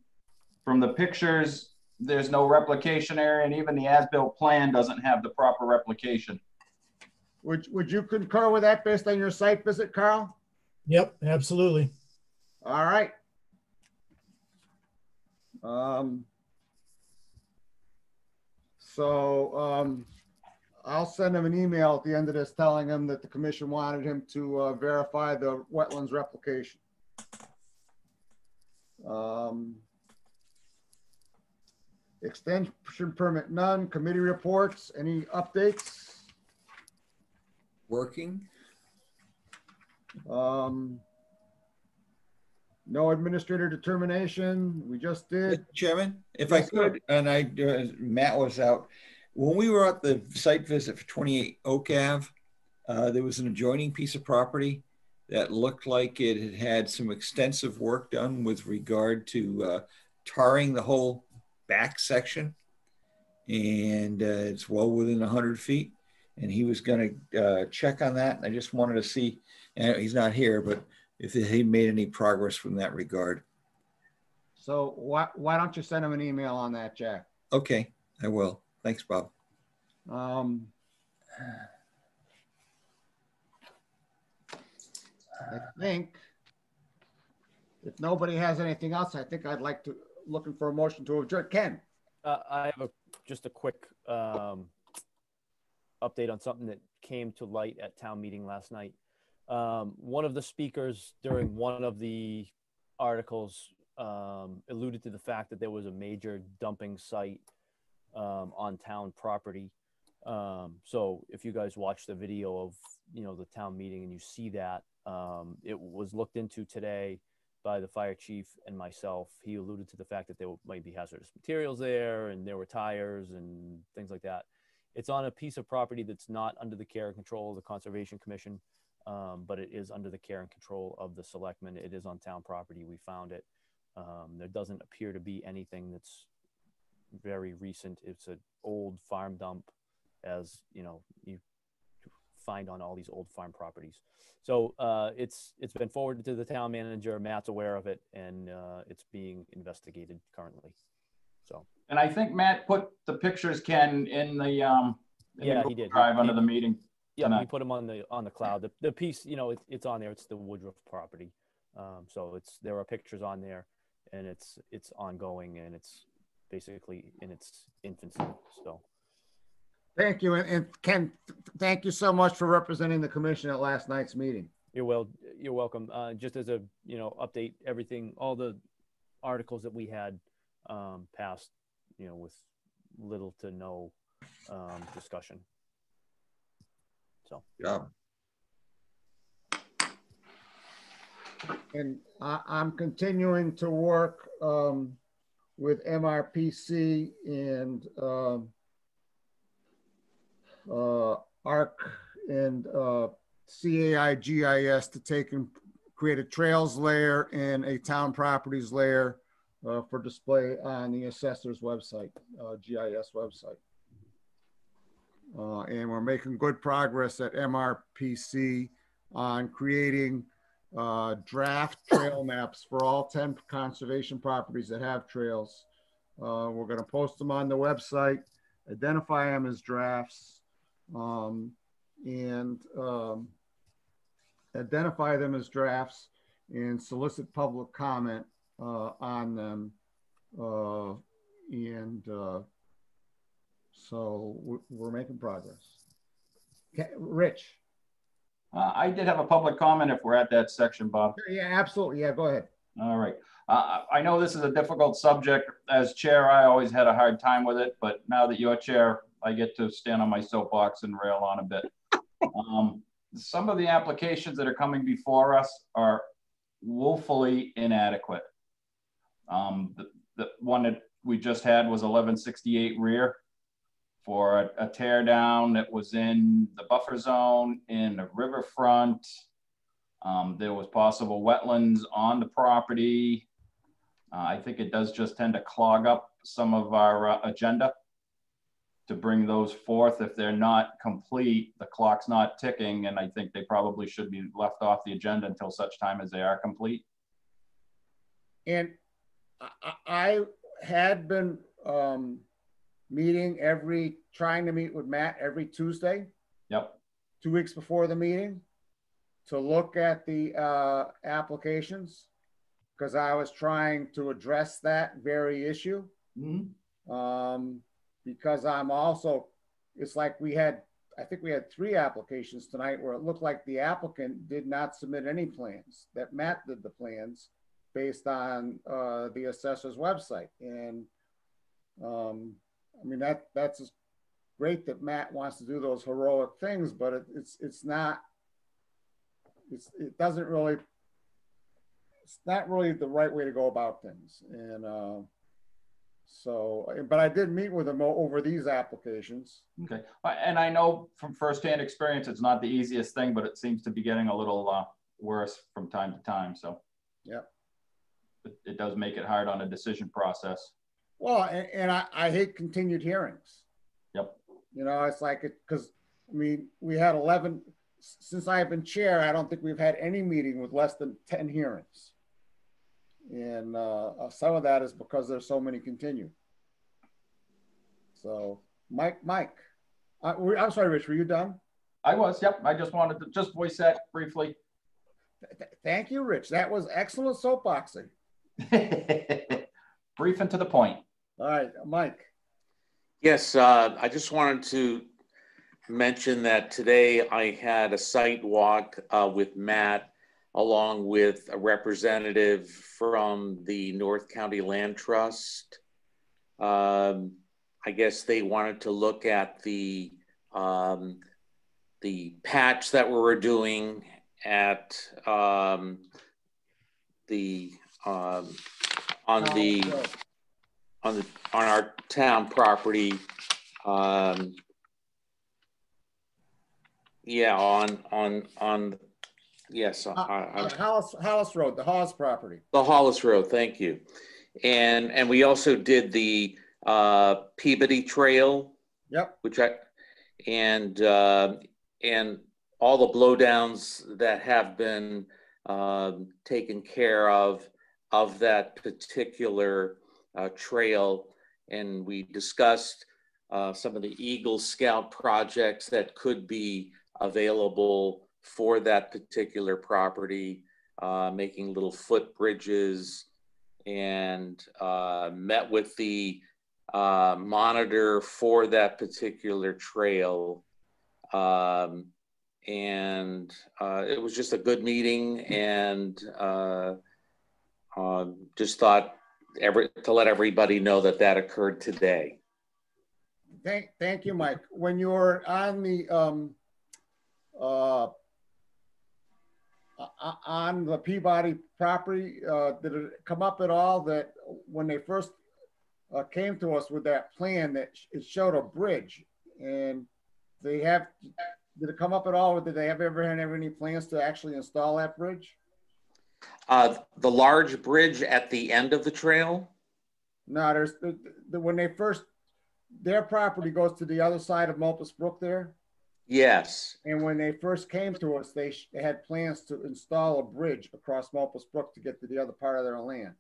from the pictures, there's no replication area, and even the as-built plan doesn't have the proper replication. Would you concur with that based on your site visit, Carl? Yep, absolutely. All right. I'll send him an email at the end of this telling him that the commission wanted him to verify the wetlands replication. Extension permit, none. Committee reports, any updates? Working. No administrator determination. We just did. Chairman, if Yes, I could, and Matt was out. When we were at the site visit for 28 Oak Ave, there was an adjoining piece of property that looked like it had had some extensive work done with regard to tarring the whole back section. And it's well within 100 feet. And he was going to check on that. And I just wanted to see, and he's not here, but if he made any progress from that regard. So why don't you send him an email on that, Jack? Okay, I will. Thanks, Bob. I think if nobody has anything else, I think I'd like to looking for a motion to adjourn. Ken. I have just a quick update on something that came to light at town meeting last night. One of the speakers during one of the articles alluded to the fact that there was a major dumping site on town property. So if you guys watch the video of, the town meeting and you see that, it was looked into today by the fire chief and myself. He alluded to the fact that there might be hazardous materials there and there were tires and things like that. It's on a piece of property that's not under the care and control of the Conservation Commission, but it is under the care and control of the selectmen. It is on town property. We found it. There doesn't appear to be anything that's very recent. It's an old farm dump, as you find on all these old farm properties. So it's been forwarded to the town manager. Matt's aware of it, and it's being investigated currently. So. And I think Matt put the pictures, Ken, in the he did. Drive under the meeting. Yeah, tonight. we put them on the cloud. The piece, it's on there. It's the Woodruff property. So there are pictures on there, and it's ongoing, and it's basically in its infancy. So. Thank you. And Ken, thank you so much for representing the commission at last night's meeting. You're welcome. Just as a, update, everything, all the articles that we had passed, with little to no discussion. So. Yeah. And I'm continuing to work with MRPC and ARC and CAI-GIS to take and create a trails layer and a town properties layer for display on the assessor's website, GIS website. And we're making good progress at MRPC on creating draft trail maps for all 10 conservation properties that have trails. We're going to post them on the website, identify them as drafts, identify them as drafts and solicit public comment on them. So we're making progress. Okay, Rich. I did have a public comment if we're at that section, Bob. Yeah, absolutely. Yeah, go ahead. All right. I know this is a difficult subject. As chair, I always had a hard time with it, but now that you're chair, I get to stand on my soapbox and rail on a bit. Some of the applications that are coming before us are woefully inadequate. The one that we just had was 1168 rear for a tear down that was in the buffer zone in the riverfront. There was possible wetlands on the property. I think it does just tend to clog up some of our agenda to bring those forth. If they're not complete, the clock's not ticking, and I think they probably should be left off the agenda until such time as they are complete. And I had been trying to meet with Matt every Tuesday. Yep. 2 weeks before the meeting to look at the applications, because I was trying to address that very issue. Mm-hmm. Because I'm also, it's like I think we had 3 applications tonight where it looked like the applicant did not submit any plans, that Matt did the plans based on the assessor's website. And I mean, that's great that Matt wants to do those heroic things, but it's not the right way to go about things. And but I did meet with him over these applications. Okay. And I know from firsthand experience, it's not the easiest thing, but it seems to be getting a little worse from time to time. So yeah, it does make it hard on a decision process. Well, and I hate continued hearings. Yep. You know, it's like because I mean, we had 11 since I've been chair. I don't think we've had any meeting with less than 10 hearings. And some of that is because there's so many continued. So, Mike, I'm sorry, Rich, were you done? I was, yep. I just wanted to just voice that briefly. Thank you, Rich. That was excellent soapboxing. Brief and to the point. All right, Mike. Yes, I just wanted to mention that today I had a site walk with Matt, along with a representative from the North County Land Trust. I guess they wanted to look at the patch that we were doing at on our town property. Yeah, on yes, Hollis Road, the Hawes property. The Hollis Road, thank you. And we also did the Peabody Trail. Yep. And all the blowdowns that have been taken care of that particular trail. And we discussed some of the Eagle Scout projects that could be available for that particular property, making little footbridges, and met with the monitor for that particular trail. And it was just a good meeting, and just thought to let everybody know that occurred today. Thank you, Mike. When you were on the Peabody property, did it come up at all that when they first came to us with that plan that it showed a bridge, and did it come up at all? Did they ever have any plans to actually install that bridge? The large bridge at the end of the trail? No, there's when they first, their property goes to the other side of Mulpus Brook there. Yes. And when they first came to us, they had plans to install a bridge across Mulpus Brook to get to the other part of their land.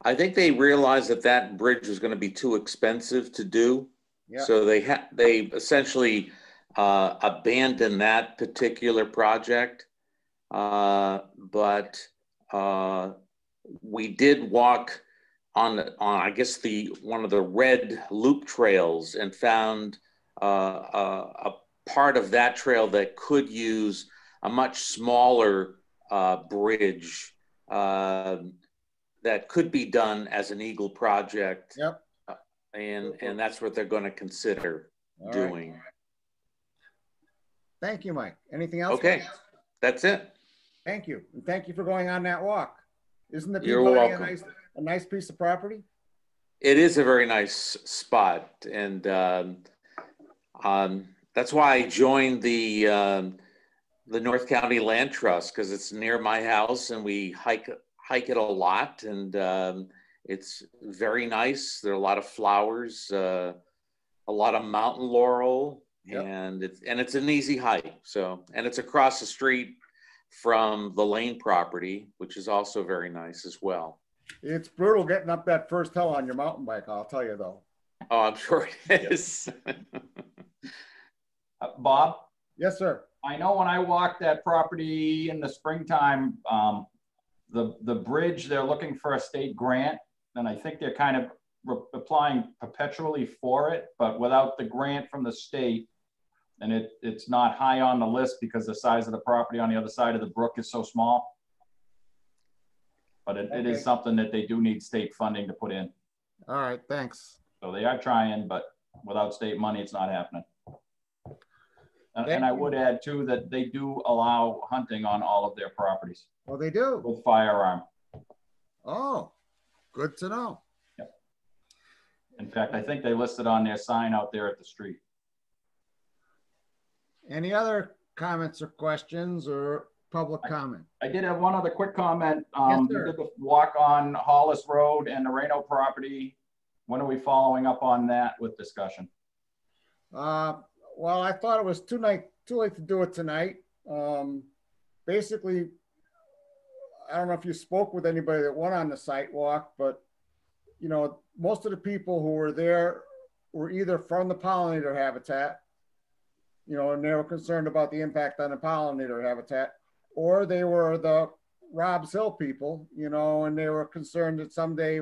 I think they realized that bridge was going to be too expensive to do. Yeah. So they essentially abandoned that particular project. But we did walk on I guess one of the red loop trails, and found a part of that trail that could use a much smaller bridge that could be done as an Eagle project. Yep. And that's what they're going to consider doing. Right. Thank you, Mike. Anything else? Okay, that's it. Thank you. And thank you for going on that walk. Isn't the You're Peabody welcome. a nice piece of property? It is a very nice spot. And that's why I joined the North County Land Trust, because it's near my house and we hike it a lot, and it's very nice. There are a lot of flowers, a lot of mountain laurel. Yep. And it's an easy hike. So, and it's across the street from the Lane property, which is also very nice as well. It's brutal getting up that first hill on your mountain bike, I'll tell you though. Oh, I'm sure it is. Bob? Yes, sir. I know when I walked that property in the springtime, the bridge, they're looking for a state grant, and I think they're kind of applying perpetually for it, but without the grant from the state, and it's not high on the list because the size of the property on the other side of the brook is so small. But it is something that they do need state funding to put in. All right, thanks. So they are trying, but without state money, it's not happening. And I would add too that they do allow hunting on all of their properties. Oh, they do? With firearm. Oh, good to know. Yep. In fact, I think they listed on their sign out there at the street. Any other comments or questions or public comment? I did have one other quick comment. Yes, We sir. did the walk on Hollis Road and the Reno property. When are we following up on that with discussion? Well, I thought it was too late to do it tonight. Basically, I don't know if you spoke with anybody that went on the site walk, but you know, most of the people who were there were either from the pollinator habitat, you know, and they were concerned about the impact on the pollinator habitat, or they were the Robb's Hill people, you know, and they were concerned that someday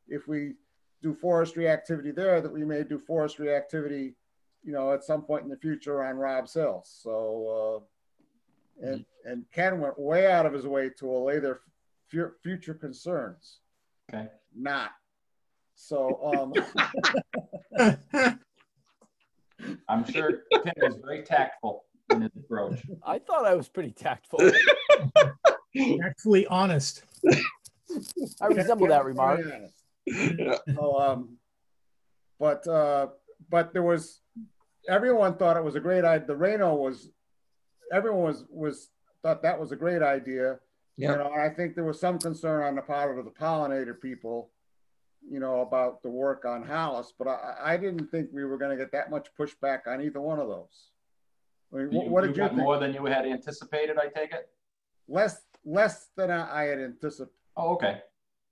if we do forestry activity there, that we may do forestry activity, you know, at some point in the future on Robb's Hill. So, and Ken went way out of his way to allay their future concerns. Okay. Not. So, I'm sure Tim is very tactful in his approach. I thought I was pretty tactful. Actually honest. I resemble that remark. So, but there was, everyone thought it was a great idea. The Reno was, everyone thought that was a great idea. Yep. You know, and I think there was some concern on the part of the pollinator people, you know, about the work on Hollis, but I didn't think we were going to get that much pushback on either one of those. I mean, what did you got think? more than you had anticipated, I take it? Less than I had anticipated. Oh, okay.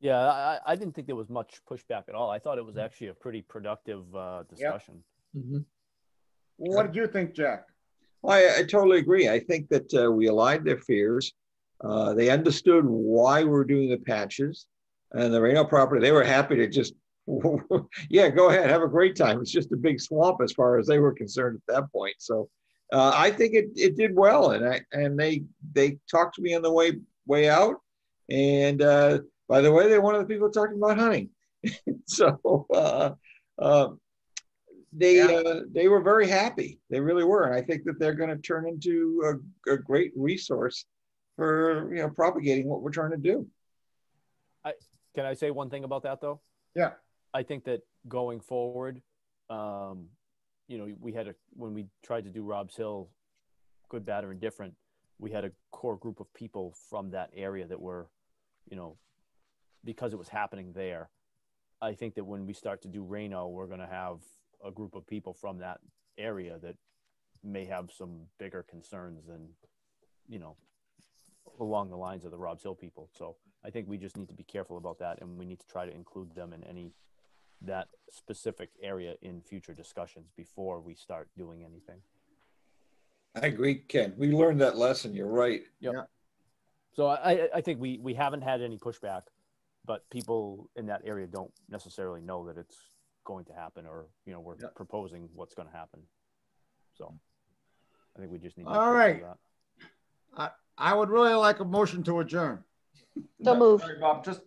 Yeah, I didn't think there was much pushback at all. I thought it was actually a pretty productive discussion. Yep. Mm-hmm. Well, what did you think, Jack? Well, I totally agree. I think that we allayed their fears. They understood why we're doing the patches. And the Reno property, they were happy to just, yeah, go ahead, have a great time. It's just a big swamp as far as they were concerned at that point. So I think it did well, and they talked to me on the way out. And by the way, they're one of the people talking about hunting. So they were very happy. They really were, and I think that they're going to turn into a great resource for, you know, propagating what we're trying to do. Can I say one thing about that though? Yeah. I think that going forward, you know, when we tried to do Robb's Hill, good, bad, or indifferent, we had a core group of people from that area that were, you know, because it was happening there. I think that when we start to do Reno, we're going to have a group of people from that area that may have some bigger concerns than, you know, along the lines of the Robb's Hill people. So I think we just need to be careful about that, and we need to try to include them in that specific area in future discussions before we start doing anything. I agree, Ken. We learned that lesson. You're right. Yep. Yeah. So I think we haven't had any pushback, but people in that area don't necessarily know that it's going to happen, or, you know, we're proposing what's going to happen. So I think we just need to all right. I would really like a motion to adjourn. So move. Sorry, Bob, just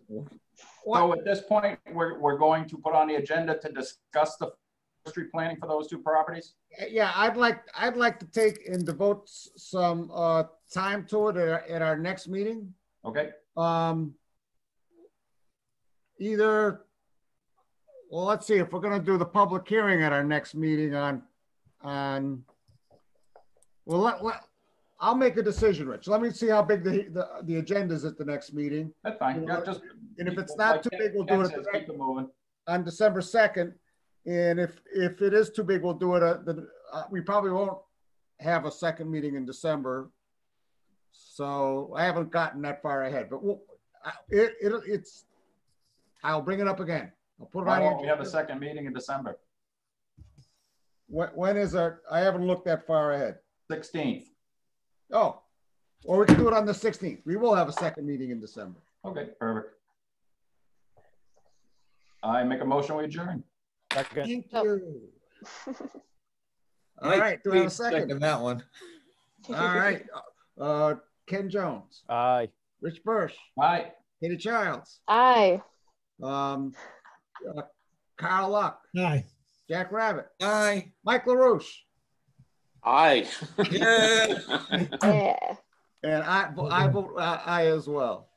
so at this point, we're going to put on the agenda to discuss the forestry planning for those two properties. Yeah, I'd like to take and devote some time to it at our next meeting. Okay. Either, well, let's see if we're going to do the public hearing at our next meeting on. Well, I'll make a decision, Rich. Let me see how big the agenda is at the next meeting. That's fine. You know, Yeah, just, and if it's not too big, we'll do it keep it moving on December 2nd. And if it is too big, we'll do it. We probably won't have a second meeting in December. So I haven't gotten that far ahead, but I'll bring it up again. I'll put it Why on. won't we have a second meeting in December? When is our? I haven't looked that far ahead. 16th. Oh, or we can do it on the 16th. We will have a second meeting in December. Okay, perfect. I make a motion, we adjourn. Thank you. All right, do we have a second? That one. All right. Ken Jones. Aye. Rich Bursch. Aye. Katie Childs. Aye. Carl Luck. Aye. Jack Rabbit. Aye. Mike LaRouche. Aye. Yeah. Yeah. And I vote aye as well.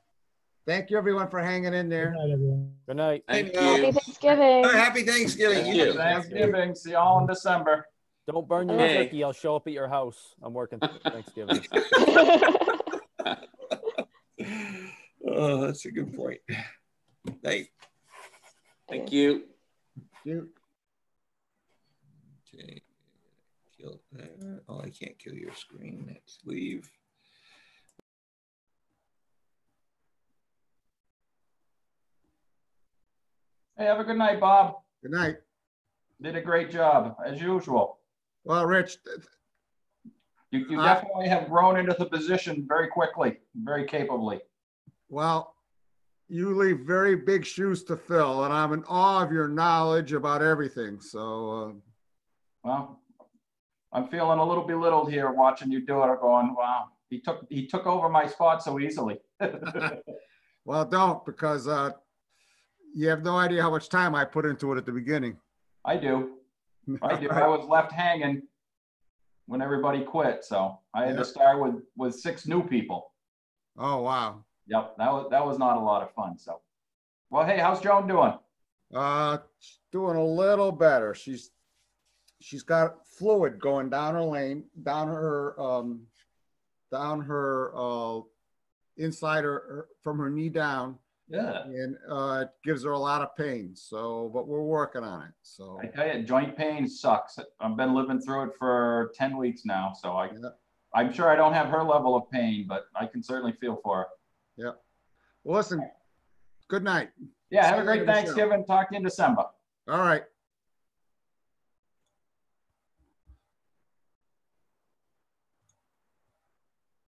Thank you, everyone, for hanging in there. Good night, everyone. Good night. Thank Happy you. Thanksgiving. Happy Thanksgiving. Thank you. Thanksgiving. See y'all in December. Don't burn your Okay. turkey. I'll show up at your house. I'm working Thanksgiving. Oh, that's a good point. Night. Thank you. You. Okay. Kill that. Oh, I can't kill your screen. Let's leave. Hey, have a good night, Bob. Good night. Did a great job, as usual. Well, Rich, You definitely have grown into the position very quickly, very capably. well, you leave very big shoes to fill, and I'm in awe of your knowledge about everything. So, Well, I'm feeling a little belittled here watching you do it, going, wow, he took over my spot so easily. well, don't, because you have no idea how much time I put into it at the beginning. I do. I do. Right. I was left hanging when everybody quit, so I had to start with 6 new people. Oh, wow. Yep, that was not a lot of fun. So, well, hey, how's Joan doing? Doing a little better. She's got fluid going down her lane, down her inside her from her knee down. Yeah. And it gives her a lot of pain. So, but we're working on it. So I tell you, joint pain sucks. I've been living through it for 10 weeks now. So I'm sure I don't have her level of pain, but I can certainly feel for her. yeah. Well, listen, good night. Yeah, have See a you great later, Michelle. Thanksgiving. Talk to you in December. All right.